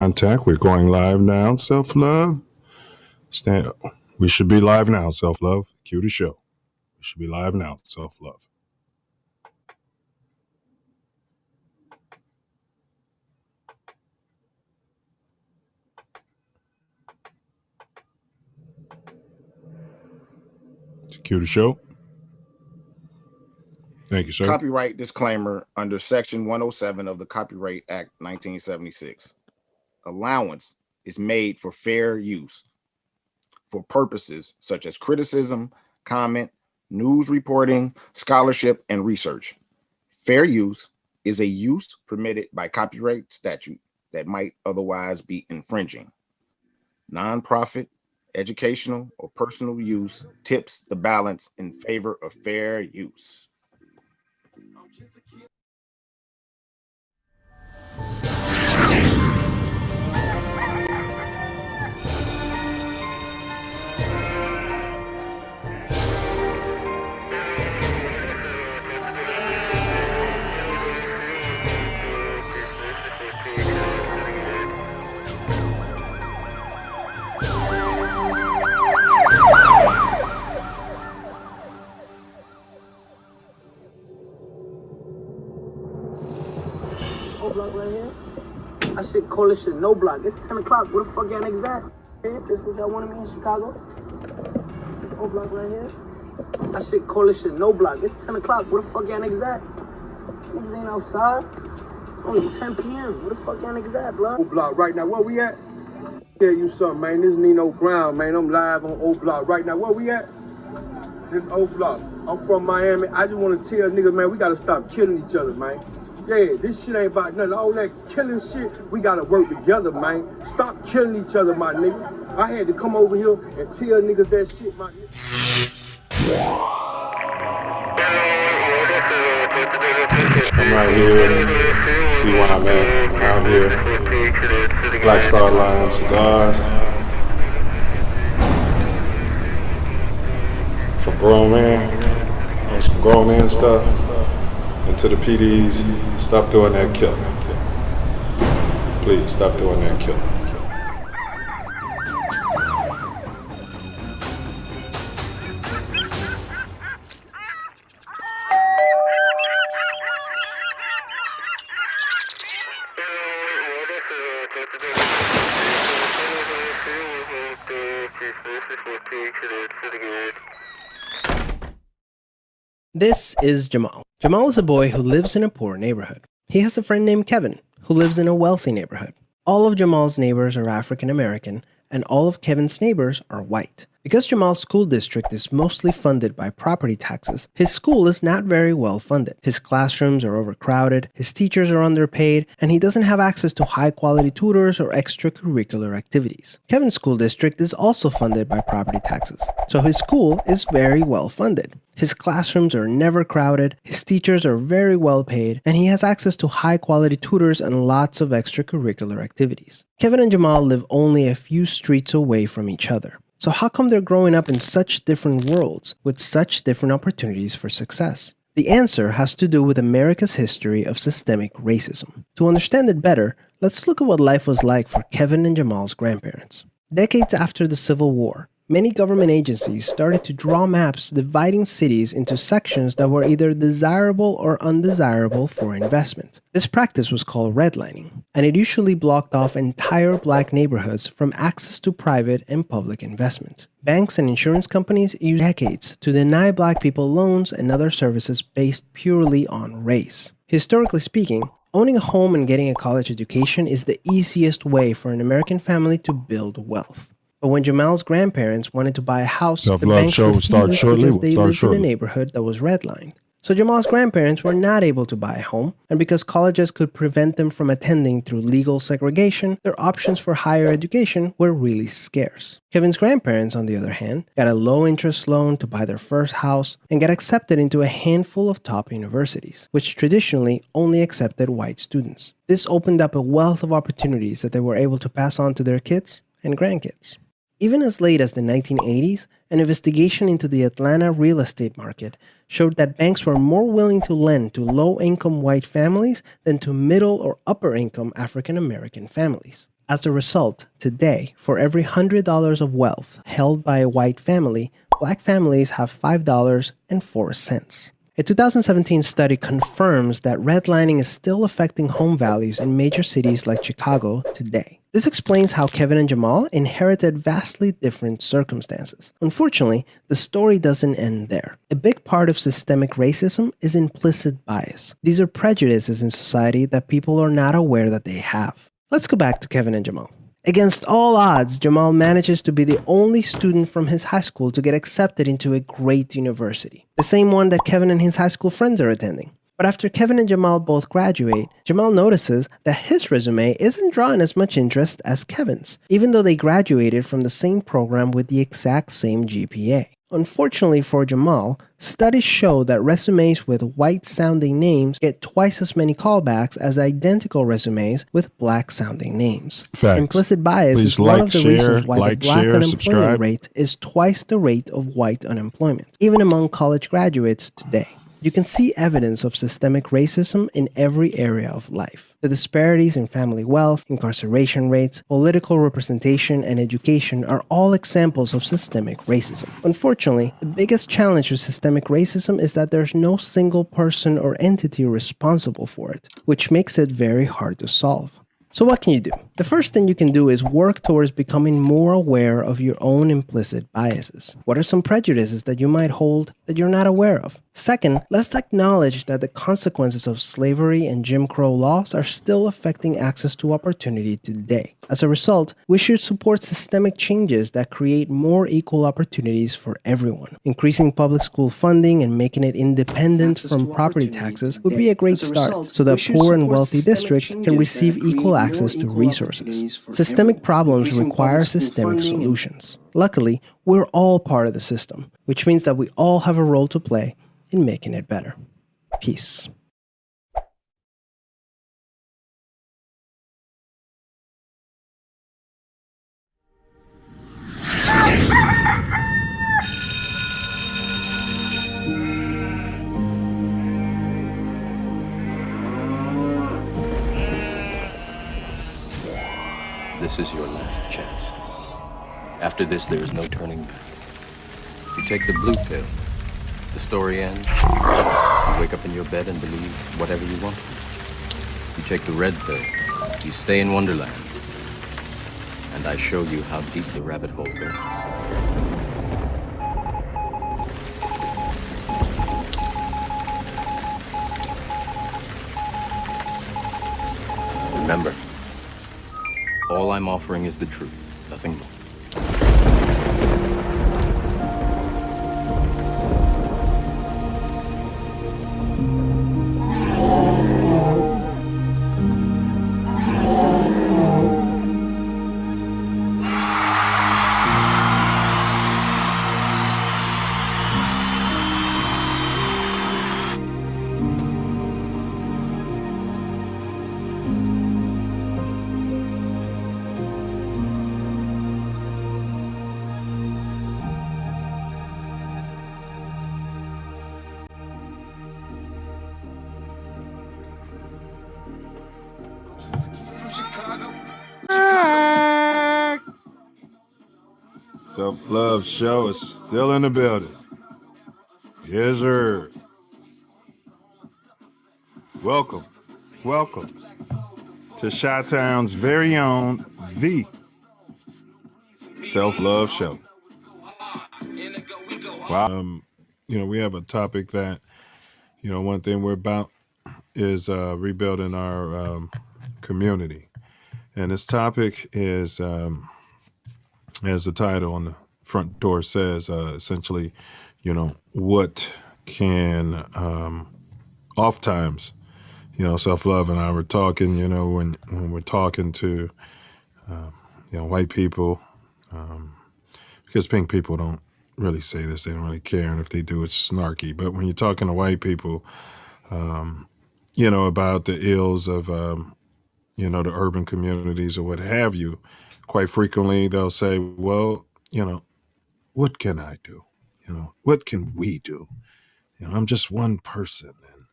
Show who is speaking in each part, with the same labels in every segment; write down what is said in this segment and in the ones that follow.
Speaker 1: Contact. We're going live now. Self Love. Stand. We should be live now. Self Love. Cue the show. We should be live now. Self Love. Cue the show. Thank you, sir.
Speaker 2: Copyright disclaimer under Section 107 of the Copyright Act 1976. Allowance is made for fair use for purposes such as criticism, comment, news reporting, scholarship, and research. Fair use is a use permitted by copyright statute that might otherwise be infringing. Nonprofit, educational, or personal use tips the balance in favor of fair use.
Speaker 3: Block right here. I should call this shit no block. It's 10 o'clock. Where the fuck y'all niggas at? This what y'all wanted me in Chicago? O block right here. I should call this shit no block. It's 10 o'clock. Where the fuck y'all niggas at? Niggas ain't outside. It's only 10 p.m. Where the fuck y'all niggas at, block?
Speaker 4: O block right now. Where we at? Tell you something, man. This Nino Brown, man. I'm live on O block right now. Where we at? This O block. I'm from Miami. I just want to tell niggas, man, we gotta stop killing each other, man. Yeah, this shit ain't about nothing. All that killing shit, we gotta work together, man. Stop killing each other, my nigga. I had to come over here and tell niggas that shit, my nigga.
Speaker 1: I'm right here. See where I'm at. I'm out here. Black Star Line cigars. For grown man. On some grown man stuff. And to the PDs, stop doing that killing. Please, stop doing that killing.
Speaker 5: This is Jamal. Jamal is a boy who lives in a poor neighborhood. He has a friend named Kevin, who lives in a wealthy neighborhood. All of Jamal's neighbors are African American, and all of Kevin's neighbors are white. Because Jamal's school district is mostly funded by property taxes, his school is not very well funded. His classrooms are overcrowded, his teachers are underpaid, and he doesn't have access to high-quality tutors or extracurricular activities. Kevin's school district is also funded by property taxes, so his school is very well funded. His classrooms are never crowded, his teachers are very well paid, and he has access to high-quality tutors and lots of extracurricular activities. Kevin and Jamal live only a few streets away from each other. So how come they're growing up in such different worlds with such different opportunities for success? The answer has to do with America's history of systemic racism. To understand it better, let's look at what life was like for Kevin and Jamal's grandparents. Decades after the Civil War, many government agencies started to draw maps dividing cities into sections that were either desirable or undesirable for investment. This practice was called redlining, and it usually blocked off entire black neighborhoods from access to private and public investment. Banks and insurance companies used decades to deny black people loans and other services based purely on race. Historically speaking, owning a home and getting a college education is the easiest way for an American family to build wealth. But when Jamal's grandparents wanted to buy a house,
Speaker 1: Self
Speaker 5: the
Speaker 1: Love
Speaker 5: banks
Speaker 1: Show will start
Speaker 5: refused
Speaker 1: shortly.
Speaker 5: because they
Speaker 1: We'll
Speaker 5: lived
Speaker 1: start
Speaker 5: in a
Speaker 1: shortly.
Speaker 5: neighborhood that was redlined. So Jamal's grandparents were not able to buy a home, and because colleges could prevent them from attending through legal segregation, their options for higher education were really scarce. Kevin's grandparents, on the other hand, got a low-interest loan to buy their first house and got accepted into a handful of top universities, which traditionally only accepted white students. This opened up a wealth of opportunities that they were able to pass on to their kids and grandkids. Even as late as the 1980s, an investigation into the Atlanta real estate market showed that banks were more willing to lend to low-income white families than to middle or upper-income African-American families. As a result, today, for every $100 of wealth held by a white family, black families have $5.04. A 2017 study confirms that redlining is still affecting home values in major cities like Chicago today. This explains how Kevin and Jamal inherited vastly different circumstances. Unfortunately, the story doesn't end there. A big part of systemic racism is implicit bias. These are prejudices in society that people are not aware that they have. Let's go back to Kevin and Jamal. Against all odds, Jamal manages to be the only student from his high school to get accepted into a great university, the same one that Kevin and his high school friends are attending. But after Kevin and Jamal both graduate, Jamal notices that his resume isn't drawing as much interest as Kevin's, even though they graduated from the same program with the exact same GPA. Unfortunately for Jamal, studies show that resumes with white-sounding names get twice as many callbacks as identical resumes with black-sounding names.
Speaker 1: Facts.
Speaker 5: Implicit bias
Speaker 1: Please
Speaker 5: is one of the
Speaker 1: share,
Speaker 5: reasons why the black unemployment
Speaker 1: subscribe.
Speaker 5: rate is twice the rate of white unemployment, even among college graduates today. You can see evidence of systemic racism in every area of life. The disparities in family wealth, incarceration rates, political representation, and education are all examples of systemic racism. Unfortunately, the biggest challenge with systemic racism is that there's no single person or entity responsible for it, which makes it very hard to solve. So what can you do? The first thing you can do is work towards becoming more aware of your own implicit biases. What are some prejudices that you might hold that you're not aware of? Second, let's acknowledge that the consequences of slavery and Jim Crow laws are still affecting access to opportunity today. As a result, we should support systemic changes that create more equal opportunities for everyone. Increasing public school funding and making it independent from property taxes would be a great start so that poor and wealthy districts can receive equal access to resources. Systemic problems require systemic solutions. Luckily, we're all part of the system, which means that we all have a role to play in making it better. Peace.
Speaker 6: This is your last chance. After this, there is no turning back. You take the blue pill, the story ends. You wake up in your bed and believe whatever you want. You take the red pill, you stay in Wonderland. And I show you how deep the rabbit hole goes. Remember, all I'm offering is the truth, nothing more.
Speaker 1: Self Luv Show is still in the building. Yes, sir. Welcome to Chi-Town's very own The Self Luv Show. Wow. We have a topic that, one thing we're about is rebuilding our community. And this topic is, as the title on the front door says, essentially, what can, oftentimes, Self Love and I were talking, when we're talking to, white people, because pink people don't really say this, they don't really care, and if they do, it's snarky. But when you're talking to white people, about the ills of, the urban communities or what have you, quite frequently they'll say, well, what can I do? What can we do? I'm just one person. And,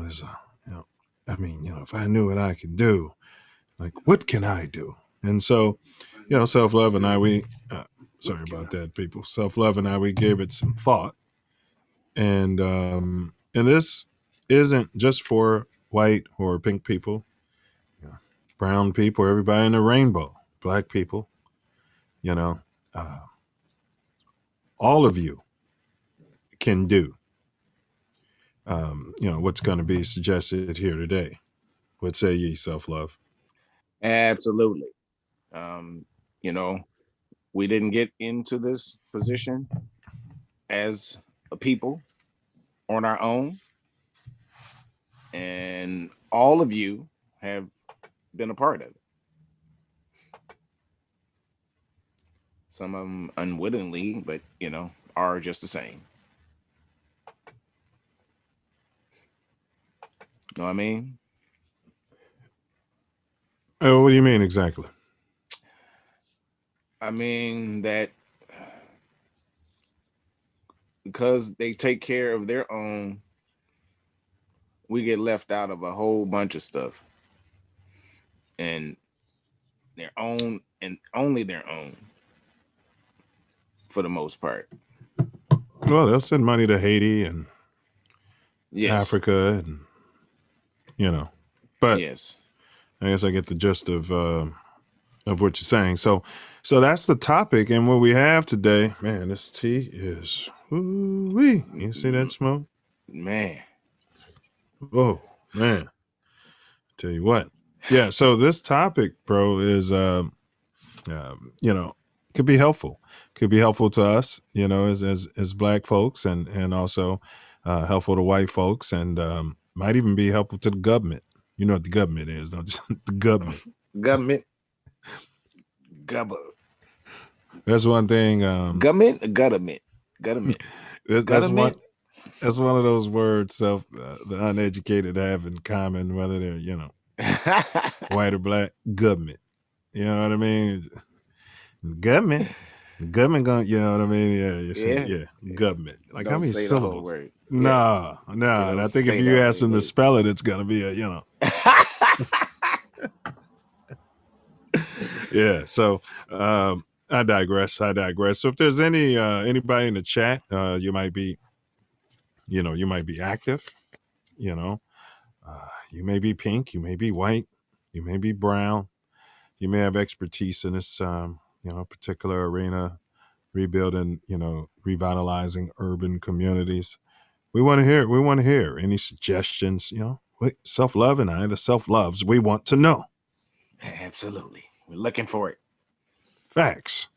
Speaker 1: there's if I knew what I could do. Like, what can I do? And so, Self Love and I, sorry about that, people. Self Love and I, we gave it some thought. And this isn't just for white or pink people, brown people, everybody in the rainbow, black people, all of you can do, what's going to be suggested here today. What say ye, Self Love?
Speaker 2: Absolutely. We didn't get into this position as a people on our own. And all of you have been a part of it. Some of them unwittingly, but, are just the same. Know what I mean?
Speaker 1: What do you mean exactly?
Speaker 2: I mean that because they take care of their own, we get left out of a whole bunch of stuff. And their own and only their own for the most part.
Speaker 1: Well, they'll send money to Haiti and Africa and, but
Speaker 2: yes,
Speaker 1: I guess I get the gist of what you're saying. So that's the topic. And what we have today, man, this tea is, ooh-wee. You see that smoke?
Speaker 2: Man.
Speaker 1: Oh, man. Tell you what. Yeah. So this topic, bro, is, could be helpful. Could be helpful to us, as black folks and also helpful to white folks and might even be helpful to the government. You know what the government is, don't you? The government.
Speaker 2: Government.
Speaker 1: That's one thing.
Speaker 2: Government.
Speaker 1: That's one of those words the uneducated have in common, whether they're, white or black. Government. You know what I mean? Government going, you know what I mean? Yeah, you see, government. Like, how many syllables? No. And I think if you ask them to spell it, it's gonna be a, Yeah. So I digress. So if there's anybody in the chat, you might be active. You may be pink, you may be white, you may be brown, you may have expertise in this particular arena, rebuilding, revitalizing urban communities. We want to hear any suggestions, Self Love and I, the Self Loves, we want to know.
Speaker 2: Absolutely. We're looking for it.
Speaker 1: Facts.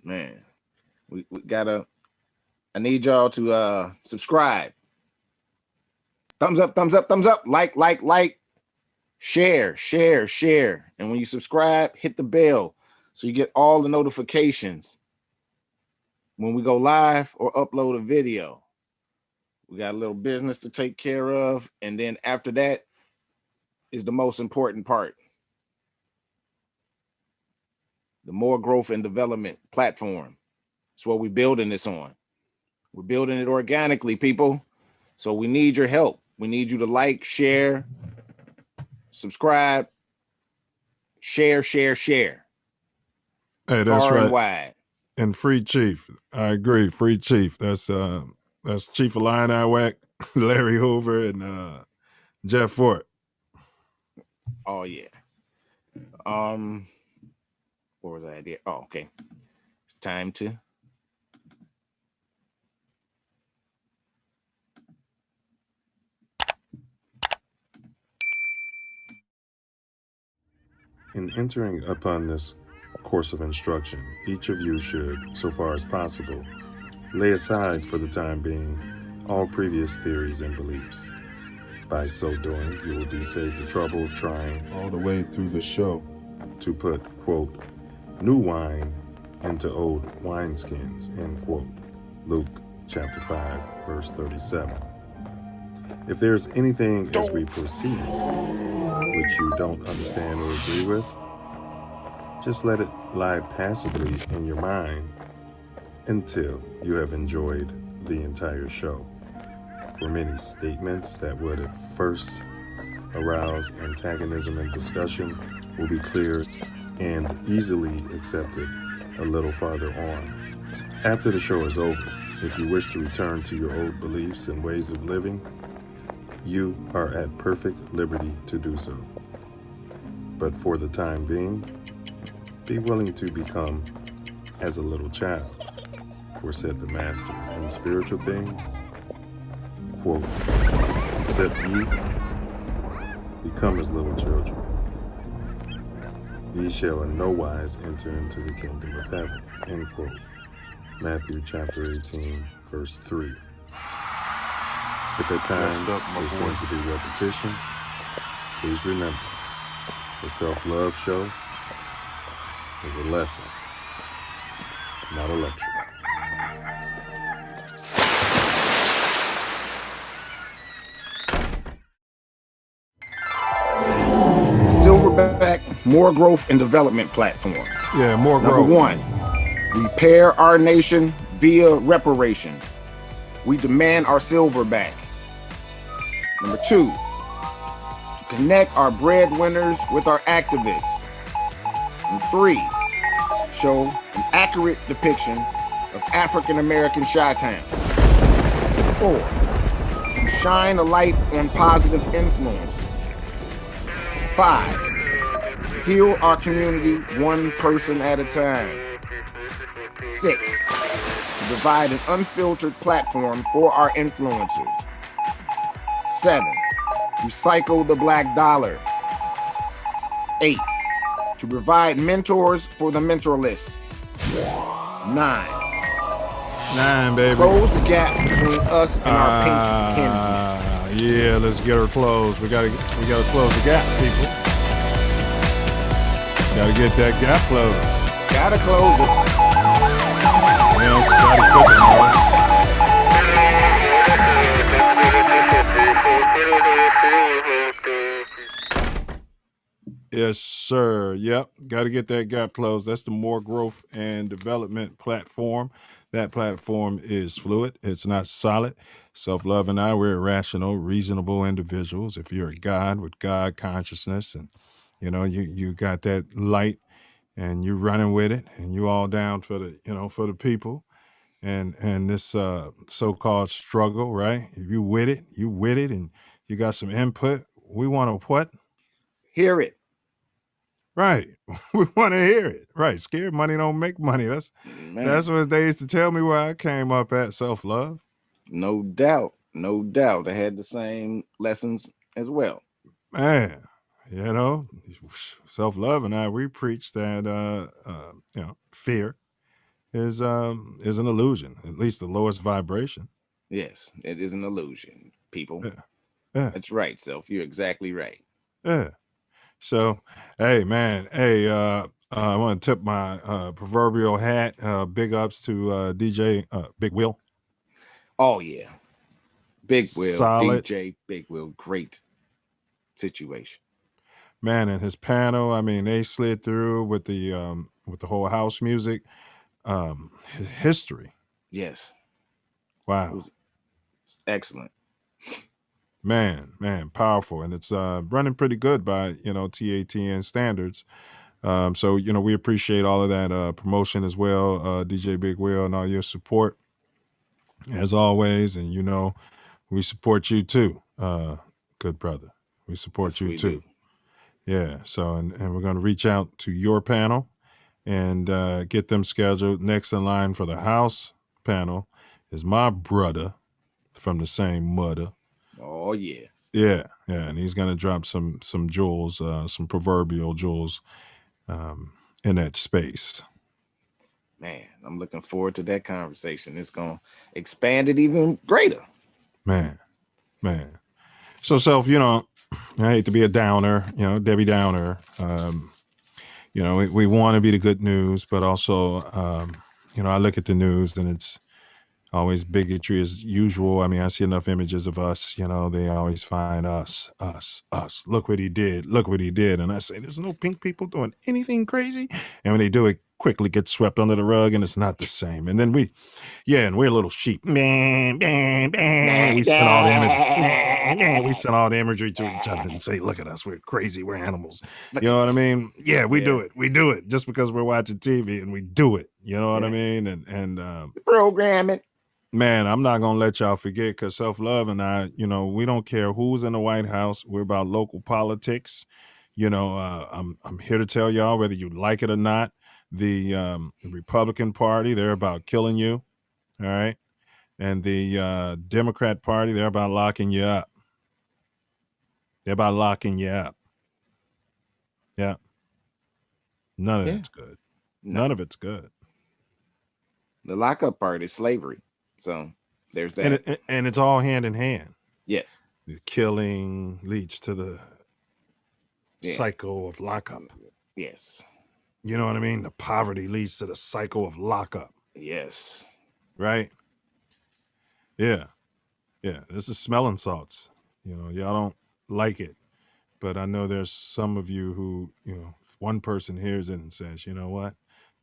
Speaker 2: Man, we gotta, I need y'all to subscribe. Thumbs up, like, share. And when you subscribe, hit the bell so you get all the notifications when we go live or upload a video. We got a little business to take care of. And then after that is the most important part. The more growth and development platform. That's what we're building this on. We're building it organically, people. So we need your help. We need you to like, share, subscribe, share.
Speaker 1: Hey, that's
Speaker 2: far
Speaker 1: right.
Speaker 2: and wide.
Speaker 1: And Free Chief. I agree. Free Chief. That's Chief of Lion Iwack, Larry Hoover, and Jeff Fort.
Speaker 2: Oh yeah. What was I there? Oh, okay. It's time to.
Speaker 1: In entering upon this course of instruction, each of you should, so far as possible, lay aside for the time being all previous theories and beliefs. By so doing, you will be saved the trouble of trying all the way through the show to put, quote, new wine into old wineskins, end quote. Luke chapter 5, verse 37. If there's anything as we proceed which you don't understand or agree with, just let it lie passively in your mind until you have enjoyed the entire show. For many statements that would at first arouse antagonism and discussion will be clear and easily accepted a little farther on. After the show is over, if you wish to return to your old beliefs and ways of living, you are at perfect liberty to do so. But for the time being, be willing to become as a little child, for said the Master in spiritual things, quote, except ye become as little children. Ye shall in no wise enter into the kingdom of heaven, end quote. Matthew chapter 18, verse 3. If at times there seems to be repetition, please remember, the Self Love Show is a lesson, not a lecture.
Speaker 2: Silverback More Growth and Development Platform.
Speaker 1: Yeah, more growth.
Speaker 2: Number 1, repair our nation via reparations. We demand our silver back. Number 2, to connect our breadwinners with our activists. And 3, show an accurate depiction of African American Chi-Town. 4, to shine a light on positive influences. 5, heal our community one person at a time. 6, to provide an unfiltered platform for our influencers. 7, recycle the black dollar. 8, to provide mentors for the mentorless. 9,
Speaker 1: baby.
Speaker 2: Close the gap between us and our pink kinsmen.
Speaker 1: Yeah, let's get her closed. We gotta close the gap, people. Gotta get that gap closed.
Speaker 2: Gotta close it.
Speaker 1: Yeah, Scotty cooking, Yes, sir. Yep. Got to get that gap closed. That's the More Growth and Development platform. That platform is fluid. It's not solid. Self-Love and I, we're rational, reasonable individuals. If you're a God with God consciousness and, you got that light and you're running with it and you all down for the people and this so-called struggle, right? If you with it and you got some input, we want to what?
Speaker 2: Hear it.
Speaker 1: Right. We want to hear it. Right. Scared money don't make money. That's what they used to tell me where I came up at, self-love.
Speaker 2: No doubt. No doubt. I had the same lessons as well.
Speaker 1: Man, self-love and I, we preach that, fear is an illusion, at least the lowest vibration.
Speaker 2: Yes, it is an illusion, people.
Speaker 1: Yeah.
Speaker 2: That's right, Self. You're exactly right.
Speaker 1: Yeah. So, hey, man, I want to tip my proverbial hat. Big ups to DJ Big Will.
Speaker 2: Oh, yeah. Big Will,
Speaker 1: Solid.
Speaker 2: DJ Big Will, great situation.
Speaker 1: Man, and his panel, I mean, they slid through with the whole house music. History.
Speaker 2: Yes.
Speaker 1: Wow.
Speaker 2: It was excellent.
Speaker 1: Man, powerful. And it's running pretty good by, TATN standards. So, we appreciate all of that promotion as well, DJ Big Will, and all your support as always. And, we support you too, good brother. We support you too. Do. Yeah. So, and we're going to reach out to your panel and get them scheduled. Next in line for the house panel is my brother from the same mother.
Speaker 2: Oh, yeah.
Speaker 1: Yeah. And he's going to drop some jewels, some proverbial jewels in that space.
Speaker 2: Man, I'm looking forward to that conversation. It's going to expand it even greater.
Speaker 1: Man. So, Self, I hate to be a downer, Debbie Downer. We want to be the good news, but also, I look at the news and it's always bigotry as usual. I mean, I see enough images of us, they always find us. Look what he did. And I say, there's no pink people doing anything crazy. And when they do, it quickly gets swept under the rug and it's not the same. And then we're little sheep. We send all the images. we send all the imagery to each other and say, look at us, we're crazy, we're animals. You know what I mean? Yeah, we do it. We do it just because we're watching TV and we do it. You know what I mean? And
Speaker 2: Programming.
Speaker 1: man, I'm not going to let y'all forget, because Self Love and I, you know, we don't care who's in the White House. We're about local politics. You know, I'm here to tell y'all, whether you like it or not, the Republican Party, they're about killing you. All right. And the Democrat Party, they're about locking you up. They're about locking you up. Yeah. None of it's good. None of it's good.
Speaker 2: The lockup part is slavery. So there's that.
Speaker 1: And it's all hand in hand.
Speaker 2: Yes.
Speaker 1: The killing leads to the cycle of lockup.
Speaker 2: Yes.
Speaker 1: You know what I mean? The poverty leads to the cycle of lockup.
Speaker 2: Yes.
Speaker 1: Right? Yeah. Yeah. This is smelling salts. You know, y'all don't like it. But I know there's some of you who, you know, if one person hears it and says, you know what?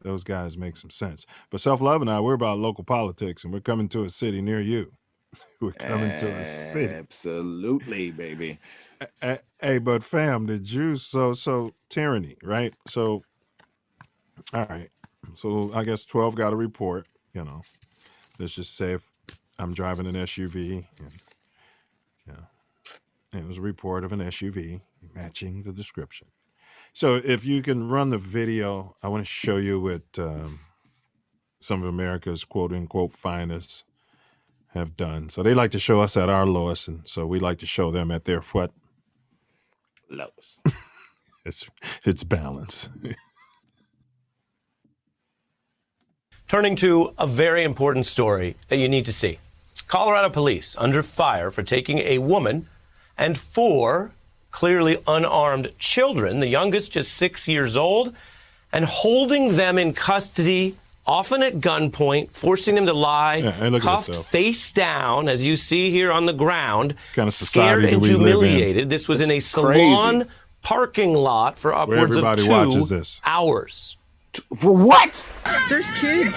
Speaker 1: Those guys make some sense. But Self Love and I, we're about local politics, and we're coming to a city near you. We're coming to a city.
Speaker 2: Absolutely, baby.
Speaker 1: Hey, but fam, the Jews, so tyranny, right? So, all right. So I guess 12 got a report, you know. Let's just say if I'm driving an SUV, and it was a report of an SUV matching the description. So if you can run the video, I want to show you what some of America's quote unquote finest have done. So they like to show us at our lowest, and so we like to show them at their what?
Speaker 2: Lowest.
Speaker 1: It's balance.
Speaker 7: Turning to a very important story that you need to see. Colorado police under fire for taking a woman and 4 clearly unarmed children, the youngest just 6 years old, and holding them in custody, often at gunpoint, forcing them to lie, cuffed face down, as you see here on the ground,
Speaker 1: kind of
Speaker 7: scared and humiliated. This was in a salon parking lot for upwards of 2 hours.
Speaker 2: For what?
Speaker 8: There's kids.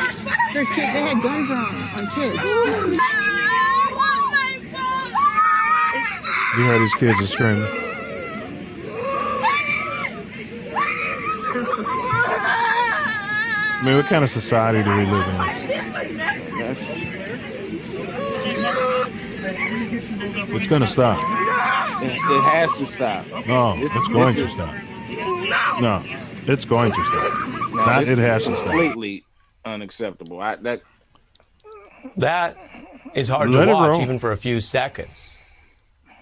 Speaker 8: There's kids. They had guns on kids.
Speaker 1: You heard these kids are screaming. I mean, what kind of society do we live in? It's going to stop.
Speaker 2: It has to stop.
Speaker 1: No, it's going to stop. No, it's going to stop. Not it has to stop.
Speaker 2: Completely unacceptable.
Speaker 7: That is hard to watch even for a few seconds.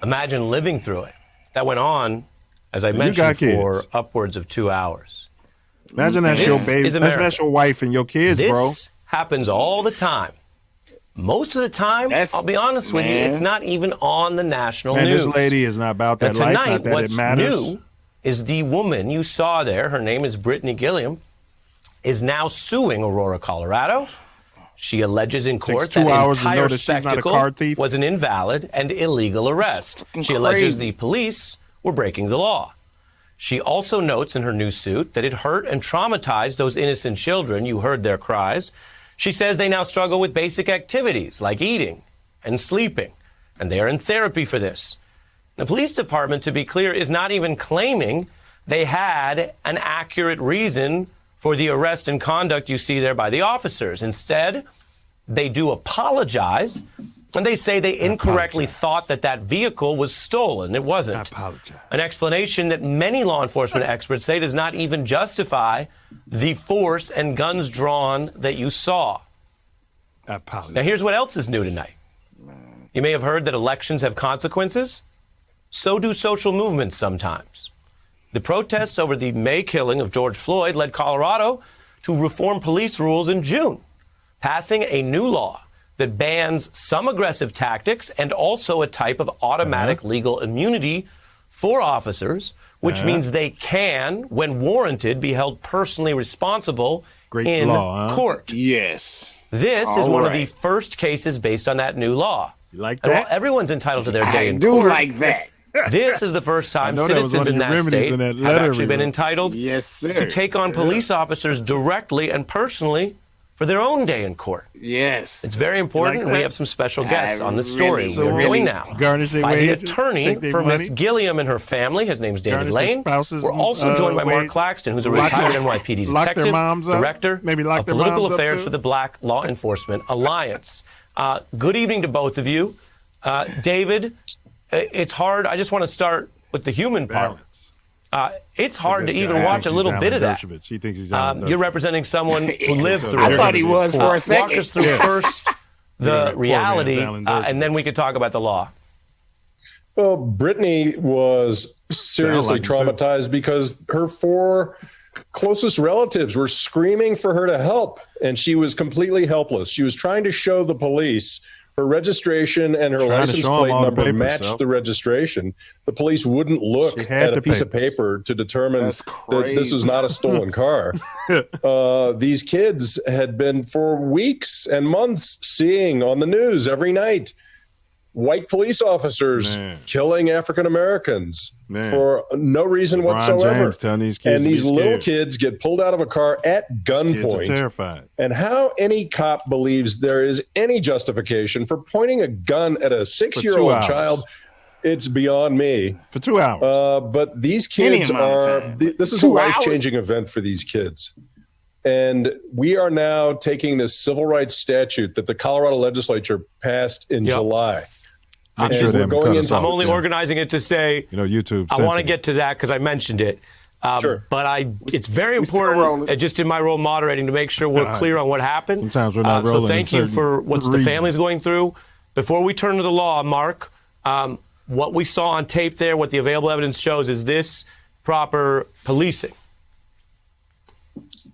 Speaker 7: Imagine living through it. That went on, as I mentioned, for upwards of 2 hours.
Speaker 1: Imagine that's your baby. That's your wife and your kids, bro.
Speaker 7: This happens all the time. Most of the time, I'll be honest with you, it's not even on the national news.
Speaker 1: This lady is not about that life. Not that it matters.
Speaker 7: What's new is the woman you saw there, her name is Brittany Gilliam, is now suing Aurora, Colorado. She alleges in court that the entire spectacle was an invalid and illegal arrest. She alleges the police were breaking the law. She also notes in her new suit that it hurt and traumatized those innocent children. You heard their cries. She says they now struggle with basic activities like eating and sleeping, and they are in therapy for this. The police department, to be clear, is not even claiming they had an accurate reason for the arrest and conduct you see there by the officers. Instead, they do apologize, and they say they incorrectly thought that vehicle was stolen. It wasn't.
Speaker 1: I apologize.
Speaker 7: An explanation that many law enforcement experts say does not even justify the force and guns drawn that you saw.
Speaker 1: I apologize.
Speaker 7: Now, here's what else is new tonight. You may have heard that elections have consequences. So do social movements sometimes. The protests over the May killing of George Floyd led Colorado to reform police rules in June, passing a new law that bans some aggressive tactics and also a type of automatic legal immunity for officers, which means they can, when warranted, be held personally responsible in court.
Speaker 2: Yes.
Speaker 7: This is one of the first cases based on that new law.
Speaker 1: You like that?
Speaker 7: And while everyone's entitled to their day in court,
Speaker 2: I do like that.
Speaker 7: This is the first time citizens in that state have actually been entitled to take on police officers directly and personally for their own day in court.
Speaker 2: Yes.
Speaker 7: It's very important.
Speaker 1: Like
Speaker 7: we have some special guests on the story.
Speaker 2: really,
Speaker 7: We're joined now
Speaker 1: garnish their
Speaker 7: by the
Speaker 1: wages,
Speaker 7: attorney
Speaker 1: take their
Speaker 7: for Miss
Speaker 1: money,
Speaker 7: Gilliam and her family. His name's David
Speaker 1: garnish their
Speaker 7: Lane.
Speaker 1: spouses'
Speaker 7: We're also joined by Mark
Speaker 1: wages,
Speaker 7: Claxton, who's a
Speaker 1: lock
Speaker 7: retired
Speaker 1: their-
Speaker 7: NYPD
Speaker 1: lock their
Speaker 7: detective,
Speaker 1: moms up,
Speaker 7: director
Speaker 1: maybe lock
Speaker 7: of
Speaker 1: their
Speaker 7: political
Speaker 1: moms up
Speaker 7: affairs
Speaker 1: too.
Speaker 7: for the Black Law Enforcement Alliance. Good evening to both of you. David, it's hard. I just want to start with the human part.
Speaker 1: Balance.
Speaker 7: It's hard to
Speaker 1: This
Speaker 7: even
Speaker 1: guy
Speaker 7: watch a
Speaker 1: thinks
Speaker 7: little
Speaker 1: he's
Speaker 7: bit of
Speaker 1: Alan
Speaker 7: that.
Speaker 1: Dershowitz. He thinks he's Alan
Speaker 7: You're
Speaker 1: Dershowitz.
Speaker 7: representing someone who lived through
Speaker 2: I
Speaker 7: it.
Speaker 2: thought he was for a
Speaker 7: Walk
Speaker 2: second.
Speaker 7: us through first the
Speaker 1: Poor
Speaker 7: reality,
Speaker 1: man's Alan Dershowitz.
Speaker 7: and then we could talk about the law.
Speaker 9: Well, Brittany was seriously
Speaker 1: Sound like him, too.
Speaker 9: traumatized because her 4 closest relatives were screaming for her to help, and she was completely helpless. She was trying to show the police her registration and her
Speaker 1: Trying to
Speaker 9: license
Speaker 1: show 'em
Speaker 9: plate
Speaker 1: all the
Speaker 9: number
Speaker 1: papers,
Speaker 9: matched
Speaker 1: so.
Speaker 9: the registration. The police wouldn't look
Speaker 1: She had
Speaker 9: at
Speaker 1: the
Speaker 9: a piece of
Speaker 1: papers.
Speaker 9: paper to determine
Speaker 2: That's
Speaker 9: that this is not a stolen car. These kids had been for weeks and months seeing on the news every night white police officers
Speaker 1: Man.
Speaker 9: killing African Americans
Speaker 1: Man.
Speaker 9: for no reason
Speaker 1: LeBron
Speaker 9: whatsoever.
Speaker 1: James telling these kids
Speaker 9: And
Speaker 1: to be
Speaker 9: these little
Speaker 1: scared.
Speaker 9: kids get pulled out of a car at
Speaker 1: Kids are
Speaker 9: gunpoint.
Speaker 1: terrified.
Speaker 9: And how any cop believes there is any justification for pointing a gun at a 6-year-old
Speaker 1: hours.
Speaker 9: child, it's beyond me.
Speaker 1: For 2 hours.
Speaker 9: But these
Speaker 2: Any
Speaker 9: kids
Speaker 2: amount of
Speaker 9: are,
Speaker 2: time.
Speaker 9: this is a
Speaker 2: 2 hours?
Speaker 9: life-changing event for these kids. And we are now taking this civil rights statute that the Colorado legislature passed in
Speaker 7: Yep.
Speaker 9: July.
Speaker 1: Make
Speaker 9: and
Speaker 1: sure they
Speaker 9: we're
Speaker 1: haven't
Speaker 9: going
Speaker 1: cut us
Speaker 9: into-
Speaker 1: off.
Speaker 7: I'm only
Speaker 1: Yeah.
Speaker 7: organizing it to say,
Speaker 1: You know, YouTube.
Speaker 7: I want to
Speaker 1: sensitive.
Speaker 7: get to that because I mentioned it.
Speaker 9: Sure.
Speaker 7: But it's very
Speaker 2: we still
Speaker 7: important,
Speaker 2: rolling.
Speaker 7: just in my role moderating, to make sure we're clear on what happened.
Speaker 1: Sometimes we're not
Speaker 7: So
Speaker 1: rolling
Speaker 7: thank
Speaker 1: in
Speaker 7: you
Speaker 1: certain
Speaker 7: for what the
Speaker 1: regions.
Speaker 7: family's going through. Before we turn to the law, Mark, what we saw on tape there, what the available evidence shows, is this proper policing?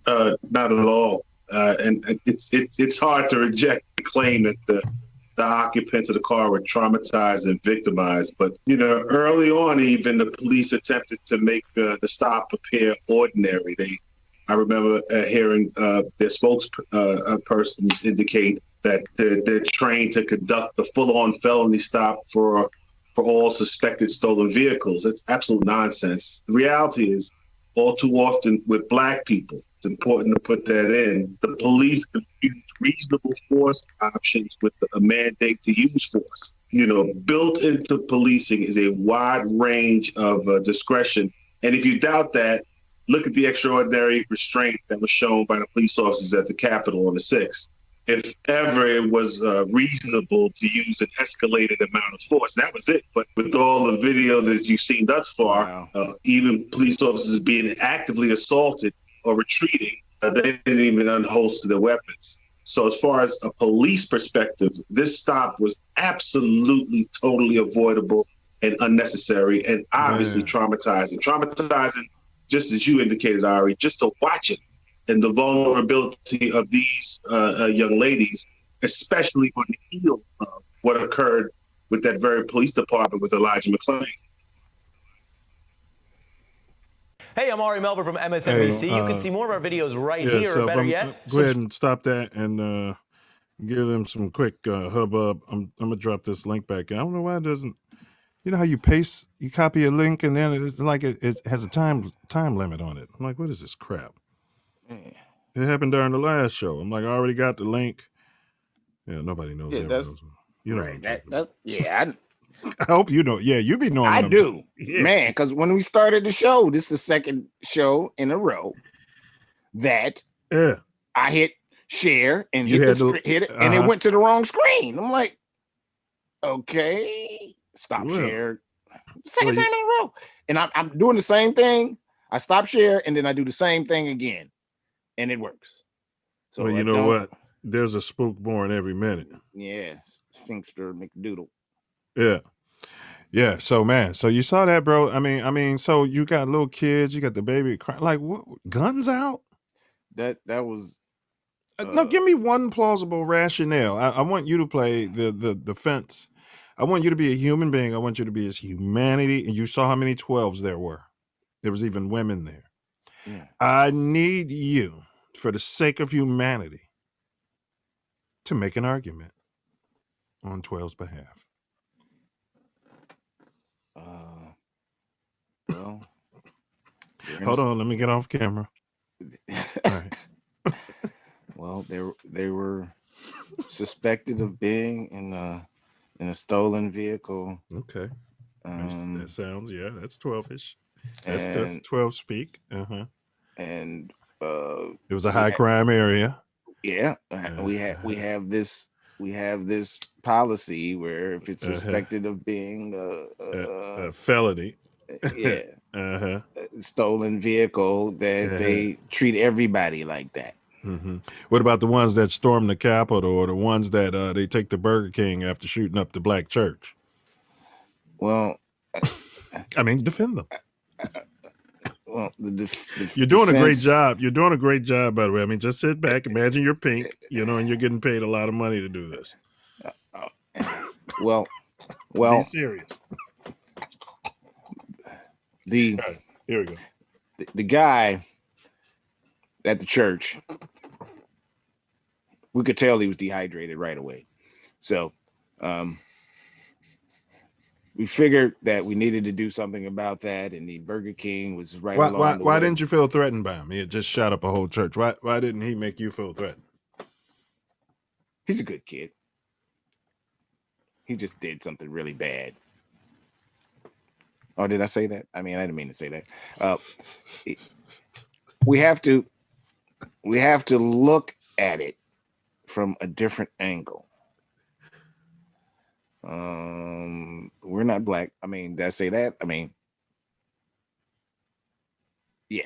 Speaker 10: Not at all. And it's hard to reject the claim that the occupants of the car were traumatized and victimized. But, you know, early on, even the police attempted to make the stop appear ordinary. I remember hearing their spokespersons indicate that they're trained to conduct the full-on felony stop for all suspected stolen vehicles. It's absolute nonsense. The reality is, all too often with Black people, it's important to put that in, the police confuse reasonable force options with a mandate to use force. You know, built into policing is a wide range of discretion. And if you doubt that, look at the extraordinary restraint that was shown by the police officers at the Capitol on the 6th. If ever it was reasonable to use an escalated amount of force, that was it. But with all the video that you've seen thus far, even police officers being actively assaulted or retreating, they didn't even unholster their weapons. So as far as a police perspective, this stop was absolutely, totally avoidable and unnecessary and obviously traumatizing. Traumatizing, just as you indicated, Ari, just to watch it. And the vulnerability of these young ladies, especially on the heel of what occurred with that very police department with Elijah McClain.
Speaker 7: Hey, I'm Ari Melber from MSNBC.
Speaker 1: Hey,
Speaker 7: you can see more of our videos right
Speaker 1: Yeah,
Speaker 7: here,
Speaker 1: so
Speaker 7: or
Speaker 1: if
Speaker 7: better
Speaker 1: I'm-
Speaker 7: yet,
Speaker 1: go ahead and stop that and give them some quick hubbub. I'm gonna drop this link back. I don't know why it doesn't. You know how you copy a link and then it's like it has a time limit on it. I'm like, what is this crap? It happened during the last show. I'm like, I already got the link. Yeah, nobody knows.
Speaker 2: Yeah, that's
Speaker 10: You know,
Speaker 2: right. That's yeah.
Speaker 1: I hope you know. Yeah, you be knowing.
Speaker 2: I
Speaker 1: what I'm
Speaker 2: do,
Speaker 1: talking- Yeah.
Speaker 2: man. Because when we started the show, this is the second show in a row that I hit share and
Speaker 1: You
Speaker 2: hit,
Speaker 1: had
Speaker 2: the
Speaker 1: to-
Speaker 2: hit it, and it went to the wrong screen. I'm like, okay, stop
Speaker 1: Well,
Speaker 2: share. Second
Speaker 1: well,
Speaker 2: time in a row, and I'm doing the same thing. I stop share and then I do the same thing again, and it works. So
Speaker 1: well,
Speaker 2: I
Speaker 1: you know
Speaker 2: don't-
Speaker 1: what? There's a spook born every minute.
Speaker 2: Yeah, Sphinxter McDoodle.
Speaker 1: Yeah. Yeah. So man, so you saw that, bro. I mean, so you got little kids, you got the baby crying, like what, guns out?
Speaker 2: That was
Speaker 1: No, give me one plausible rationale. I want you to play the defense. I want you to be a human being. I want you to be as humanity. And you saw how many 12s there were. There was even women there.
Speaker 2: Yeah.
Speaker 1: I need you, for the sake of humanity, to make an argument on 12's behalf.
Speaker 2: well.
Speaker 1: Hold on, let me get off camera. All right.
Speaker 2: Well, Well, they were suspected of being in a stolen vehicle.
Speaker 1: Okay. That sounds, that's 12-ish. That's 12 speak.
Speaker 2: And
Speaker 1: it was a high crime area.
Speaker 2: Yeah, we have this policy where if it's suspected of being
Speaker 1: a felony,
Speaker 2: stolen vehicle, that they treat everybody like that.
Speaker 1: What about the ones that storm the Capitol, or the ones that they take to Burger King after shooting up the black church?
Speaker 2: Well,
Speaker 1: I mean, defend them.
Speaker 2: Well,
Speaker 1: you're doing a great job. You're doing a great job, by the way. I mean, just sit back, imagine you're Pink, and you're getting paid a lot of money to do this.
Speaker 2: Well,
Speaker 1: be serious.
Speaker 2: Right,
Speaker 1: here we go.
Speaker 2: The guy at the church, we could tell he was dehydrated right away. So, we figured that we needed to do something about that, and the Burger King was right along the way.
Speaker 1: Why didn't you feel threatened by him? He had just shot up a whole church. Why didn't he make you feel threatened?
Speaker 2: He's a good kid. He just did something really bad. Oh, did I say that? I mean, I didn't mean to say that. We have to look at it from a different angle. We're not black. I mean, did I say that? I mean, yeah.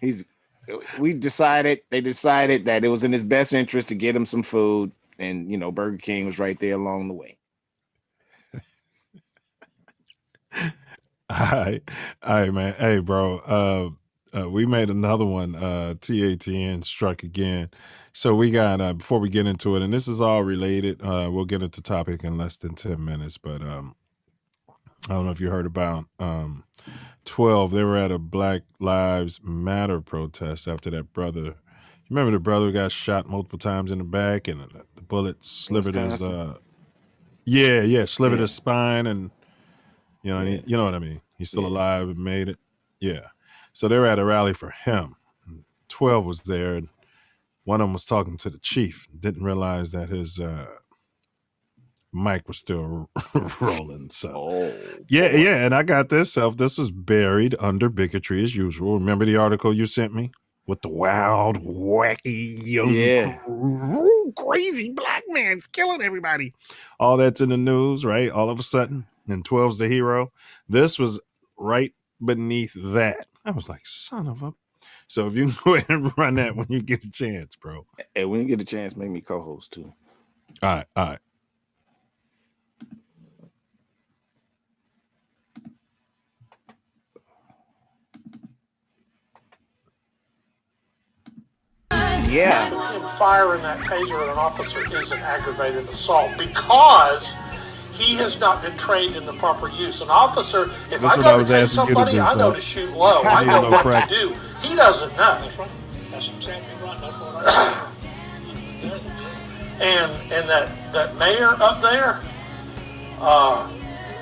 Speaker 2: They decided that it was in his best interest to get him some food, and Burger King was right there along the way.
Speaker 1: All right, man. Hey, bro. We made another one. TATN struck again. So we got, before we get into it, and this is all related, we'll get into topic in less than 10 minutes, but I don't know if you heard about 12. They were at a Black Lives Matter protest after that brother. You remember the brother got shot multiple times in the back, and the bullet slivered his, slivered his spine, and you know what I mean? He's still alive and made it. Yeah. So they were at a rally for him. 12 was there, and one of them was talking to the chief. Didn't realize that his mic was still rolling. So, and I got this. This was buried under bigotry as usual. Remember the article you sent me with the wild, wacky, young, crazy black man killing everybody? All that's in the news, right? All of a sudden, and 12's the hero. This was right beneath that. I was like, son of a. So if you can go ahead and run that when you get a chance, bro.
Speaker 2: Hey, when you get a chance, make me co-host too.
Speaker 1: All right.
Speaker 2: Yeah.
Speaker 11: Him firing that taser at an officer is an aggravated assault because he has not been trained in the proper use. An officer, if I go to take somebody, I know to shoot low. I know what to do. He doesn't know. That's right. That's exactly right. That's what I And that mayor up there,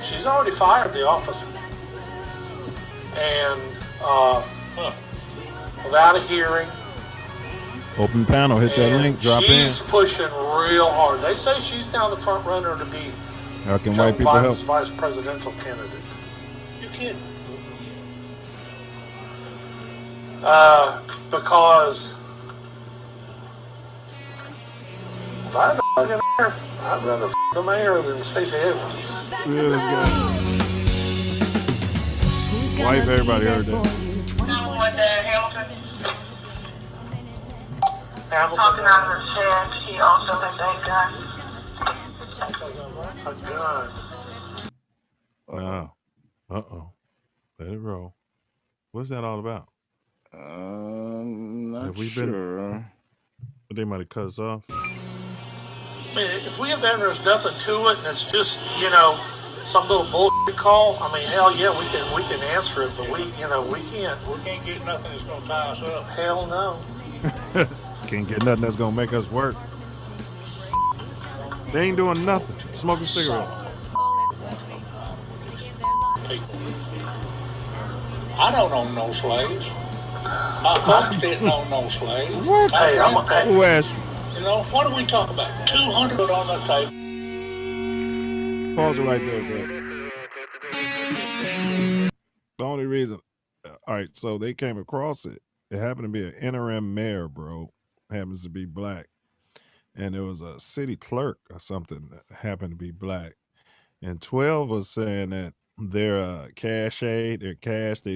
Speaker 11: she's already fired the officer. And without a hearing.
Speaker 1: Open panel, hit that link, drop in.
Speaker 11: She's pushing real hard. They say she's now the front runner to be
Speaker 1: How can white people help?
Speaker 11: Vice presidential candidate. You kidding? Because if I had a fucking mayor, I'd rather the mayor than Stacey Abrams.
Speaker 1: Wipe everybody heard that.
Speaker 11: Talking out of her chest, he also had that gun. A gun.
Speaker 1: Wow. Let it roll. What's that all about?
Speaker 2: Not sure.
Speaker 1: They might have cut us off.
Speaker 11: I mean, if we have there's nothing to it, and it's just some little bullshit call. I mean, hell yeah, we can answer it, but we can't. We can't get nothing that's gonna tie us up. Hell no.
Speaker 1: Can't get nothing that's gonna make us work. They ain't doing nothing. Smoking cigarettes.
Speaker 11: I don't own no slaves. My folks didn't own no slaves.
Speaker 1: What?
Speaker 11: Hey,
Speaker 1: Who asked you?
Speaker 11: You know, what are we talking about? 200 on the table.
Speaker 1: Pause it right there, sir. The only reason, all right, so they came across it. It happened to be an interim mayor, bro. Happens to be black. And there was a city clerk or something that happened to be black. And 12 was saying that their cache, they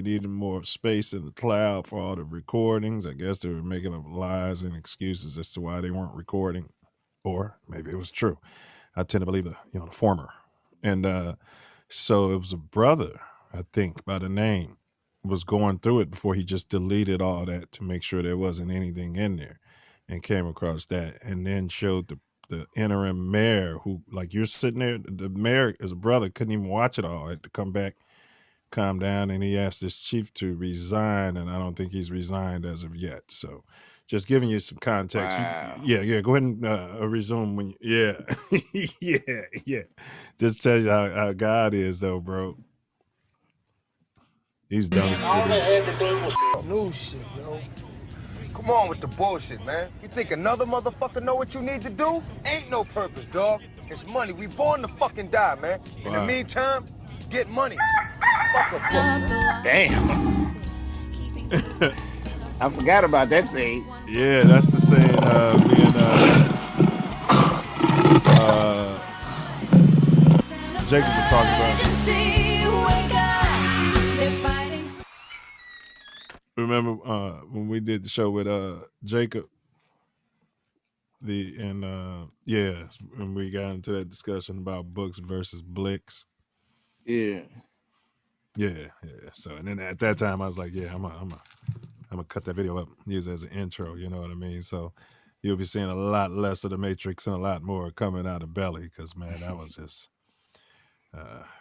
Speaker 1: needed more space in the cloud for all the recordings. I guess they were making up lies and excuses as to why they weren't recording. Or maybe it was true. I tend to believe the former. And so it was a brother, I think, by the name, was going through it before he just deleted all that to make sure there wasn't anything in there, and came across that, and then showed the interim mayor who, like, you're sitting there, the mayor as a brother couldn't even watch it all, had to come back, calm down, and he asked this chief to resign, and I don't think he's resigned as of yet. So just giving you some context.
Speaker 2: Wow.
Speaker 1: Yeah. Go ahead and resume when you, yeah. Just tell you how God is, though, bro. He's done it.
Speaker 11: All they had to do was
Speaker 12: New shit, yo. Come on with the bullshit, man. You think another motherfucker know what you need to do? Ain't no purpose, dog. It's money. We born to fucking die, man. In the meantime, get money. Fuck a book.
Speaker 2: Damn. I forgot about that scene.
Speaker 1: Yeah, that's the same. Jacob was talking about. Remember when we did the show with Jacob? When we got into that discussion about books versus Blicks.
Speaker 2: Yeah.
Speaker 1: So, and then at that time, I was like, yeah, I'm gonna cut that video up, use it as an intro. You know what I mean? So you'll be seeing a lot less of the Matrix and a lot more coming out of Belly, because man, that was just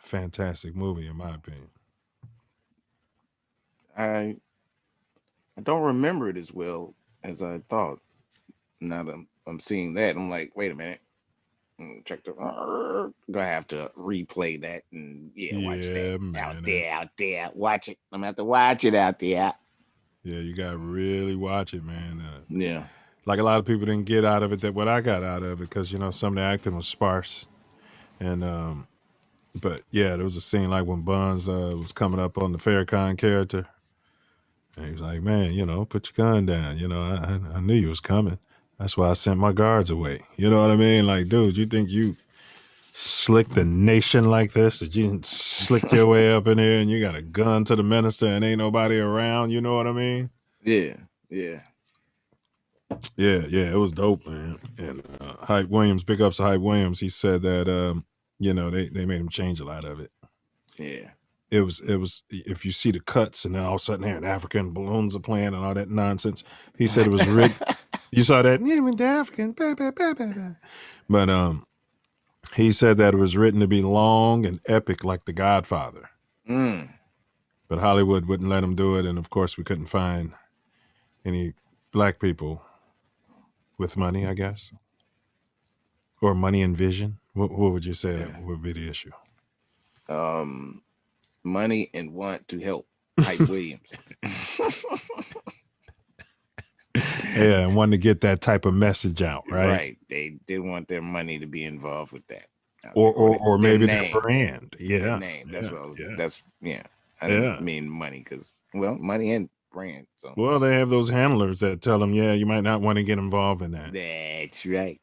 Speaker 1: fantastic movie in my opinion.
Speaker 2: I don't remember it as well as I thought. Now that I'm seeing that, I'm like, wait a minute. Check the. Gonna have to replay that and watch that
Speaker 1: man,
Speaker 2: out there. Watch it. I'm gonna have to watch it out there.
Speaker 1: Yeah, you gotta really watch it, man.
Speaker 2: Yeah.
Speaker 1: Like a lot of people didn't get out of it that what I got out of it, because some of the acting was sparse, and but yeah, there was a scene like when Buns was coming up on the Farrakhan character, and he was like, man, put your gun down. I knew you was coming. That's why I sent my guards away. You know what I mean? Like, dude, you think you slick the nation like this? That you didn't slick your way up in here and you got a gun to the minister and ain't nobody around? You know what I mean?
Speaker 2: Yeah.
Speaker 1: Yeah, it was dope, man. And Hype Williams, big ups to Hype Williams. He said that, they made him change a lot of it.
Speaker 2: Yeah.
Speaker 1: It was if you see the cuts and then all of a sudden there an African balloons are playing and all that nonsense. He said it was rigged. You saw that? Yeah, with the African. But he said that it was written to be long and epic like The Godfather. But Hollywood wouldn't let him do it, and of course we couldn't find any black people with money, I guess, or money and vision. What would you say that would be the issue?
Speaker 2: Money and want to help. Hype Williams.
Speaker 1: Yeah, and wanting to get that type of message out, right?
Speaker 2: Right. They didn't want their money to be involved with that.
Speaker 1: Or maybe
Speaker 2: their
Speaker 1: their brand. Yeah.
Speaker 2: Their name. That's what I was.
Speaker 1: Yeah.
Speaker 2: That's I didn't mean money because money and brand. So
Speaker 1: well, they have those handlers that tell them, yeah, you might not want to get involved in that.
Speaker 2: That's right.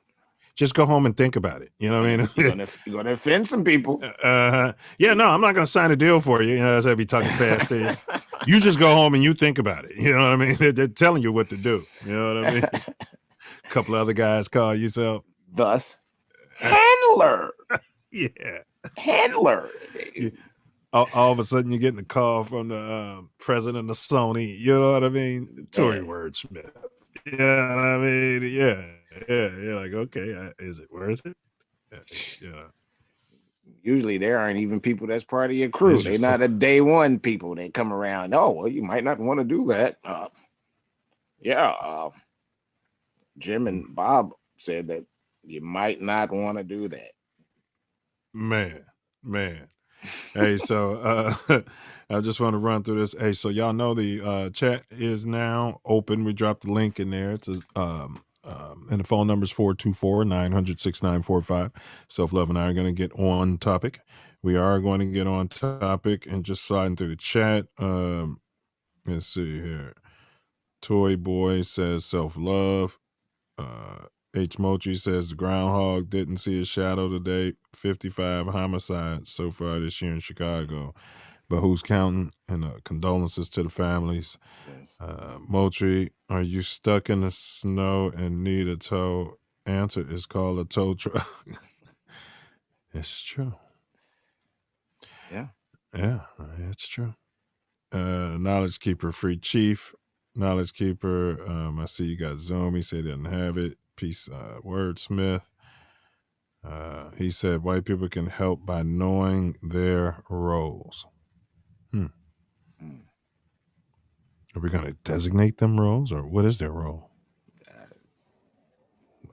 Speaker 1: Just go home and think about it. You know what I mean?
Speaker 2: You're gonna offend some people.
Speaker 1: Yeah, no, I'm not gonna sign a deal for you. As I be talking fast to you. You just go home and you think about it. You know what I mean? They're telling you what to do. You know what I mean? A couple other guys call yourself
Speaker 2: thus handler.
Speaker 1: Yeah,
Speaker 2: handler.
Speaker 1: All of a sudden, you're getting a call from the president of Sony. You know what I mean? Tory Wordsmith. You know what I mean? Yeah. You're like, okay, is it worth it? Yeah.
Speaker 2: Usually, there aren't even people that's part of your crew. They're not a day one people. They come around. Oh, well, you might not want to do that. Jim and Bob said that you might not want to do that.
Speaker 1: Man. Hey, so I just want to run through this. Hey, so y'all know the chat is now open. We dropped the link in there. It's and the phone number is 424-900-6945. Self Love and I are going to get on topic. We are going to get on topic and just sliding through the chat. Let's see here. Toy Boy says Self Love. H. Mochi says the groundhog didn't see a shadow today. 55 homicides so far this year in Chicago. But who's counting? And condolences to the families.
Speaker 2: Yes.
Speaker 1: Mochi, are you stuck in the snow and need a tow? Answer is called a tow truck. It's true.
Speaker 2: Yeah.
Speaker 1: Yeah, it's true. Knowledge Keeper Free Chief. Knowledge Keeper, I see you got Zoom. He said he didn't have it. Peace, Wordsmith. He said white people can help by knowing their roles. Are we going to designate them roles, or what is their role?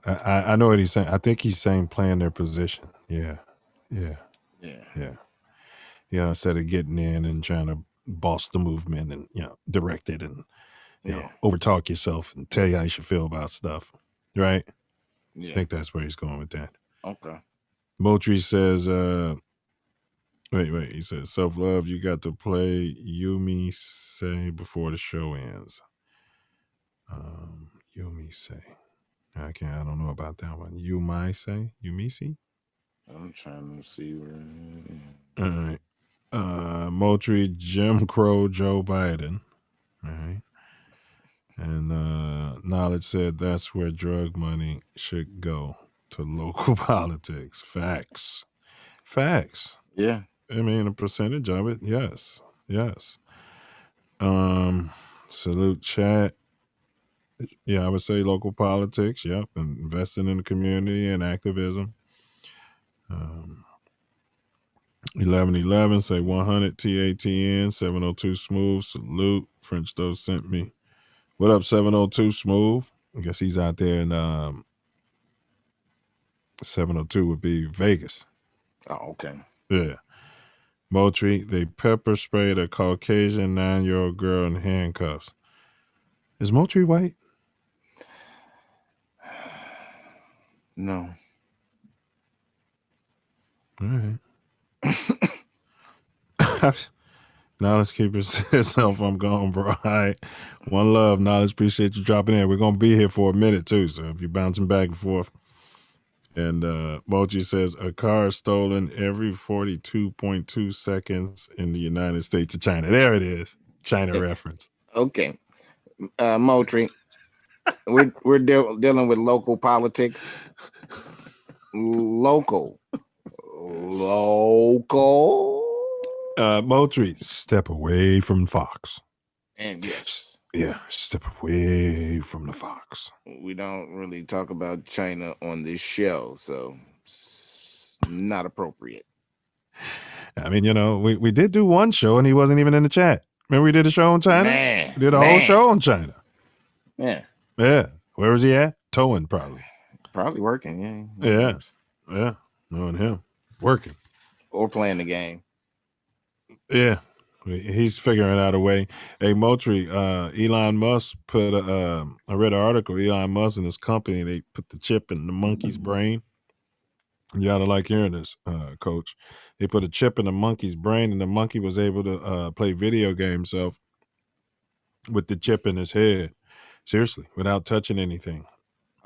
Speaker 1: I know what he's saying. I think he's saying playing their position. Yeah. Instead of getting in and trying to boss the movement and direct it and overtalk yourself and tell you how you should feel about stuff, right?
Speaker 2: Yeah.
Speaker 1: I think that's where he's going with that.
Speaker 2: Okay.
Speaker 1: Motri says, wait. He says, Self Love, you got to play Yumi Say before the show ends. Yumi Say. I don't know about that one. Yumi Say?
Speaker 2: I'm trying to see where.
Speaker 1: All right. Motri, Jim Crow, Joe Biden. All right. And Knowledge said that's where drug money should go, to local politics. Facts.
Speaker 2: Yeah.
Speaker 1: I mean, a percentage of it, yes. Salute chat. Yeah, I would say local politics. Yep, and investing in the community and activism. 1111 say 100 TATN 702 Smooth. Salute. French Dough sent me. What up, 702 Smooth? I guess he's out there in 702 would be Vegas.
Speaker 2: Oh, okay.
Speaker 1: Yeah. Moultrie, they pepper sprayed a Caucasian 9-year-old girl in handcuffs. Is Moultrie white?
Speaker 2: No.
Speaker 1: All right. Knowledge Keeper says, I'm gone, bro. All right. One love, Knowledge. Appreciate you dropping in. We're going to be here for a minute, too. So if you're bouncing back and forth. And Mochi says, a car is stolen every 42.2 seconds in the United States of China. There it is. China reference.
Speaker 2: Okay. Moultrie, we're dealing with local politics. Local.
Speaker 1: Moultrie, step away from Fox.
Speaker 2: And yes.
Speaker 1: Yeah, step away from the Fox.
Speaker 2: We don't really talk about China on this show, so it's not appropriate.
Speaker 1: I mean, we did do one show and he wasn't even in the chat. Remember we did a show on China? Did a whole show on China.
Speaker 2: Yeah.
Speaker 1: Where was he at? Towing, probably.
Speaker 2: Probably working,
Speaker 1: Yeah. Knowing him. Working.
Speaker 2: Or playing the game.
Speaker 1: Yeah. He's figuring out a way. Hey, Moultrie, Elon Musk put I read an article, Elon Musk and his company, they put the chip in the monkey's brain. You ought to like hearing this, Coach. They put a chip in the monkey's brain and the monkey was able to play video games with the chip in his head. Seriously, without touching anything.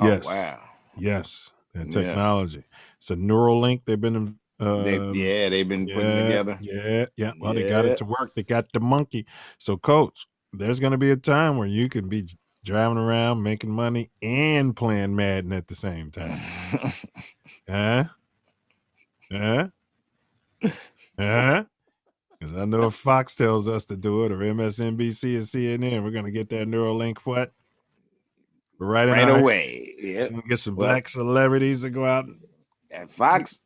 Speaker 1: Yes.
Speaker 2: Oh, wow.
Speaker 1: Yes. That technology. It's a neural link they've been
Speaker 2: they've been putting together.
Speaker 1: Yeah. Well, they got it to work. They got the monkey. So, Coach, there's going to be a time where you can be driving around, making money, and playing Madden at the same time. Because I know if Fox tells us to do it, or MSNBC or CNN, we're going to get that Neuralink right
Speaker 2: away. Yeah.
Speaker 1: Get some black celebrities to go out.
Speaker 2: And Fox,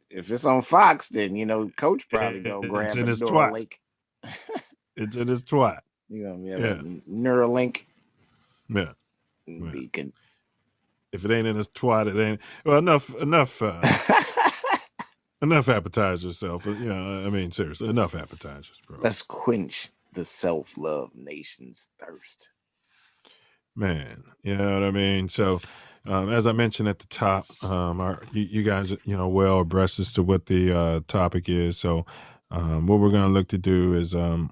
Speaker 2: if it's on Fox, then, Coach probably going to grab
Speaker 1: it's in his
Speaker 2: Neuralink.
Speaker 1: It's in his twat.
Speaker 2: You're going to have a Neuralink.
Speaker 1: Yeah.
Speaker 2: Beacon.
Speaker 1: If it ain't in his twat, it ain't. Well, enough Enough appetizers, Self. You know, I mean, seriously, enough appetizers, bro.
Speaker 2: Let's quench the self-love nation's thirst.
Speaker 1: Man, you know what I mean? So, as I mentioned at the top, you guys, you know, well abreast as to what the topic is. So, what we're going to look to do is, you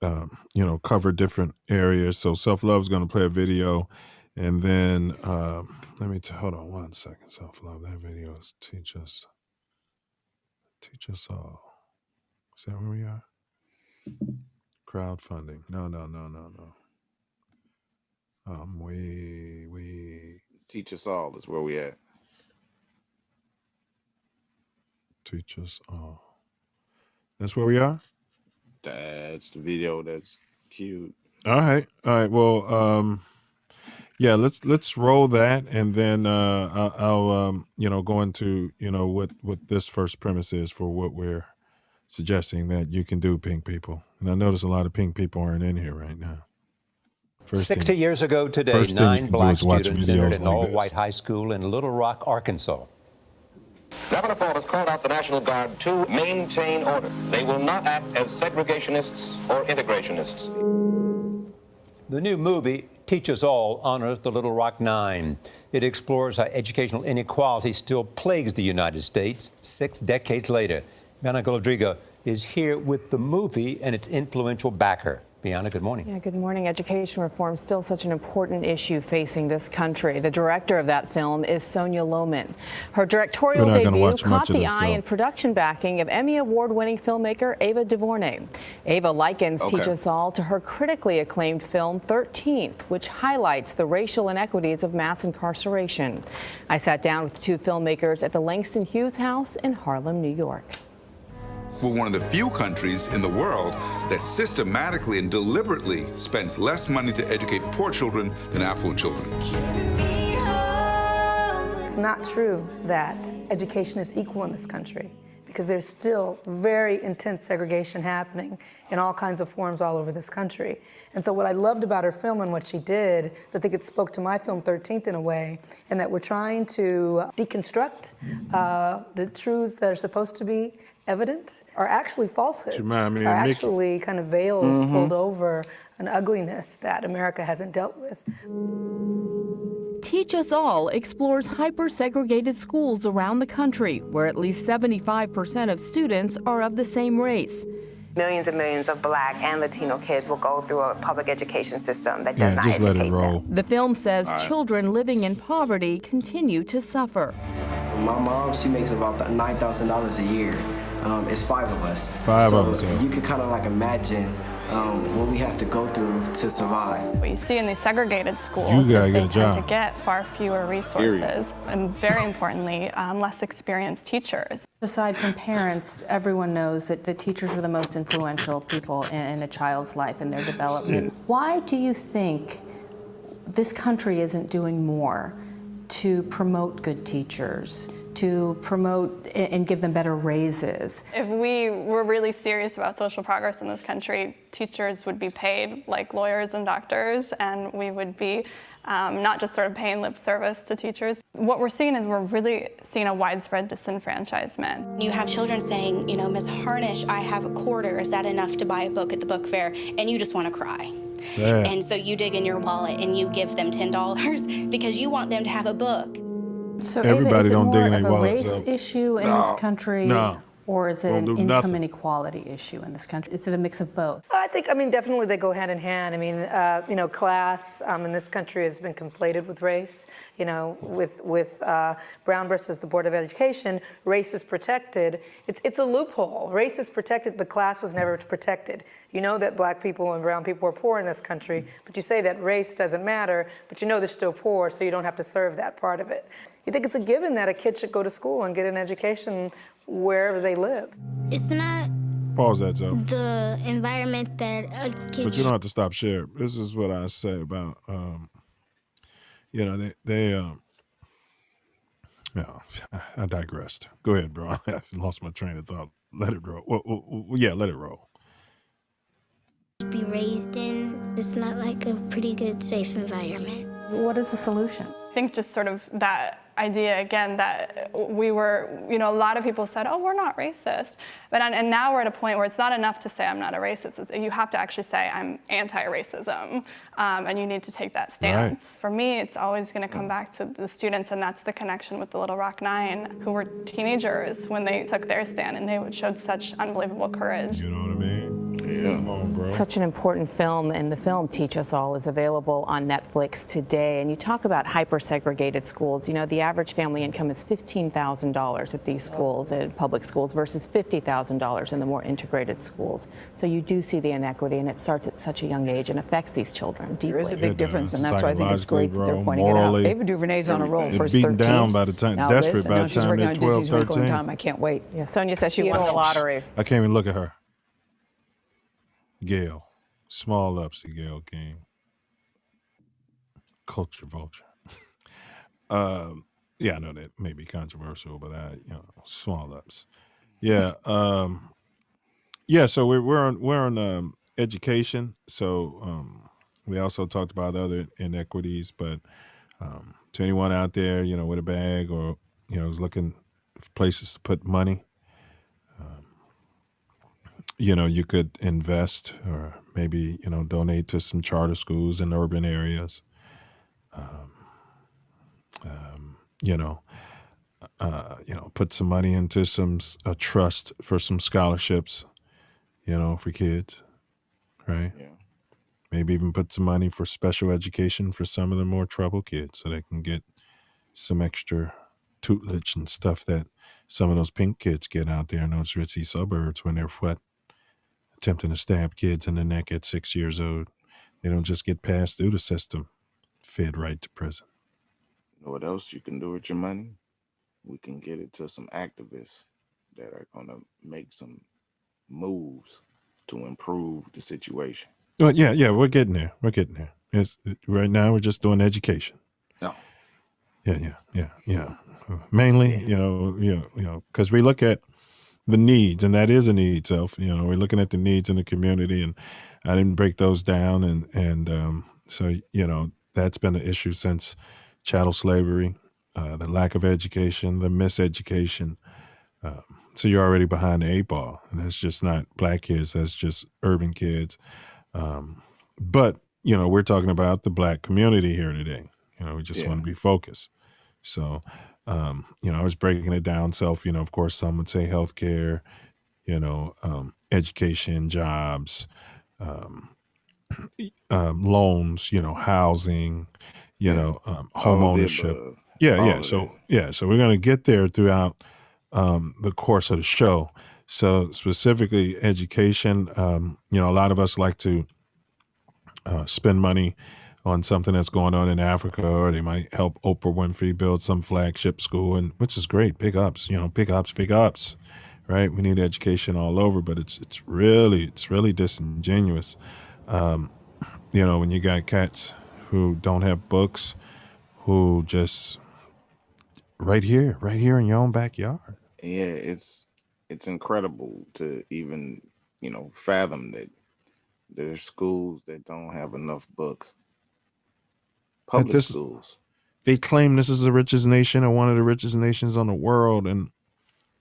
Speaker 1: know, cover different areas. So, Self Love is going to play a video, and then hold on one second. Self Love, that video is teach us all. Is that where we are? Crowdfunding. No. We
Speaker 2: Teach us all is where we at.
Speaker 1: Teach us all. That's where we are?
Speaker 2: That's the video that's cute.
Speaker 1: All right. Well, yeah, let's roll that, and then I'll you know, go into, you know, what this first premise is for what we're suggesting that you can do, pink people. And I notice a lot of pink people aren't in here right now.
Speaker 13: 60 years ago today, 9 black students entered an all-white high school in Little Rock, Arkansas.
Speaker 14: Governor Ford has called out the National Guard to maintain order. They will not act as segregationists or integrationists.
Speaker 13: The new movie, Teach Us All, honors the Little Rock Nine. It explores how educational inequality still plagues the United States 6 decades later. Bianca Rodrigo is here with the movie and its influential backer. Bianca, good morning.
Speaker 15: Yeah, good morning. Education reform is still such an important issue facing this country. The director of that film is Sonia Lohman. Her directorial debut caught the eye and production backing of Emmy Award-winning filmmaker Ava DuVernay. Ava likens Teach Us All to her critically acclaimed film 13th, which highlights the racial inequities of mass incarceration. I sat down with 2 filmmakers at the Langston Hughes House in Harlem, New York.
Speaker 16: We're one of the few countries in the world that systematically and deliberately spends less money to educate poor children than affluent children.
Speaker 17: It's not true that education is equal in this country, because there's still very intense segregation happening in all kinds of forms all over this country. And so what I loved about her film and what she did is I think it spoke to my film 13th in a way, in that we're trying to deconstruct the truths that are supposed to be evident are actually falsehoods, are actually kind of veils pulled over an ugliness that America hasn't dealt with.
Speaker 18: Teach Us All explores hyper-segregated schools around the country where at least 75% of students are of the same race.
Speaker 19: Millions and millions of Black and Latino kids will go through a public education system that does not educate them.
Speaker 18: The film says children living in poverty continue to suffer.
Speaker 3: My mom, she makes about $9,000 a year. It's 5 of us. So you can kind of like imagine what we have to go through to survive.
Speaker 20: What you see in these segregated schools
Speaker 1: You
Speaker 20: is
Speaker 1: gotta
Speaker 20: they
Speaker 1: get a
Speaker 20: tend
Speaker 1: job.
Speaker 20: to get far fewer resources and, very importantly, less experienced teachers.
Speaker 15: Aside from parents, everyone knows that the teachers are the most influential people in a child's life and their development. Why do you think this country isn't doing more to promote good teachers, to promote and give them better raises?
Speaker 20: If we were really serious about social progress in this country, teachers would be paid like lawyers and doctors, and we would be not just sort of paying lip service to teachers. What we're seeing is we're really seeing a widespread disenfranchisement.
Speaker 21: You have children saying, you know, Miss Harnish, I have a quarter. Is that enough to buy a book at the book fair? And you just want to cry.
Speaker 1: Sad.
Speaker 21: And so you dig in your wallet and you give them $10 because you want them to have a book.
Speaker 15: So
Speaker 1: Everybody
Speaker 15: Ava,
Speaker 1: don't dig in
Speaker 15: is it
Speaker 1: their
Speaker 15: more of a
Speaker 1: wallets
Speaker 15: race
Speaker 1: up.
Speaker 15: issue in this country?
Speaker 1: No.
Speaker 15: Or is it
Speaker 1: Don't
Speaker 15: an
Speaker 1: do
Speaker 15: income
Speaker 1: nothing.
Speaker 15: inequality issue in this country? Is it a mix of both?
Speaker 17: I think, definitely they go hand in hand. You know, class in this country has been conflated with race. You know, with Brown versus the Board of Education, race is protected. It's a loophole. Race is protected, but class was never protected. You know that Black people and brown people are poor in this country, but you say that race doesn't matter, but you know they're still poor, so you don't have to serve that part of it. You think it's a given that a kid should go to school and get an education wherever they live.
Speaker 22: It's not
Speaker 1: Pause that, Joe.
Speaker 22: the environment that a kid
Speaker 1: But you don't have to stop sharing. This is what I say about, you know, no, I digressed. Go ahead, bro. I lost my train of thought. Let it roll. Yeah, let it roll.
Speaker 22: be raised in. It's not like a pretty good, safe environment.
Speaker 15: What is the solution?
Speaker 20: think just sort of that idea again that we were, a lot of people said, oh, we're not racist. And now we're at a point where it's not enough to say I'm not a racist. You have to actually say I'm anti-racism, and you need to take that stance. Right. For me, it's always going to come back to the students, and that's the connection with the Little Rock Nine, who were teenagers when they took their stand, and they showed such unbelievable courage.
Speaker 1: You know what I mean? Yeah. Come on, bro.
Speaker 15: Such an important film, and the film Teach Us All is available on Netflix today. And you talk about hyper-segregated schools. The average family income is $15,000 at these schools, at public schools, versus $50,000 in the more integrated schools. So you do see the inequity, and it starts at such a young age and affects these children deeply.
Speaker 4: There is a big difference, and that's why I think it's great that they're pointing it out. Ava DuVernay's on a roll for his 13th.
Speaker 1: Beaten down by the time,
Speaker 4: now
Speaker 1: desperate
Speaker 4: this,
Speaker 1: by the time they're 12, 13.
Speaker 4: I can't wait.
Speaker 15: Yeah, Sonia says she won the lottery.
Speaker 1: I can't even look at her. Gail. Small ups to Gail King. Culture vulture. Yeah, I know that may be controversial, but small ups. Yeah. So we're on education. So we also talked about other inequities, but to anyone out there, with a bag or is looking for places to put money, you could invest or maybe, donate to some charter schools in urban areas. Put some money into a trust for some scholarships, for kids, right? Yeah. Maybe even put some money for special education for some of the more troubled kids so they can get some extra tutelage and stuff that some of those pink kids get out there in those ritzy suburbs when they're attempting to stab kids in the neck at 6 years old. They don't just get passed through the system, fed right to prison.
Speaker 2: You know what else you can do with your money? We can get it to some activists that are going to make some moves to improve the situation.
Speaker 1: Well, yeah, we're getting there. Right now, we're just doing education.
Speaker 2: No.
Speaker 1: Yeah. Mainly, because we look at the needs, and that is a need. Self, we're looking at the needs in the community, and I didn't break those down, and so that's been an issue since chattel slavery, the lack of education, the miseducation. So you're already behind the 8 ball, and that's just not black kids. That's just urban kids. But we're talking about the black community here today. We just want to be focused. So. I was breaking it down. Self, of course, some would say healthcare, education, jobs, loans, housing, home ownership. So we're going to get there throughout the course of the show. So specifically education, a lot of us like to spend money on something that's going on in Africa, or they might help Oprah Winfrey build some flagship school, and which is great. Big ups, big ups, right? We need education all over, but it's really disingenuous. When you got cats who don't have books, who just right here in your own backyard.
Speaker 2: Yeah, it's incredible to even fathom that there's schools that don't have enough books. Public schools.
Speaker 1: They claim this is the richest nation or one of the richest nations on the world, and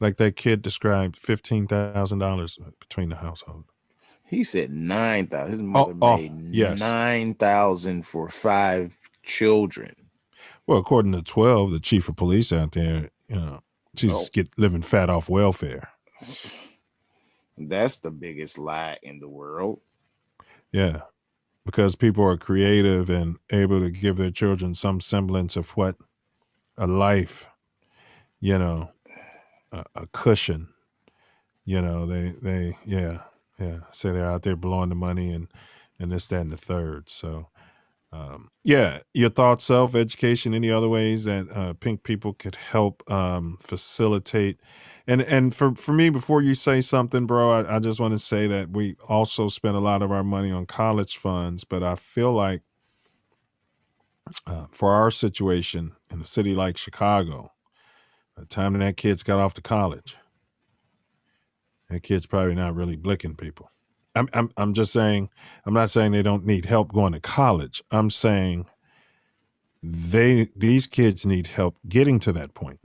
Speaker 1: like that kid described, $15,000 between the household.
Speaker 2: He said 9,000. His mother made 9,000 for 5 children.
Speaker 1: Well, according to 12, the chief of police out there, she's living fat off welfare.
Speaker 2: That's the biggest lie in the world.
Speaker 1: Yeah. Because people are creative and able to give their children some semblance of what a life, a cushion, they say they're out there blowing the money and this, that, and the third. So, your thoughts, self-education, any other ways that pink people could help facilitate. And for me, before you say something, bro, I just want to say that we also spend a lot of our money on college funds, but I feel like for our situation in a city like Chicago, by the time that kid's got off to college, that kid's probably not really blicking people. I'm just saying, I'm not saying they don't need help going to college. I'm saying these kids need help getting to that point.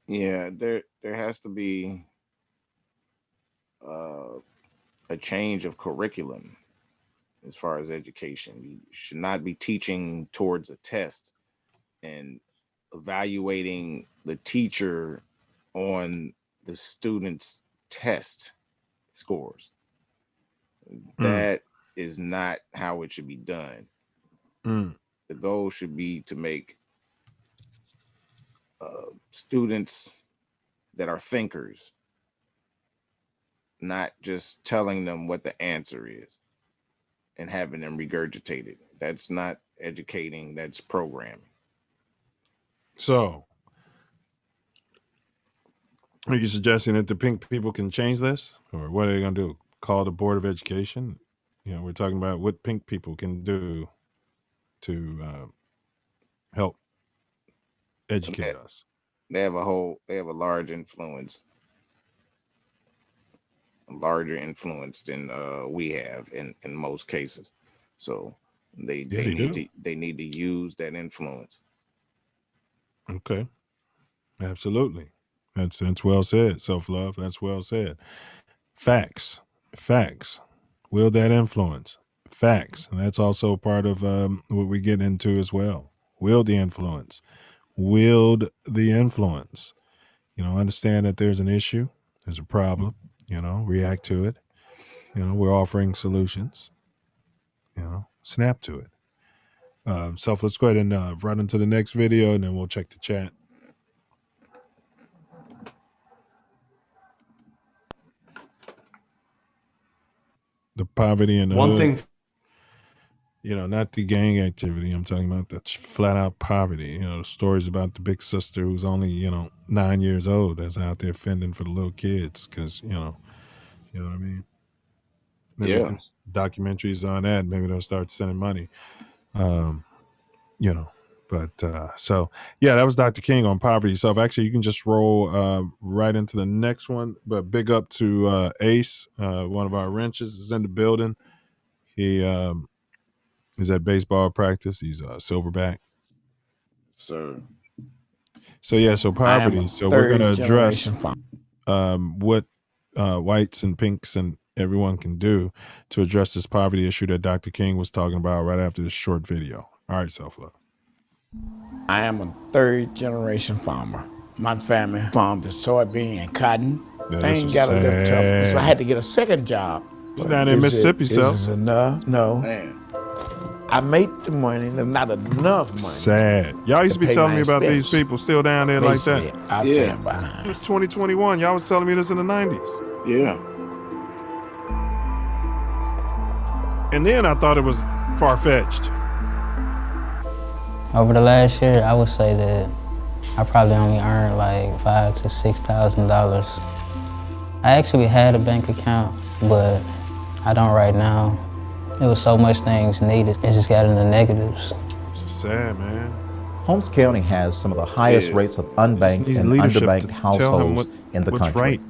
Speaker 2: Yeah, there has to be a change of curriculum as far as education. You should not be teaching towards a test and evaluating the teacher on the student's test scores. That is not how it should be done. The goal should be to make students that are thinkers, not just telling them what the answer is and having them regurgitate it. That's not educating, that's programming.
Speaker 1: So, are you suggesting that the pink people can change this? Or what are they going to do? Call the Board of Education? You know, we're talking about what pink people can do to help educate us.
Speaker 2: They have a large influence, a larger influence than we have in most cases. So they need to use that influence.
Speaker 1: Okay. Absolutely. That's well said. Self Love. That's well said. Facts. Wield that influence. Facts. And that's also part of what we get into as well. Wield the influence. Wield the influence. You know, understand that there's an issue, there's a problem, you know, react to it. You know, we're offering solutions. You know, snap to it. Self, let's go ahead and run into the next video and then we'll check the chat. The poverty in the
Speaker 5: One
Speaker 1: hood.
Speaker 5: thing,
Speaker 1: You know, not the gang activity. I'm talking about the flat out poverty. You know, the stories about the big sister who's only, 9 years old that's out there fending for the little kids because, you know what I mean? Maybe there's documentaries on that. Maybe they'll start sending money. So that was Dr. King on poverty itself. Actually, you can just roll right into the next one. But big up to Ace, one of our wrenches is in the building. He is at baseball practice. He's a silverback.
Speaker 2: So
Speaker 1: poverty. So we're going to address what whites and pinks and everyone can do to address this poverty issue that Dr. King was talking about right after this short video. All right, Self Love.
Speaker 6: I am a third-generation farmer. My family farmed soybean and cotton. Things got a little tough, so I had to get a second job.
Speaker 1: He's down in Mississippi, Self.
Speaker 6: Is enough? No. Man. I made the money, there's not enough money.
Speaker 1: Sad. Y'all used to be telling me about these people still down there like that.
Speaker 6: I fell behind.
Speaker 1: It's 2021. Y'all was telling me this in the 90s.
Speaker 2: Yeah.
Speaker 1: And then I thought it was far-fetched.
Speaker 23: Over the last year, I would say that I probably only earned like $5,000 to $6,000. I actually had a bank account, but I don't right now. There was so much things needed, it just got in the negatives.
Speaker 1: It's sad, man.
Speaker 24: Holmes County has some of the highest rates of unbanked and underbanked households in the country.
Speaker 1: Right.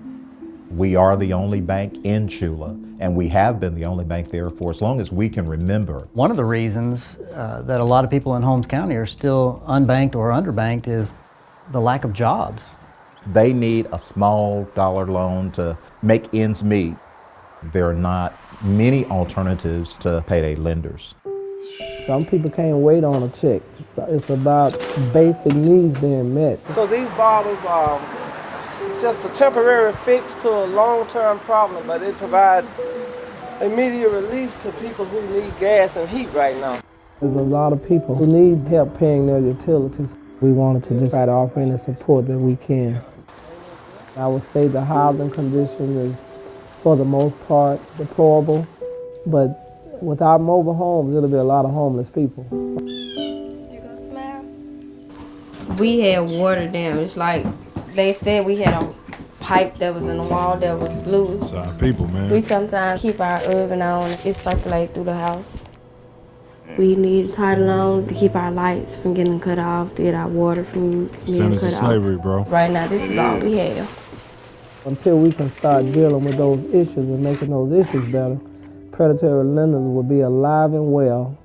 Speaker 24: We are the only bank in Chula, and we have been the only bank there for as long as we can remember.
Speaker 25: One of the reasons that a lot of people in Holmes County are still unbanked or underbanked is the lack of jobs.
Speaker 24: They need a small dollar loan to make ends meet. There are not many alternatives to payday lenders.
Speaker 26: Some people can't wait on a check. It's about basic needs being met.
Speaker 3: So these bottles are just a temporary fix to a long-term problem, but it provides immediate release to people who need gas and heat right now.
Speaker 26: There's a lot of people who need help paying their utilities. We wanted to just try to offer any support that we can. I would say the housing condition is, for the most part, deplorable, but without mobile homes, it'll be a lot of homeless people.
Speaker 27: We had water damage, like they said we had a pipe that was in the wall that was loose.
Speaker 1: It's our people, man.
Speaker 27: We sometimes keep our oven on, it circulates through the house. We need title loans to keep our lights from getting cut off, to get our water from being cut off.
Speaker 1: Slavery, bro.
Speaker 27: Right now, this is all we have.
Speaker 26: Until we can start dealing with those issues and making those issues better, predatory lenders will be alive and well.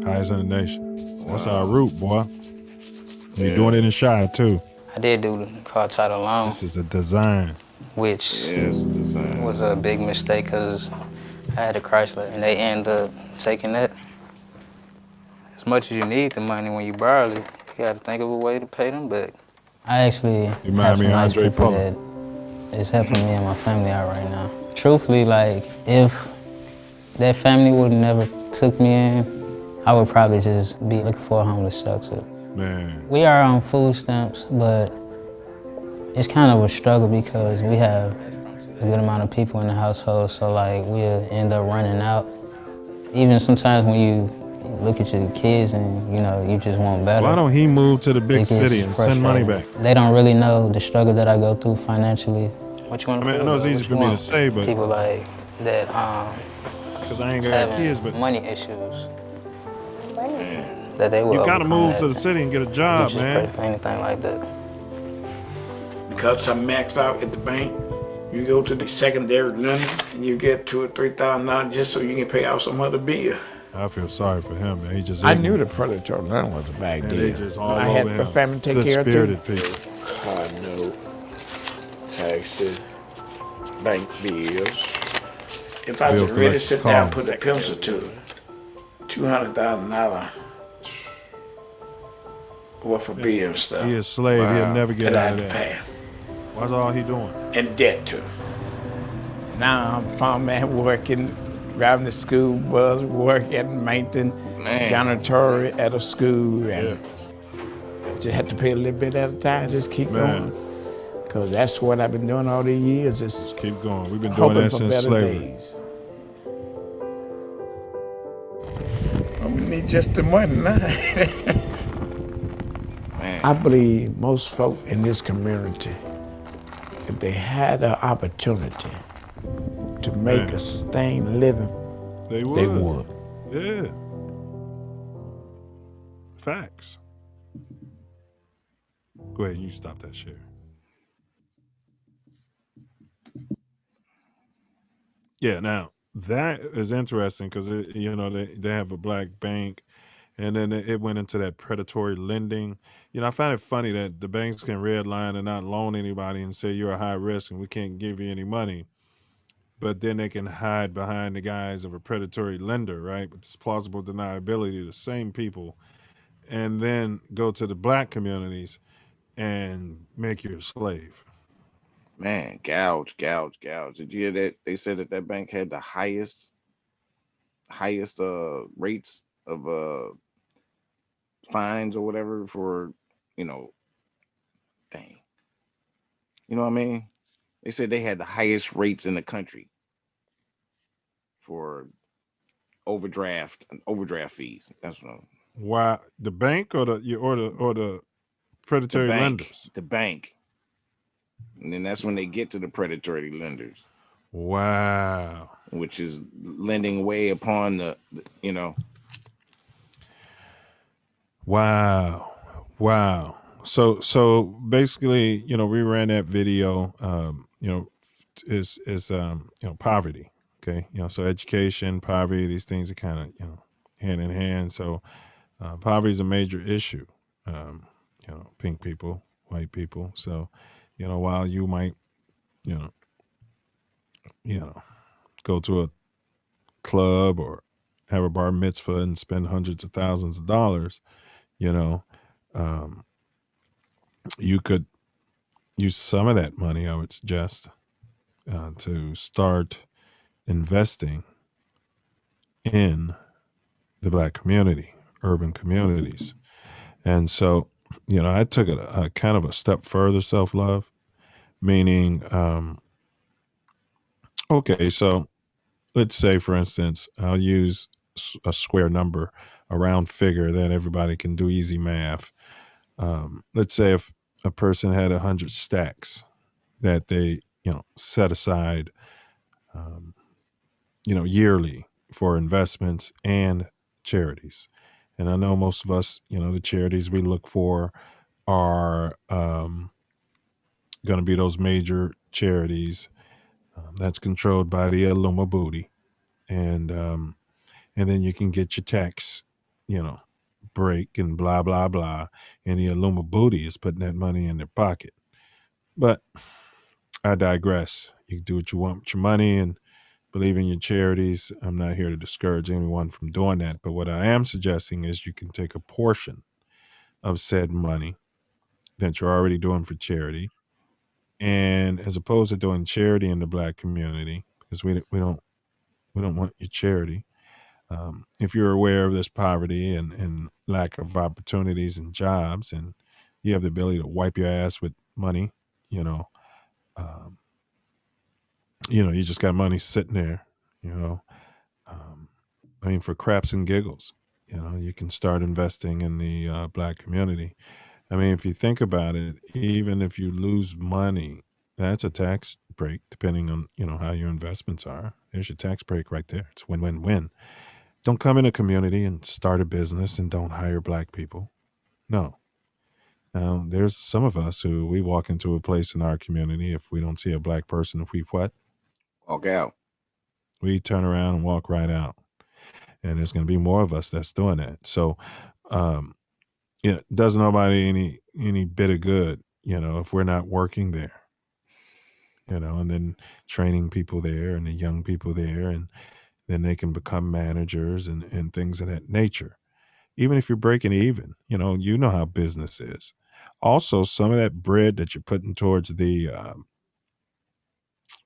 Speaker 1: Highest in the nation. That's our root, boy. You're doing it in Shy, too.
Speaker 23: I did do the car title loan.
Speaker 1: This is a design.
Speaker 23: Which was a big mistake because I had a Chrysler and they ended up taking that. As much as you need the money when you borrow it, you got to think of a way to pay them back. I actually have some nice people that is helping me and my family out right now. Truthfully, like, if that family would never took me in, I would probably just be looking for a homeless shelter.
Speaker 1: Man.
Speaker 23: We are on food stamps, but it's kind of a struggle because we have a good amount of people in the household, so like we'll end up running out. Even sometimes when you look at your kids and you just want better.
Speaker 1: Why don't he move to the big city and send money back?
Speaker 23: They don't really know the struggle that I go through financially. What you want to
Speaker 1: I know it's easy for me to say, but
Speaker 23: people like that
Speaker 1: because I ain't got kids, but
Speaker 23: money issues. That they will.
Speaker 1: You gotta move to the city and get a job, man.
Speaker 23: Pray for anything like that.
Speaker 6: Because I max out at the bank, you go to the secondary lender and you get $2,000 or $3,000 just so you can pay out some other bill.
Speaker 1: I feel sorry for him, man. He just.
Speaker 6: I knew the predatory loan was a bad deal.
Speaker 1: They just all
Speaker 6: I had
Speaker 1: over
Speaker 6: the
Speaker 1: him.
Speaker 6: family take care of it.
Speaker 1: Good-spirited people.
Speaker 6: Car note, taxes, bank bills. If I just really sit down and put that pencil to it, $200,000 worth of bills and stuff.
Speaker 1: He a slave.
Speaker 6: Wow.
Speaker 1: He'll never get
Speaker 6: That
Speaker 1: out
Speaker 6: I
Speaker 1: of
Speaker 6: had to
Speaker 1: that.
Speaker 6: pay.
Speaker 1: What's all he doing?
Speaker 6: In debt to. Now I'm farmman working, driving the school bus, working, maintenance, janitorial at a school, and just have to pay a little bit at a time, just keep going. Because that's what I've been doing all these years, just
Speaker 1: keep going. We've been doing that since slavery.
Speaker 6: Days. We need just the money now. I believe most folk in this community, if they had the opportunity to make a sustained living,
Speaker 1: they
Speaker 6: would.
Speaker 1: Yeah. Facts. Go ahead, you stop that share. Yeah, now that is interesting because they have a black bank, and then it went into that predatory lending. I find it funny that the banks can redline and not loan anybody and say you're a high risk and we can't give you any money, but then they can hide behind the guise of a predatory lender, right? With this plausible deniability, the same people, and then go to the black communities and make you a slave.
Speaker 2: Man, gouge. Did you hear that? They said that bank had the highest rates of fines or whatever for, dang. You know what I mean? They said they had the highest rates in the country for overdraft fees. That's what.
Speaker 1: Why the bank or the predatory lenders?
Speaker 2: The bank. And then that's when they get to the predatory lenders.
Speaker 1: Wow.
Speaker 2: Which is lending way upon the.
Speaker 1: Wow. So basically, we ran that video, is poverty. Okay. So education, poverty, these things are kind of, hand in hand. So poverty is a major issue. Pink people, white people. So, while you might, go to a club or have a bar mitzvah and spend hundreds of thousands of dollars, you could use some of that money, I would suggest, to start investing in the black community, urban communities. And so, I took a kind of a step further, self-love, meaning, okay, so let's say, for instance, I'll use a square number, a round figure that everybody can do easy math. Let's say if a person had 100 stacks that they, set aside, yearly for investments and charities. And I know most of us, the charities we look for are going to be those major charities that's controlled by the Aluma Booty. And then you can get your tax break and blah, blah, blah. And the Illuma booty is putting that money in their pocket. But I digress. You can do what you want with your money and believe in your charities. I'm not here to discourage anyone from doing that. But what I am suggesting is you can take a portion of said money that you're already doing for charity, and as opposed to doing charity in the Black community, because we don't want your charity. If you're aware of this poverty and lack of opportunities and jobs, and you have the ability to wipe your ass with money, you just got money sitting there, for craps and giggles, you can start investing in the Black community. If you think about it, even if you lose money, that's a tax break, depending on, how your investments are. There's your tax break right there. It's win-win-win. Don't come in a community and start a business and don't hire Black people. No. There's some of us who we walk into a place in our community, if we don't see a Black person, if we what?
Speaker 2: Walk out.
Speaker 1: We turn around and walk right out. And there's going to be more of us that's doing that. So, it does nobody any bit of good, if we're not working there, and then training people there and the young people there, and then they can become managers and things of that nature. Even if you're breaking even, you know how business is. Also, some of that bread that you're putting towards the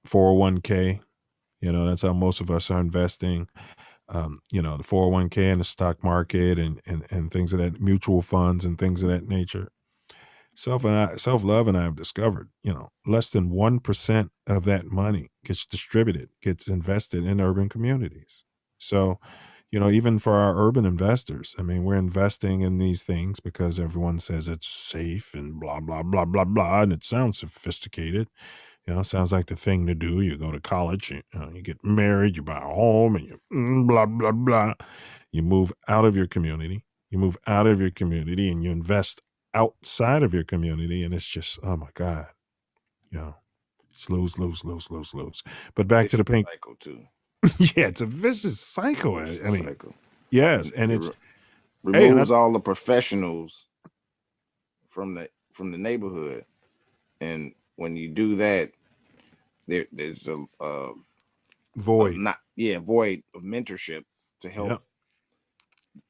Speaker 1: 401k, that's how most of us are investing. The 401k and the stock market and things of that, mutual funds and things of that nature. Self Love and I have discovered, less than 1% of that money gets distributed, gets invested in urban communities. So, even for our urban investors, we're investing in these things because everyone says it's safe and blah, blah, blah, blah, blah. And it sounds sophisticated. Sounds like the thing to do. You go to college, you get married, you buy a home, and you blah, blah, blah. You move out of your community. And you invest outside of your community. And it's just, oh, my God. It's lose, lose, lose, lose, lose. But back to the pink.
Speaker 2: Cycle, too.
Speaker 1: Yeah, it's a vicious cycle.
Speaker 2: Cycle.
Speaker 1: Yes. And it
Speaker 2: removes all the professionals from the neighborhood. And when you do that, there's a
Speaker 1: void.
Speaker 2: Void of mentorship to help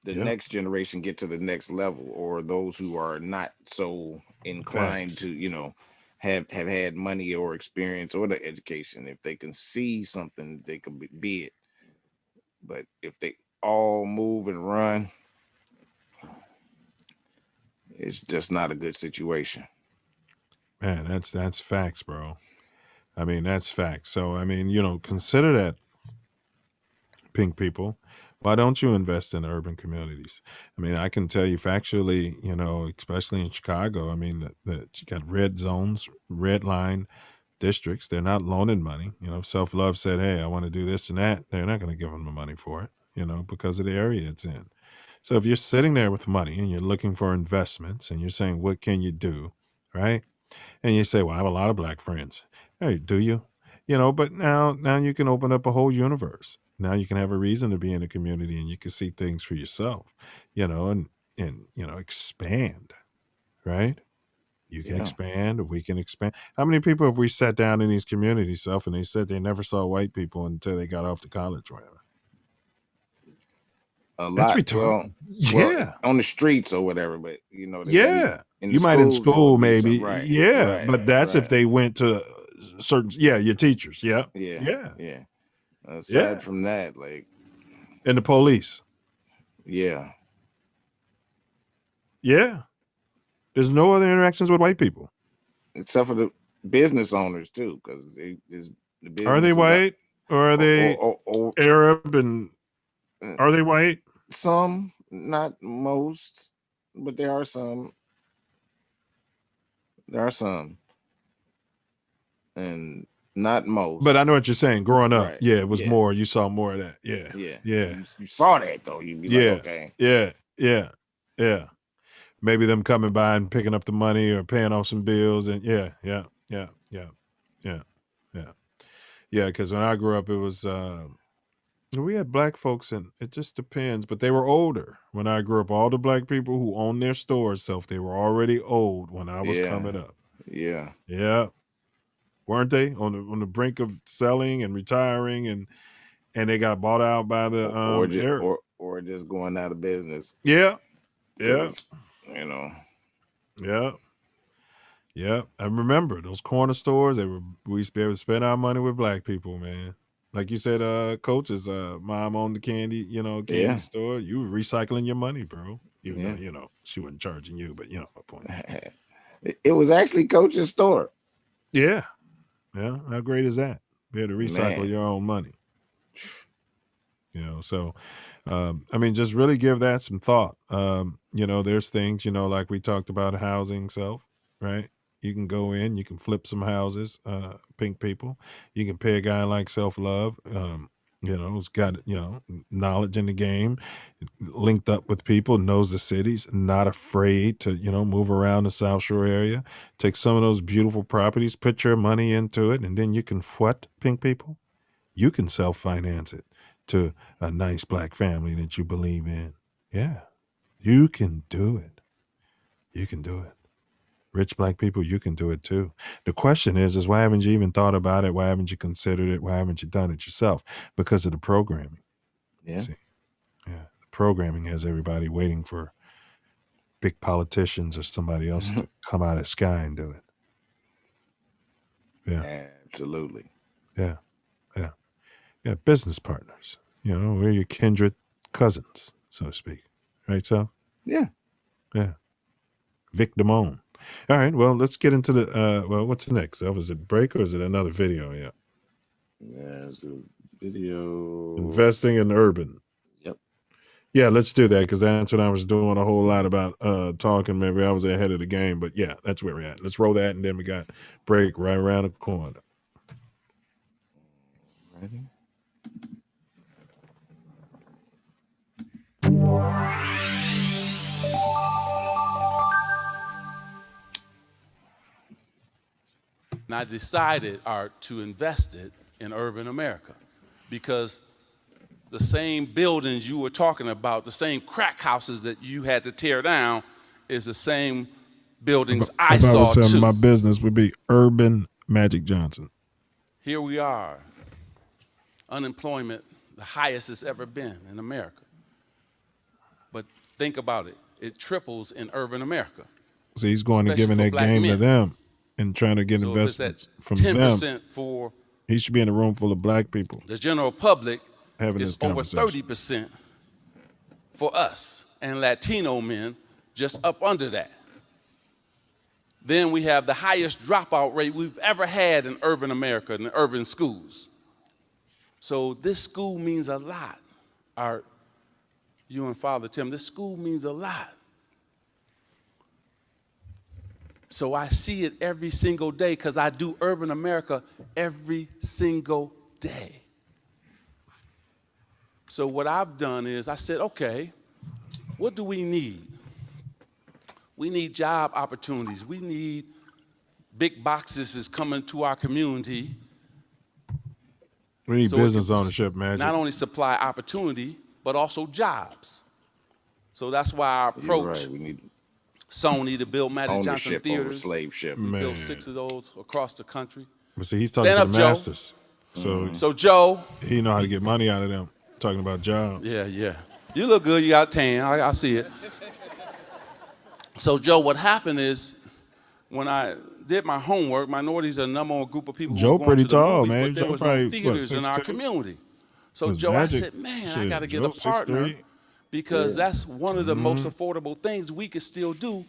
Speaker 2: the next generation get to the next level, or those who are not so inclined to, have had money or experience or the education. If they can see something, they can be it. But if they all move and run, it's just not a good situation.
Speaker 1: Man, that's facts, bro. That's facts. So, consider that, pink people. Why don't you invest in urban communities? I can tell you factually, especially in Chicago, that you got red zones, red line districts. They're not loaning money. Self Love said, hey, I want to do this and that. They're not going to give them the money for it, because of the area it's in. So if you're sitting there with money and you're looking for investments and you're saying, what can you do? Right. And you say, well, I have a lot of Black friends. Hey, do you? But now you can open up a whole universe. Now you can have a reason to be in a community and you can see things for yourself, and expand, right? You can expand, we can expand. How many people have we sat down in these communities, Self, and they said they never saw white people until they got off to college, or whatever?
Speaker 2: A lot.
Speaker 1: That's retarded.
Speaker 2: Well, on the streets or whatever, but
Speaker 1: you might in school maybe,
Speaker 2: right,
Speaker 1: but that's if they went to certain, your teachers,
Speaker 2: yeah. Aside from that,
Speaker 1: and the police,
Speaker 2: yeah.
Speaker 1: There's no other interactions with white people
Speaker 2: except for the business owners too, because the business.
Speaker 1: Are they white or are they Arab and? Are they white?
Speaker 2: Some, not most, but there are some. And not most.
Speaker 1: But I know what you're saying. Growing up, it was more. You saw more of that. Yeah.
Speaker 2: You saw that though. You'd be like, okay.
Speaker 1: Yeah. Maybe them coming by and picking up the money or paying off some bills, and yeah. Because when I grew up, it was We had black folks, and it just depends, but they were older when I grew up. All the black people who owned their stores, they were already old when I was coming up.
Speaker 2: Yeah.
Speaker 1: Yeah. Weren't they on the brink of selling and retiring, and they got bought out by the
Speaker 2: or just going out of business.
Speaker 1: Yeah. Yeah.
Speaker 2: You know.
Speaker 1: Yeah. Yeah. I remember those corner stores. We used to be able to spend our money with black people, man. Like you said, Coach's mom owned the candy store. You were recycling your money, bro. Even though, she wasn't charging you, but my point.
Speaker 2: It was actually Coach's store.
Speaker 1: Yeah. Yeah. How great is that? You had to recycle your own money. So, just really give that some thought. There's things, like we talked about housing Self, right? You can go in, you can flip some houses, pink people. You can pay a guy like Self Luv, who's got, knowledge in the game, linked up with people, knows the cities, not afraid to, move around the South Shore area, take some of those beautiful properties, put your money into it, and then you can pink people? You can self-finance it to a nice black family that you believe in. Yeah, you can do it. You can do it. Rich black people, you can do it too. The question is why haven't you even thought about it? Why haven't you considered it? Why haven't you done it yourself? Because of the programming.
Speaker 2: Yeah.
Speaker 1: See? Yeah. The programming has everybody waiting for big politicians or somebody else to come out of the sky and do it. Yeah.
Speaker 2: Absolutely.
Speaker 1: Yeah. Yeah. Yeah. Business partners. We're your kindred cousins, so to speak. Right, so?
Speaker 2: Yeah.
Speaker 1: Yeah. Vic Damone. All right, well, let's get into the, what's next? Was it break or is it another video? Yeah.
Speaker 2: Yeah, it's a video.
Speaker 1: Investing in urban.
Speaker 2: Yep.
Speaker 1: Yeah, let's do that because that's what I was doing a whole lot about talking. Maybe I was ahead of the game, but yeah, that's where we're at. Let's roll that, and then we got break right around the corner.
Speaker 2: Ready?
Speaker 5: And I decided, Art, to invest it in urban America because the same buildings you were talking about, the same crack houses that you had to tear down is the same buildings I saw too.
Speaker 1: My business would be Urban Magic Johnson.
Speaker 5: Here we are, unemployment, the highest it's ever been in America. But think about it, it triples in urban America.
Speaker 1: So he's going to giving that game to them. And trying to get investments from
Speaker 5: 10%
Speaker 1: them.
Speaker 5: For
Speaker 1: he should be in a room full of black people.
Speaker 5: The general public
Speaker 1: is
Speaker 5: over 30% for us, and Latino men just up under that. Then we have the highest dropout rate we've ever had in urban America, in the urban schools. So this school means a lot. Art, you and Father Tim, this school means a lot. So I see it every single day because I do urban America every single day. So what I've done is I said, okay, what do we need? We need job opportunities. We need big boxes is coming to our community.
Speaker 1: We need business ownership, man.
Speaker 5: Not only supply opportunity, but also jobs. So that's why our approach.
Speaker 2: You're right. We need
Speaker 5: Sony to build Magic Johnson theaters.
Speaker 2: Over slave ship.
Speaker 5: We built 6 of those across the country.
Speaker 1: But see, he's talking to the masters.
Speaker 5: So Joe,
Speaker 1: he know how to get money out of them. Talking about jobs.
Speaker 5: Yeah, yeah. You look good. You got tan. I see it. So Joe, what happened is when I did my homework, minorities are the number one group of people.
Speaker 1: Joe
Speaker 5: who
Speaker 1: pretty
Speaker 5: to the
Speaker 1: tall,
Speaker 5: movies,
Speaker 1: man.
Speaker 5: but there
Speaker 1: Joe
Speaker 5: was
Speaker 1: probably
Speaker 5: no theaters in our
Speaker 1: 6'2".
Speaker 5: community. So Joe,
Speaker 1: Magic,
Speaker 5: I said, man, I got to get a partner because that's one of the most affordable things we could still do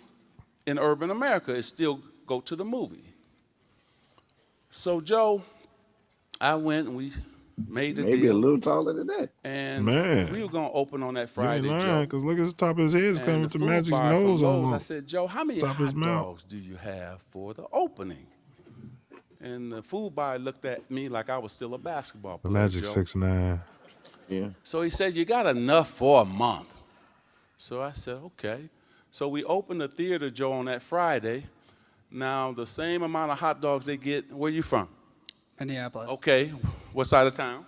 Speaker 5: in urban America is still go to the movie. So Joe, I went and we made the deal.
Speaker 2: Maybe a little taller than that.
Speaker 5: And we were going to open on that Friday, Joe.
Speaker 1: Because look at the top of his head. It's coming to Magic's nose almost.
Speaker 5: I said, Joe, how many hot dogs do you have for the opening? And the food buyer looked at me like I was still a basketball player.
Speaker 1: Magic 6'9".
Speaker 2: Yeah.
Speaker 5: So he said, you got enough for a month. So I said, okay. So we opened the theater, Joe, on that Friday. Now, the same amount of hot dogs they get, where you from?
Speaker 7: Minneapolis.
Speaker 5: Okay. What side of town?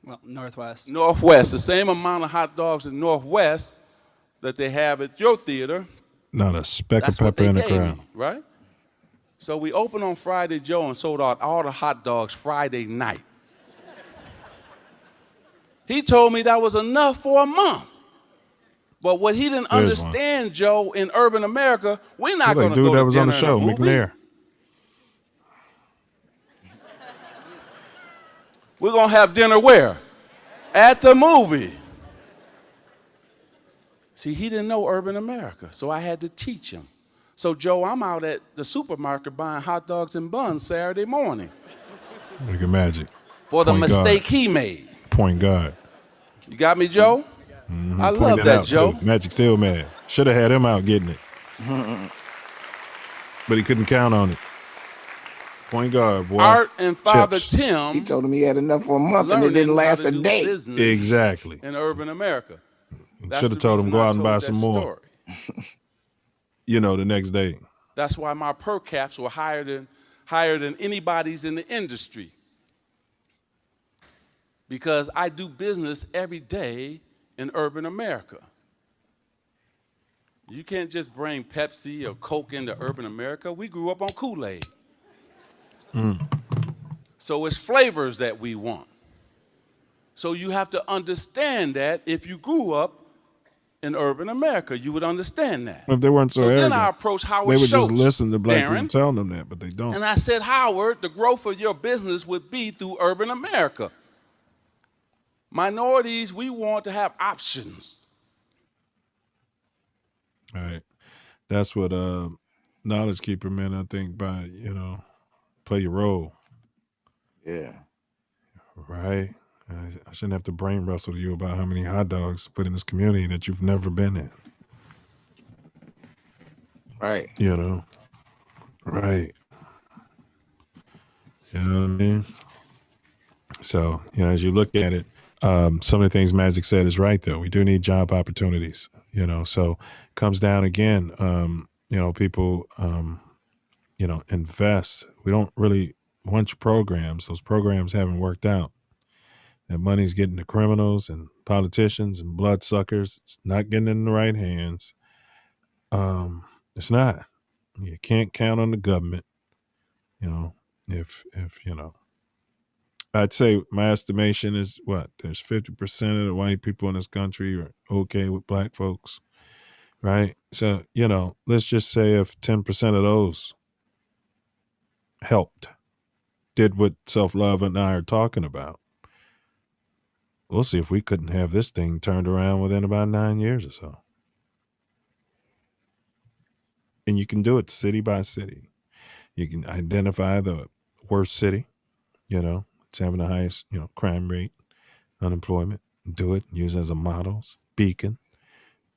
Speaker 7: Well, Northwest.
Speaker 5: Northwest, the same amount of hot dogs in Northwest that they have at your theater.
Speaker 1: Not a speck of
Speaker 5: That's what
Speaker 1: pepper
Speaker 5: they
Speaker 1: in the
Speaker 5: gave
Speaker 1: crowd.
Speaker 5: me, right? So we opened on Friday, Joe, and sold out all the hot dogs Friday night. He told me that was enough for a month. But what he didn't understand, Joe, in urban America, we're not going to go to
Speaker 1: that was
Speaker 5: dinner
Speaker 1: on the show,
Speaker 5: and a movie.
Speaker 1: McNair.
Speaker 5: We're going to have dinner where? At the movie. See, he didn't know urban America, so I had to teach him. So, Joe, I'm out at the supermarket buying hot dogs and buns Saturday morning.
Speaker 1: Look at Magic.
Speaker 5: For the
Speaker 1: Point
Speaker 5: mistake
Speaker 1: guard.
Speaker 5: he made.
Speaker 1: Point guard.
Speaker 5: You got me, Joe?
Speaker 1: Mm-hmm.
Speaker 5: I love
Speaker 1: Pointed
Speaker 5: that,
Speaker 1: out,
Speaker 5: Joe.
Speaker 1: too. Magic still mad. Should have had him out getting it. But he couldn't count on it. Point guard, boy.
Speaker 5: Art and Father
Speaker 1: Chips.
Speaker 5: Tim.
Speaker 2: He told him he had enough for a month and it didn't last a day.
Speaker 1: Exactly.
Speaker 5: In urban America.
Speaker 1: Should have told him go out and buy some more. You know, the next day.
Speaker 5: That's why my per caps were higher than anybody's in the industry. Because I do business every day in urban America. You can't just bring Pepsi or Coke into urban America. We grew up on Kool-Aid. So it's flavors that we want. So you have to understand that if you grew up in urban America, you would understand that.
Speaker 1: If they weren't so arrogant,
Speaker 5: then I approached Howard
Speaker 1: they would
Speaker 5: Schultz,
Speaker 1: just listen to black
Speaker 5: Darren,
Speaker 1: people telling them that, but they don't.
Speaker 5: and I said, Howard, the growth of your business would be through urban America. Minorities, we want to have options.
Speaker 1: All right. That's what Knowledge Keeper meant, I think, by, play your role.
Speaker 2: Yeah.
Speaker 1: Right? I shouldn't have to brain wrestle to you about how many hot dogs put in this community that you've never been in.
Speaker 2: Right.
Speaker 1: Right. You know what I mean? So, as you look at it, some of the things Magic said is right, though. We do need job opportunities, so it comes down again, people, invest. We don't really want your programs. Those programs haven't worked out. That money's getting to criminals and politicians and bloodsuckers. It's not getting in the right hands. It's not. You can't count on the government. If I'd say my estimation is what? There's 50% of the white people in this country are okay with black folks, right? So, let's just say if 10% of those helped, did what Self Love and I are talking about, we'll see if we couldn't have this thing turned around within about 9 years or so. And you can do it city by city. You can identify the worst city, it's having the highest, crime rate, unemployment. Do it, use it as a model, beacon.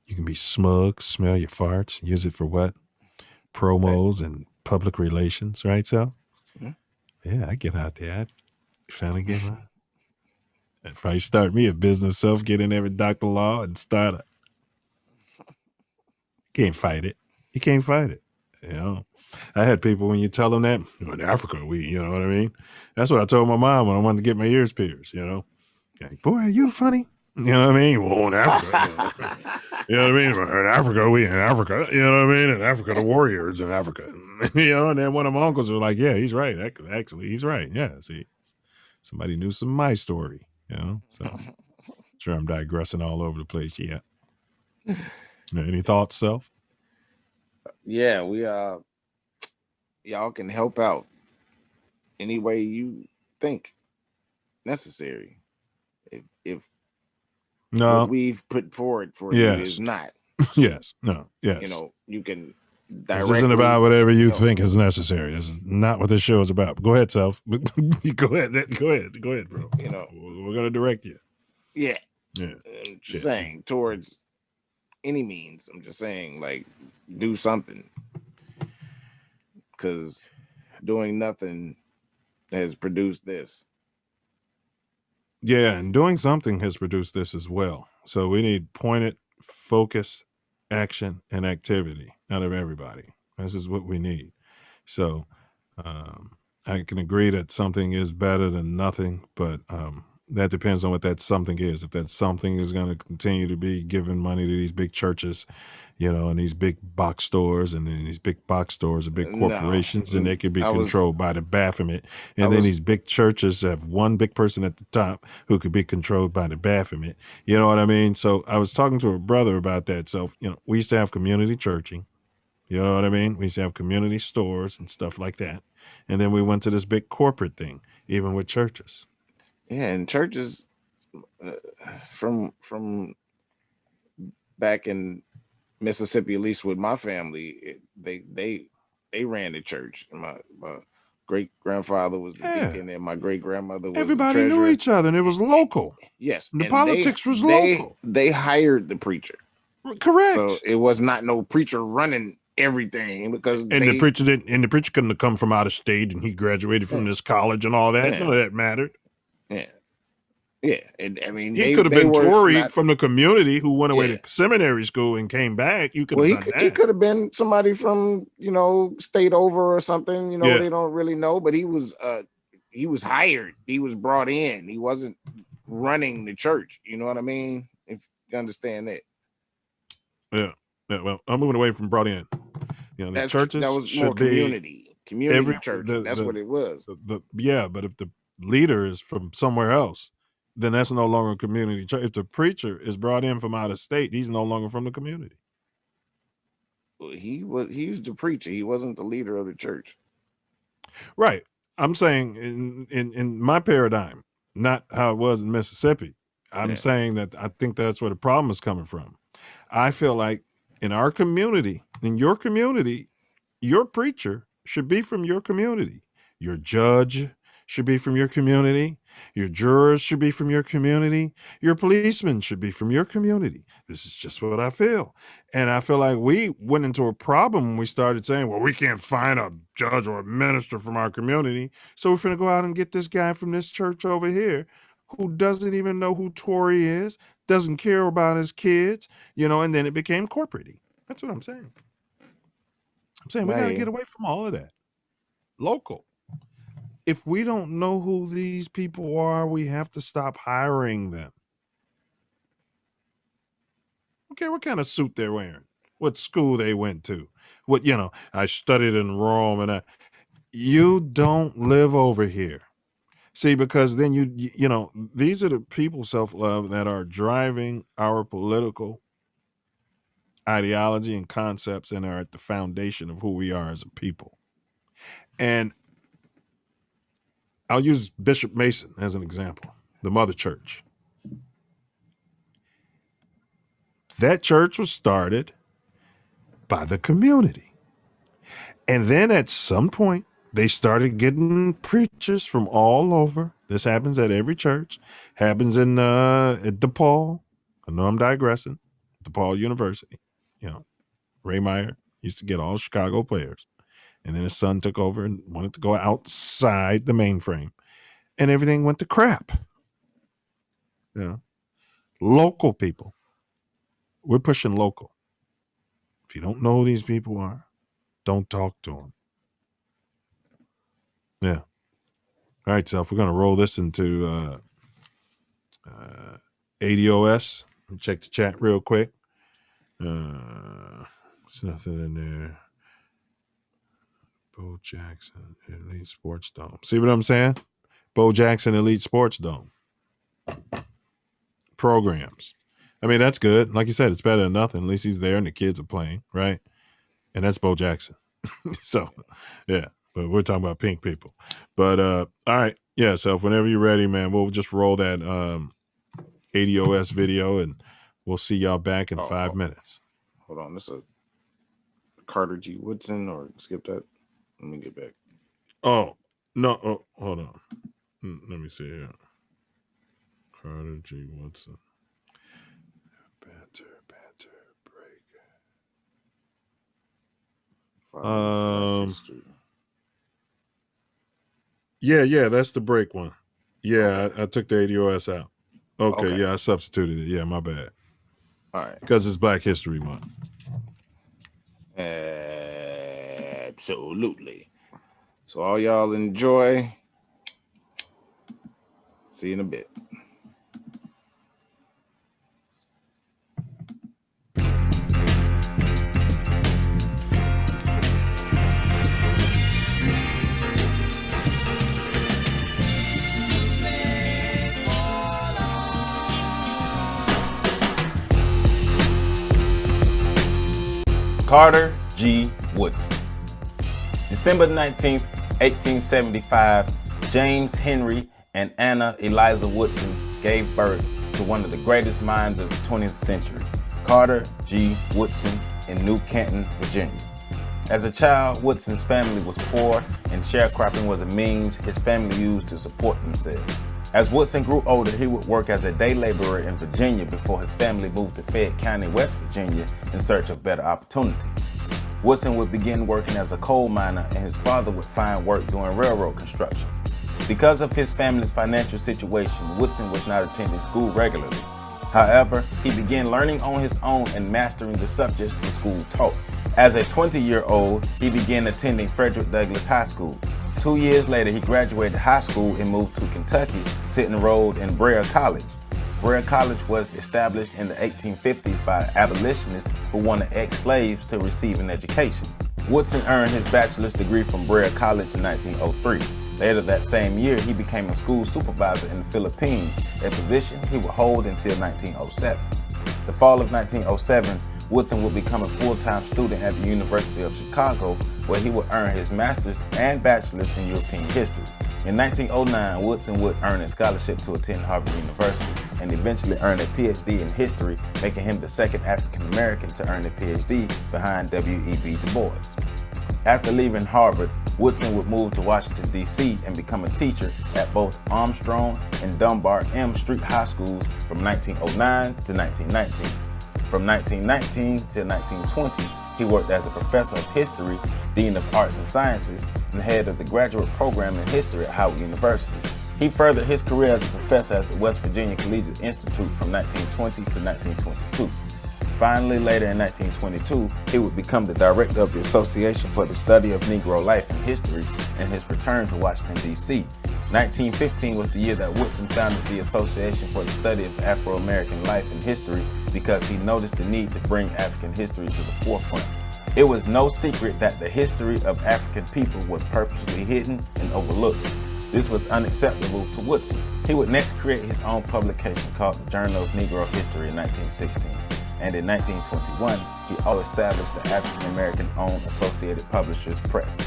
Speaker 1: You can be smug, smell your farts, use it for what? Promos and public relations, right, so? Yeah, I get out there. I finally get out. I'd probably start me a business self, get in every Dr. Law and start it. Can't fight it. You can't fight it. I had people, when you tell them that, in Africa, you know what I mean? That's what I told my mom when I wanted to get my ears pierced, Like, boy, are you funny? You know what I mean? Well, in Africa. You know what I mean? In Africa, we in Africa. You know what I mean? In Africa, the warriors in Africa. And then one of my uncles was like, yeah, he's right. Actually, he's right. Yeah, see, somebody knew some of my story, So, sure, I'm digressing all over the place. Yeah. Any thoughts, Self?
Speaker 2: Yeah, we y'all can help out any way you think necessary. If
Speaker 1: no,
Speaker 2: what we've put forward for you is not.
Speaker 1: Yes. No. Yes.
Speaker 2: You can
Speaker 1: directly. This isn't about whatever you think is necessary. This is not what this show is about. But go ahead, Self. Go ahead, bro. We're gonna direct you.
Speaker 2: Yeah.
Speaker 1: Yeah.
Speaker 2: I'm just saying, towards any means. I'm just saying, like, do something. Because doing nothing has produced this.
Speaker 1: Yeah, and doing something has produced this as well. So we need pointed, focused action and activity out of everybody. This is what we need. So I can agree that something is better than nothing, but that depends on what that something is. If that something is going to continue to be giving money to these big churches, and these big box stores, and then these big box stores are big corporations, and they could be controlled by the Baphomet. And then these big churches have one big person at the top who could be controlled by the Baphomet. You know what I mean? So I was talking to a brother about that. So, we used to have community churching. You know what I mean? We used to have community stores and stuff like that. And then we went to this big corporate thing, even with churches.
Speaker 2: Yeah, and churches from back in Mississippi, at least with my family, they ran the church. My great grandfather was the deacon, and my great grandmother was
Speaker 1: everybody
Speaker 2: the treasurer.
Speaker 1: knew each other, and it was local.
Speaker 2: Yes,
Speaker 1: and the politics was local.
Speaker 2: They hired the preacher.
Speaker 1: Correct.
Speaker 2: So it was not no preacher running everything, because
Speaker 1: the preacher couldn't have come from out of state, and he graduated from this college and all that. None of that mattered.
Speaker 2: Yeah, and I mean,
Speaker 1: he could have been Tory from the community who went away to seminary school and came back. You could have done that.
Speaker 2: He could have been somebody from state over or something. They don't really know, but he was hired. He was brought in. He wasn't running the church. You know what I mean? If you understand that.
Speaker 1: Yeah. Well, I'm moving away from brought in. The churches
Speaker 2: that was
Speaker 1: should
Speaker 2: more community church. That's what it was.
Speaker 1: But if the leader is from somewhere else, then that's no longer a community church. If the preacher is brought in from out of state, he's no longer from the community.
Speaker 2: Well, he was the preacher. He wasn't the leader of the church.
Speaker 1: Right. I'm saying in my paradigm, not how it was in Mississippi. I'm saying that I think that's where the problem is coming from. I feel like in our community, in your community, your preacher should be from your community. Your judge should be from your community. Your jurors should be from your community. Your policemen should be from your community. This is just what I feel. And I feel like we went into a problem when we started saying, well, we can't find a judge or a minister from our community. So we're going to go out and get this guy from this church over here who doesn't even know who Tory is, doesn't care about his kids, and then it became corporate-y. That's what I'm saying. I'm saying we got to get away from all of that. Local. If we don't know who these people are, we have to stop hiring them. Okay, what kind of suit they're wearing, what school they went to, what, I studied in Rome, and you don't live over here. See, because then these are the people, self-love, that are driving our political ideology and concepts and are at the foundation of who we are as a people. And I'll use Bishop Mason as an example, the Mother Church. That church was started by the community. And then at some point, they started getting preachers from all over. This happens at every church. Happens in at DePaul. I know I'm digressing. DePaul University. Ray Meyer used to get all Chicago players. And then his son took over and wanted to go outside the mainframe. And everything went to crap. Local people. We're pushing local. If you don't know who these people are, don't talk to them. Yeah. All right, Self, we're going to roll this into ADOS. Check the chat real quick. There's nothing in there. Bo Jackson, Elite Sports Dome. See what I'm saying? Bo Jackson, Elite Sports Dome. Programs. I mean, that's good. Like you said, it's better than nothing. At least he's there and the kids are playing, right? And that's Bo Jackson. So, yeah. But we're talking about pink people. But, all right. Yeah, so whenever you're ready, man, we'll just roll that ADOS video, and we'll see y'all back in 5 minutes.
Speaker 2: Hold on. This is a Carter G. Woodson, or skip that. Let me get back.
Speaker 1: Oh, no. Oh, hold on. Let me see here. Carter G. Woodson. Banter, break. Yeah, that's the break one. Yeah, okay. I took the ADOS out. Okay, yeah, I substituted it. Yeah, my bad.
Speaker 2: All right.
Speaker 1: Because it's Black History Month.
Speaker 2: Absolutely. So all y'all enjoy. See you in a bit.
Speaker 7: Carter G. Woodson. December 19th, 1875, James Henry and Anna Eliza Woodson gave birth to one of the greatest minds of the 20th century, Carter G. Woodson in New Canton, Virginia. As a child, Woodson's family was poor and sharecropping was a means his family used to support themselves. As Woodson grew older, he would work as a day laborer in Virginia before his family moved to Fayette County, West Virginia in search of better opportunities. Woodson would begin working as a coal miner and his father would find work doing railroad construction. Because of his family's financial situation, Woodson was not attending school regularly. However, he began learning on his own and mastering the subjects the school taught. As a 20-year-old, he began attending Frederick Douglass High School. 2 years later, he graduated high school and moved to Kentucky to enroll in Brea College. Brea College was established in the 1850s by abolitionists who wanted ex-slaves to receive an education. Woodson earned his bachelor's degree from Brea College in 1903. Later that same year, he became a school supervisor in the Philippines, a position he would hold until 1907. The fall of 1907, Woodson would become a full-time student at the University of Chicago, where he would earn his master's and bachelor's in European history. In 1909, Woodson would earn a scholarship to attend Harvard University and eventually earn a PhD in history, making him the second African-American to earn a PhD behind W.E.B. Du Bois. After leaving Harvard, Woodson would move to Washington, D.C. and become a teacher at both Armstrong and Dunbar M Street High Schools from 1909 to 1919. From 1919 to 1920, he worked as a professor of history, dean of arts and sciences, and head of the graduate program in history at Howard University. He furthered his career as a professor at the West Virginia Collegiate Institute from 1920 to 1922. Finally, later in 1922, he would become the director of the Association for the Study of Negro Life and History in his return to Washington, D.C. 1915 was the year that Woodson founded the Association for the Study of Afro-American Life and History because he noticed the need to bring African history to the forefront. It was no secret that the history of African people was purposely hidden and overlooked. This was unacceptable to Woodson. He would next create his own publication called the Journal of Negro History in 1916. And in 1921, he also established the African-American-owned Associated Publishers Press.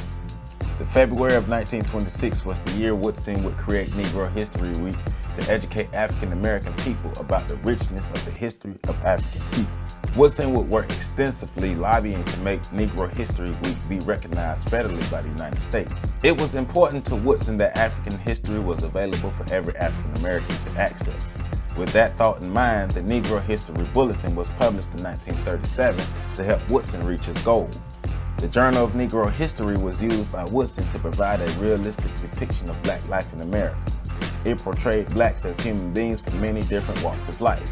Speaker 7: The February of 1926 was the year Woodson would create Negro History Week to educate African-American people about the richness of the history of African people. Woodson would work extensively lobbying to make Negro History Week be recognized federally by the United States. It was important to Woodson that African history was available for every African-American to access. With that thought in mind, the Negro History Bulletin was published in 1937 to help Woodson reach his goal. The Journal of Negro History was used by Woodson to provide a realistic depiction of black life in America. It portrayed blacks as human beings from many different walks of life.